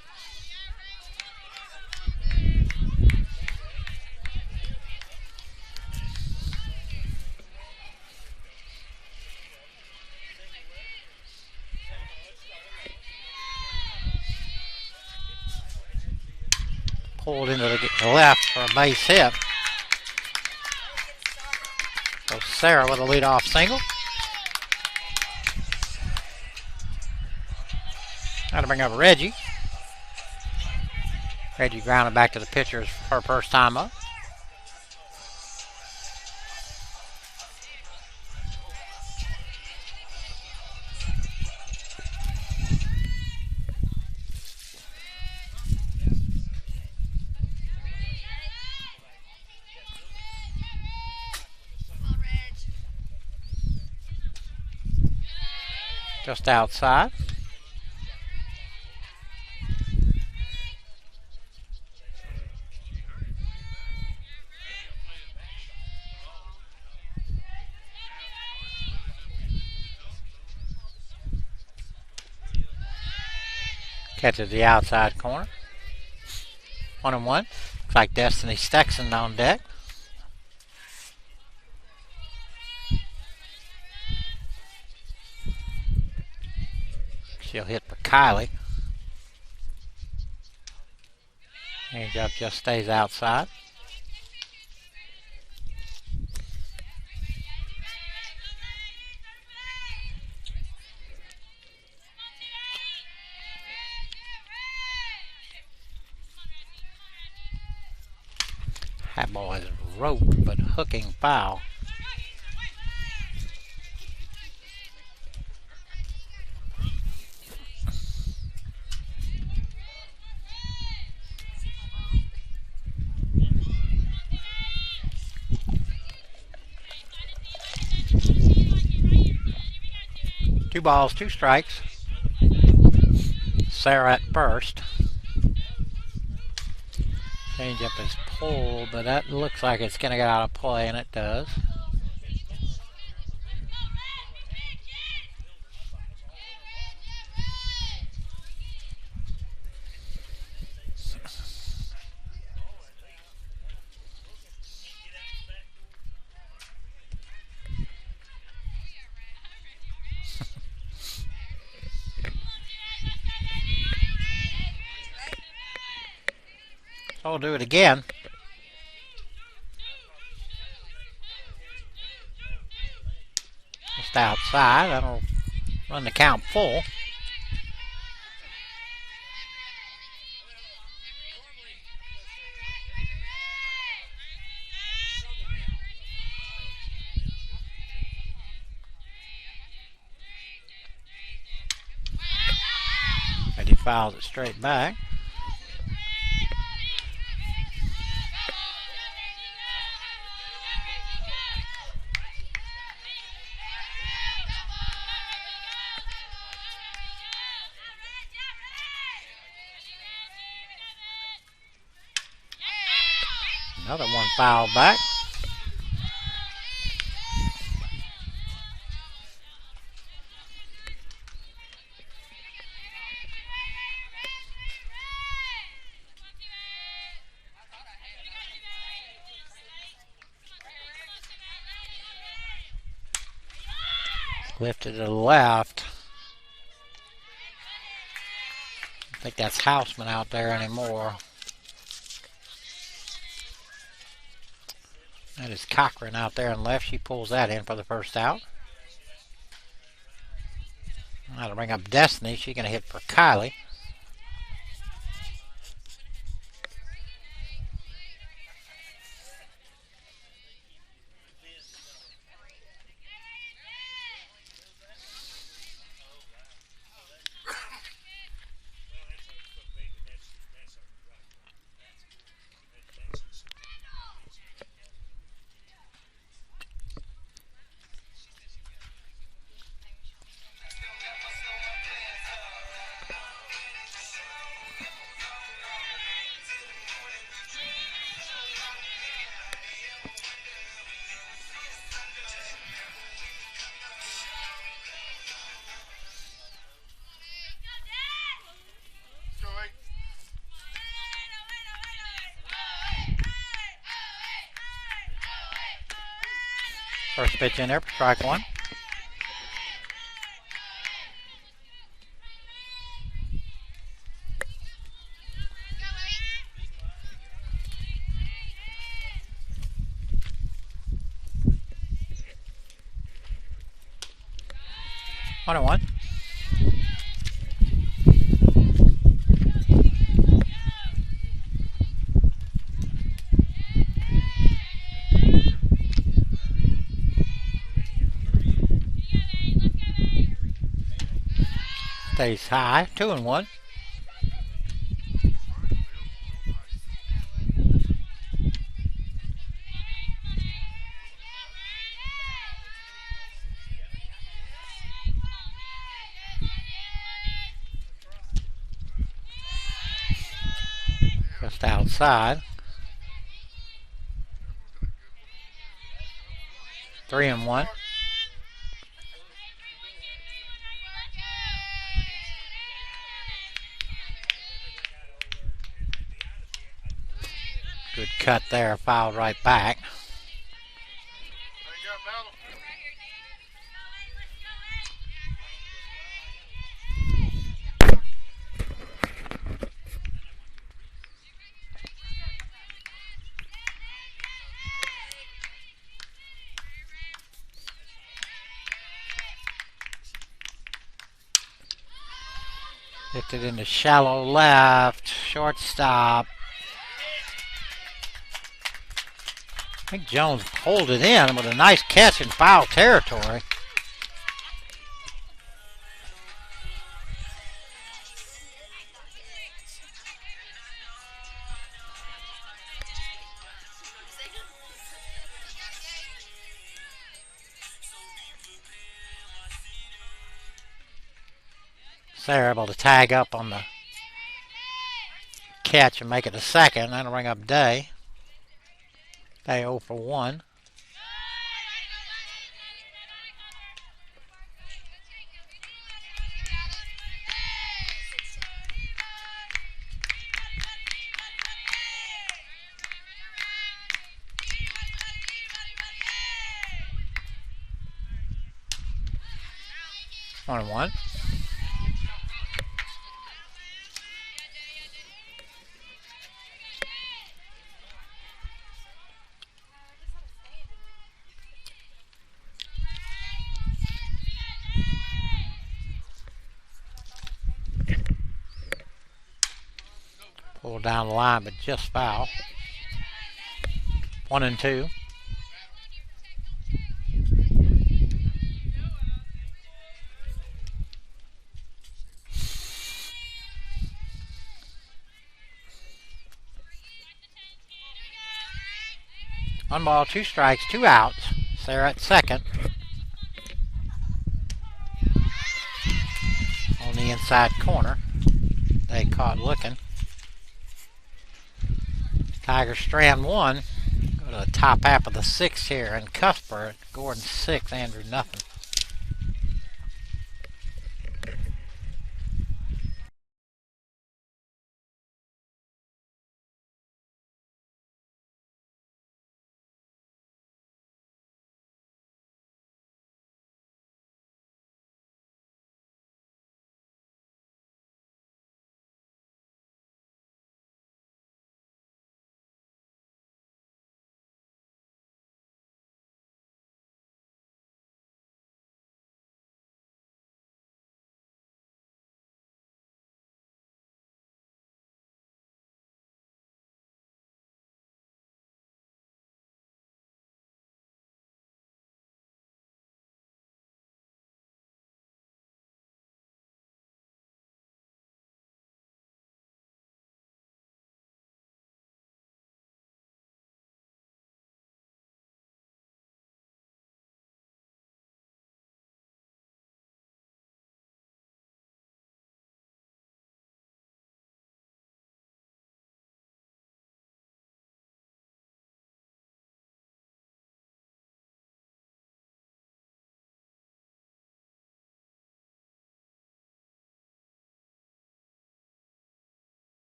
Pulled into the left for a base hit. So Sarah with a leadoff single. Now to bring up Reggie. Reggie grounded back to the pitchers for her first time up. Just outside. Catches the outside corner. 1-1. Looks like Destiny Stexon on deck. She'll hit for Kylie. Changeup just stays outside. That ball is roped, but hooking foul. Two balls, two strikes. Sarah at first. Changeup is pulled, but that looks like it's going to get out of play, and it does. So we'll do it again. Just outside. That'll run the count full. And he fouls it straight back. Another one foul back. Lifted to the left. I think that's Houseman out there anymore. That is Cochran out there on left. She pulls that in for the first out. That'll bring up Destiny. She's going to hit for Kylie. First pitch in there for strike one. One and one. Stays high. 2-1. Just outside. 3-1. Good cut there, fouled right back. Hit it into shallow left, shortstop. I think Jones pulled it in with a nice catch in foul territory. They're able to tag up on the catch and make it a second. That'll bring up Day. Day 0 for 1. One and one. Pulled down the line, but just foul. 1 and 2. One ball, 2 strikes, 2 outs. Sarah at second. On the inside corner. They caught looking. Tiger Strand 1. Go to the top half of the 6th here in Cuthbert. Gordon 6, Andrew nothing.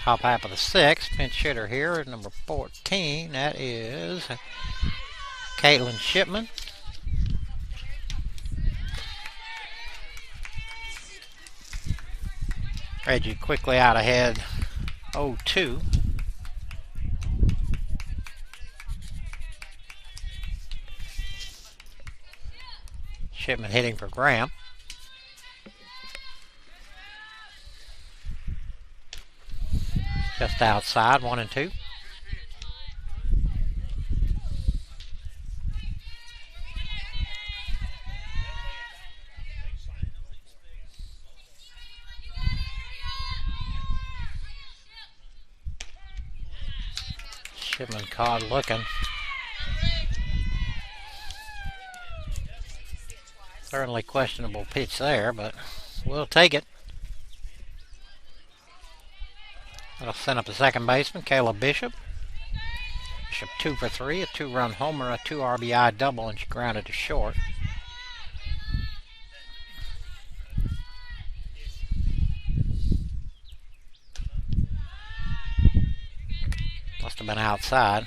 Top half of the sixth. Pinch hitter here, number 14. That is Caitlin Shipman. Reggie quickly out ahead, 0-2. Shipman hitting for Graham. Just outside, 1-2. Shipman caught looking. Certainly questionable pitch there, but we'll take it. That'll send up the second baseman, Kayla Bishop. Bishop 2 for 3, a 2-run homer, a 2 RBI double, and she grounded to short. Must have been outside.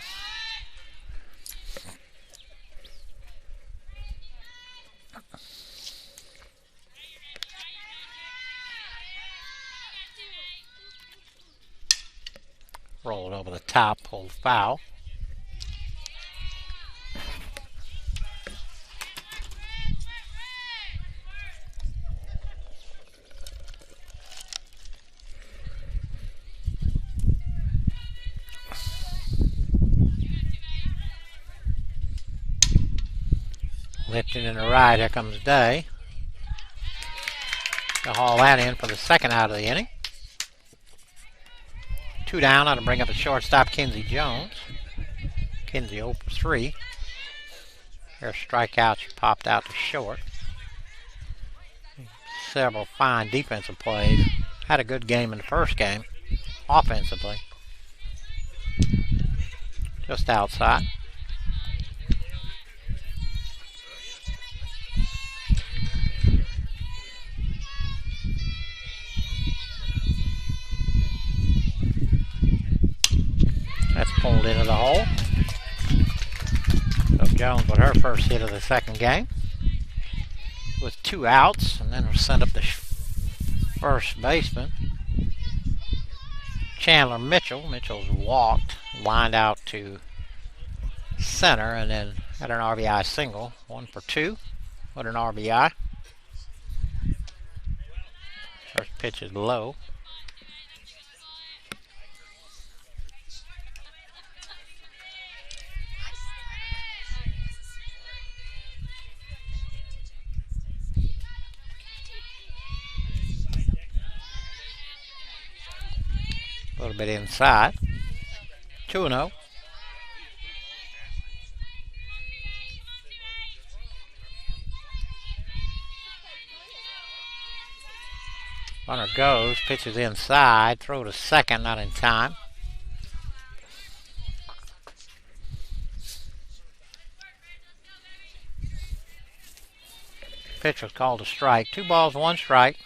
Rolled over the top, pulled foul. Lifting in the right, here comes Day. To haul that in for the second out of the inning. 2 down, now to bring up the shortstop, Kinsey Jones. Kinsey 0 for 3. Her strikeout, she popped out to short. Several fine defensive plays. Had a good game in the first game, offensively. Just outside. That's pulled into the hole. So Jones with her first hit of the second game. With 2 outs, and then we'll send up the first baseman, Chandler Mitchell. Mitchell's walked, lined out to center, and then had an RBI single. 1 for 2 with an RBI. First pitch is low. A little bit inside. 2-0. Runner goes, pitches inside, throw to second, not in time. Pitch was called a strike. 2 balls, 1 strike.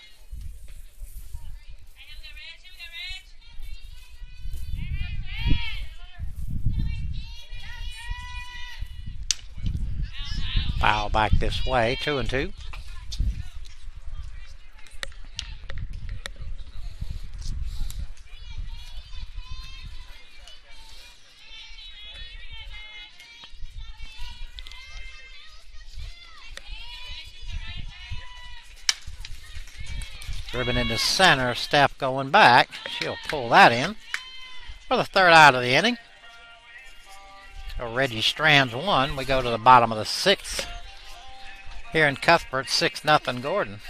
Foul back this way, 2-2. Driven into center, Steph going back. She'll pull that in for the third out of the inning. So Reggie Strands 1. We go to the bottom of the 6th. Here in Cuthbert, 6-0 Gordon.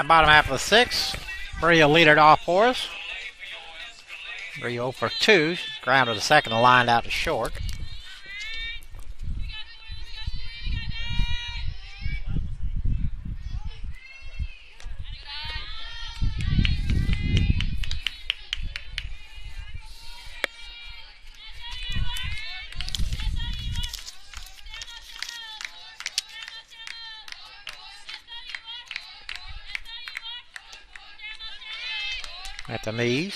Bottom half of the sixth. Bree will lead it off for us. Bree 0 for 2. Grounded to second and lined out to short. At the knees.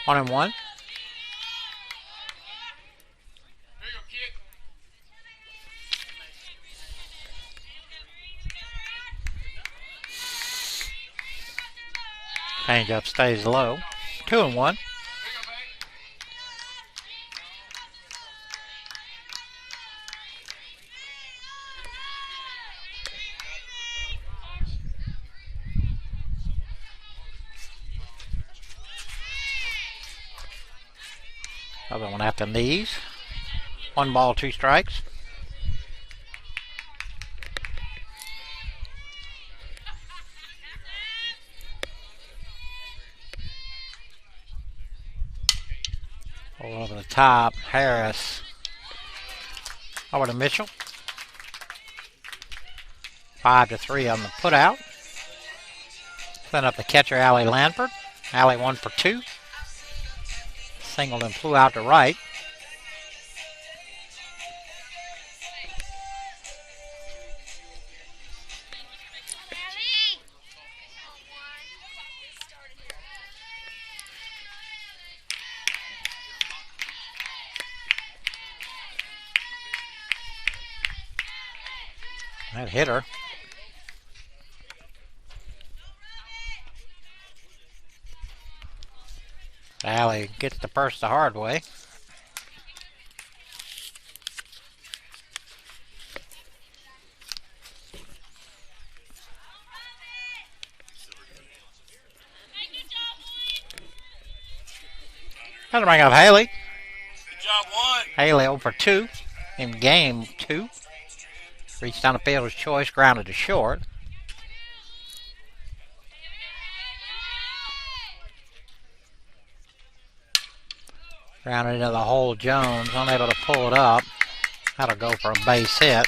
1-1. Change up stays low. 2-1. Other one at the knees. 1 ball, 2 strikes. Over the top, Harris. Over to Mitchell. 5-3 on the putout. Send up the catcher, Allie Lanford. Allie 1 for 2. Singled and flew out to right. That hit her. Allie gets the purse the hard way. That'll bring up Haley. Good job, one. Haley 0 for 2 in game 2. Reached down the fielder's choice, grounded to short. Grounded into the hole, Jones, unable to pull it up. That'll go for a base hit.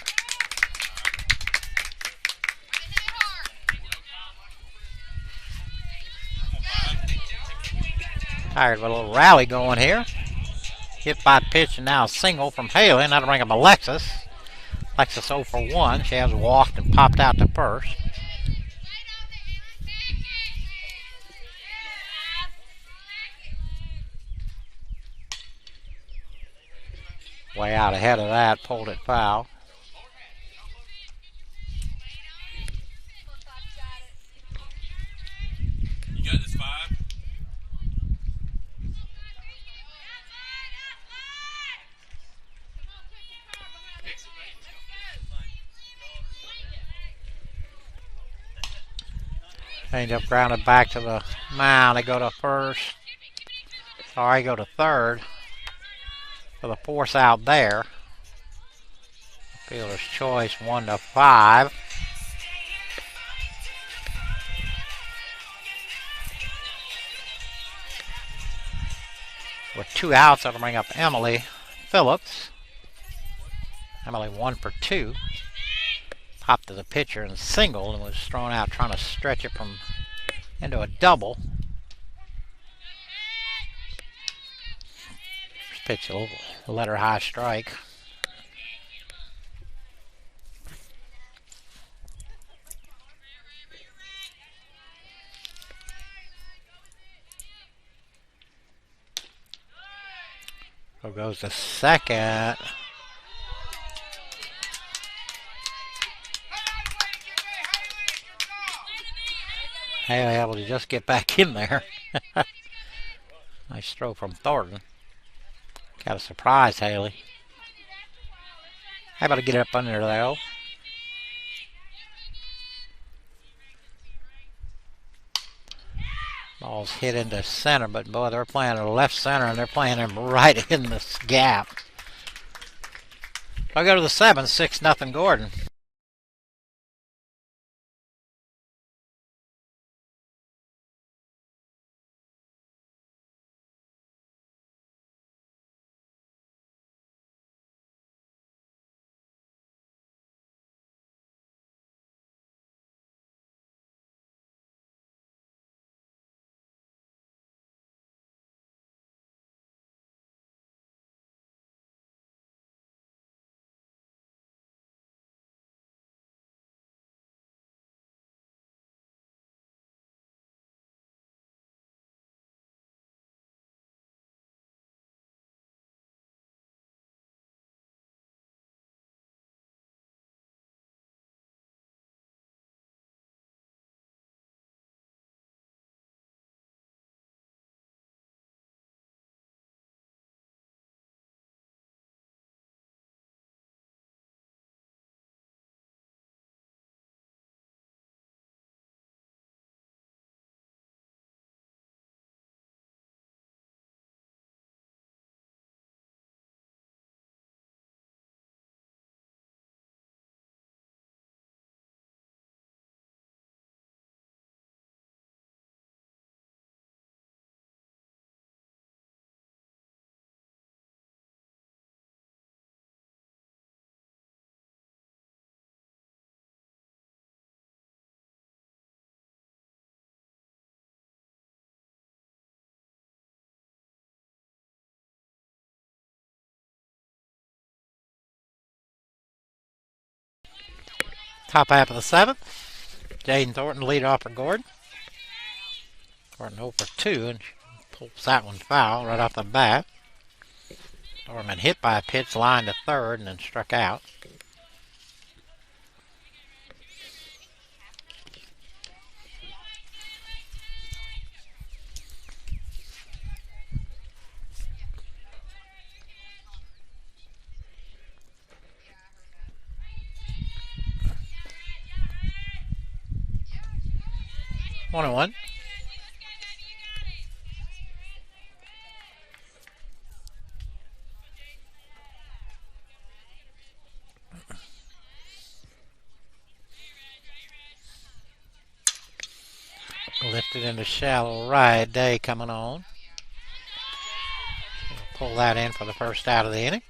Tired with a little rally going here. Hit by pitch and now a single from Haley, and that'll bring up Alexis. Alexis 0 for 1. She has walked and popped out to first. Way out ahead of that, pulled it foul. You got this 5. Change up grounded back to the mound. They go to first. Sorry, go to third. For the force out there. Fielder's choice 1-5. With 2 outs, that'll bring up Emily Phillips. Emily 1 for 2. Popped to the pitcher and singled and was thrown out trying to stretch it from into a double. First pitch, a letter high strike. So goes to second. Haley able to just get back in there. Nice throw from Thornton. Got a surprise, Haley. How about to get up under there, though? Ball's hit into center, but boy, they're playing to left center, and they're playing him right in this gap. I'll go to the 7th, 6-0 Gordon. Top half of the seventh. Jaden Thornton lead off for Gordon. Gordon 0 for 2 and pulls that one foul right off the bat. Dorman hit by a pitch, line to third, and then struck out. One and one. Lifted into shallow right. Day coming on. He'll pull that in for the first out of the inning.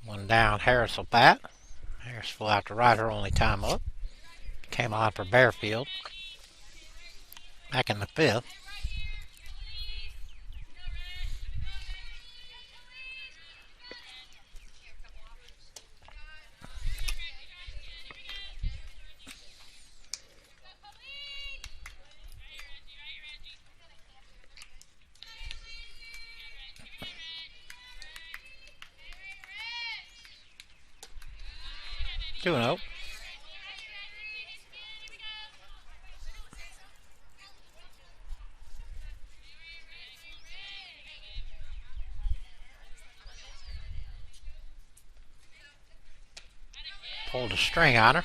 One down. Harris will bat. Harris flew out to right, her only time up. Came on for Bearfield. Back in the fifth. Two and 0. Pulled a string on her.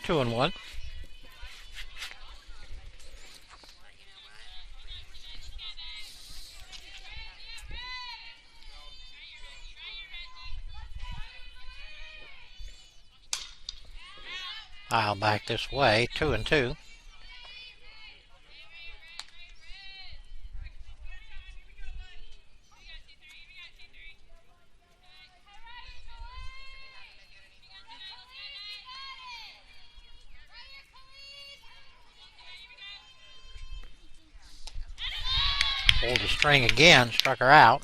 2 and 1. I'll back this way. 2 and 2. Pulled the string again, struck her out.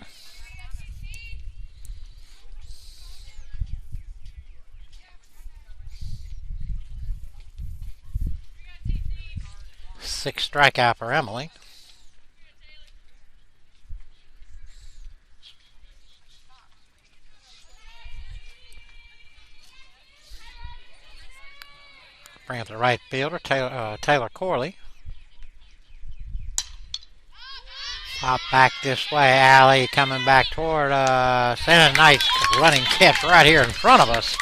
Sixth strikeout for Emily. Bring up the right fielder, Taylor Corley. Pop back this way, Alley coming back toward sending a nice running catch right here in front of us.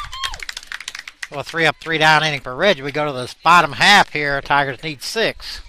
So a 3 up, 3 down inning for Reggie. We go to this bottom half here. Tigers need 6.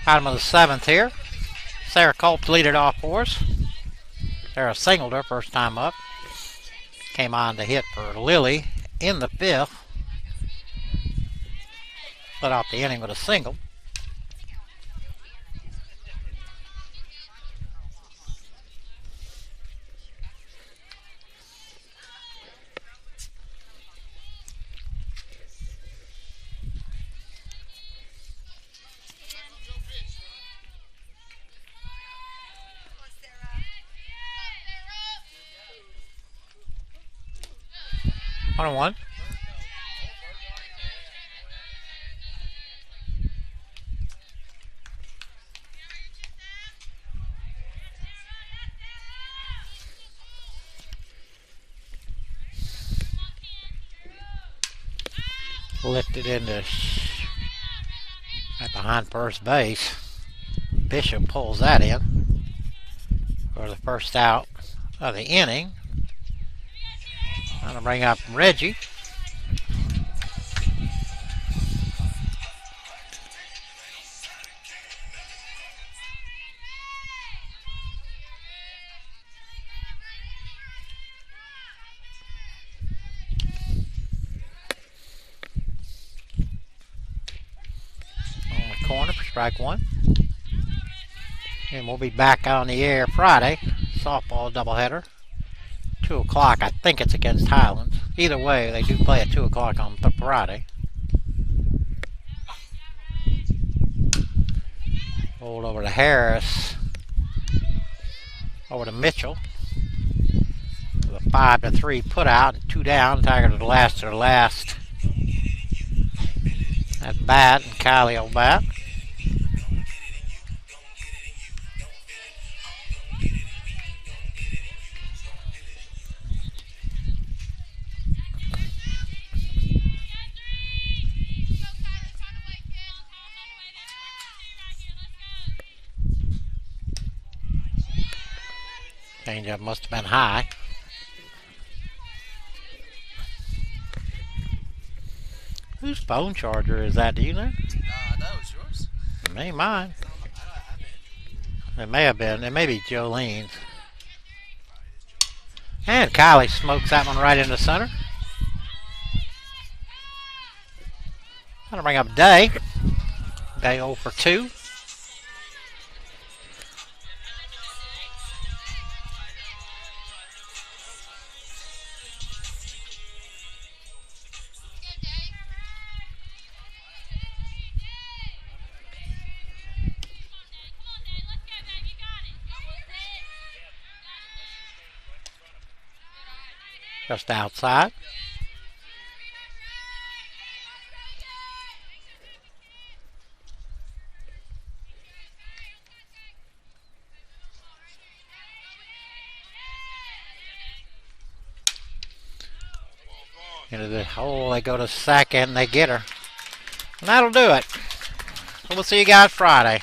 Bottom of the 7th here. Sarah Culp lead it off for us. Sarah singled her first time up. Came on to hit for Lily in the 5th. Let off the inning with a single. 1-1. Lifted into right behind first base. Bishop pulls that in for the first out of the inning. Trying to bring up Reggie. On the corner for strike one. And we'll be back on the air Friday. Softball doubleheader. 2 o'clock. I think it's against Highlands. Either way, they do play at 2 o'clock on Friday. Hold over to Harris. Over to Mitchell. With a 5-3 put out. 2 down. Tiger to the last at bat. And Kylie will bat. Changeup must have been high. Whose phone charger is that? Do you know? That was yours. It ain't mine. It may have been. It may be Jolene's. And Kylie smokes that one right into center. Gonna bring up Day. Day 0 for 2. Just outside. Into the hole, they go to second, and they get her. And that'll do it. So we'll see you guys Friday.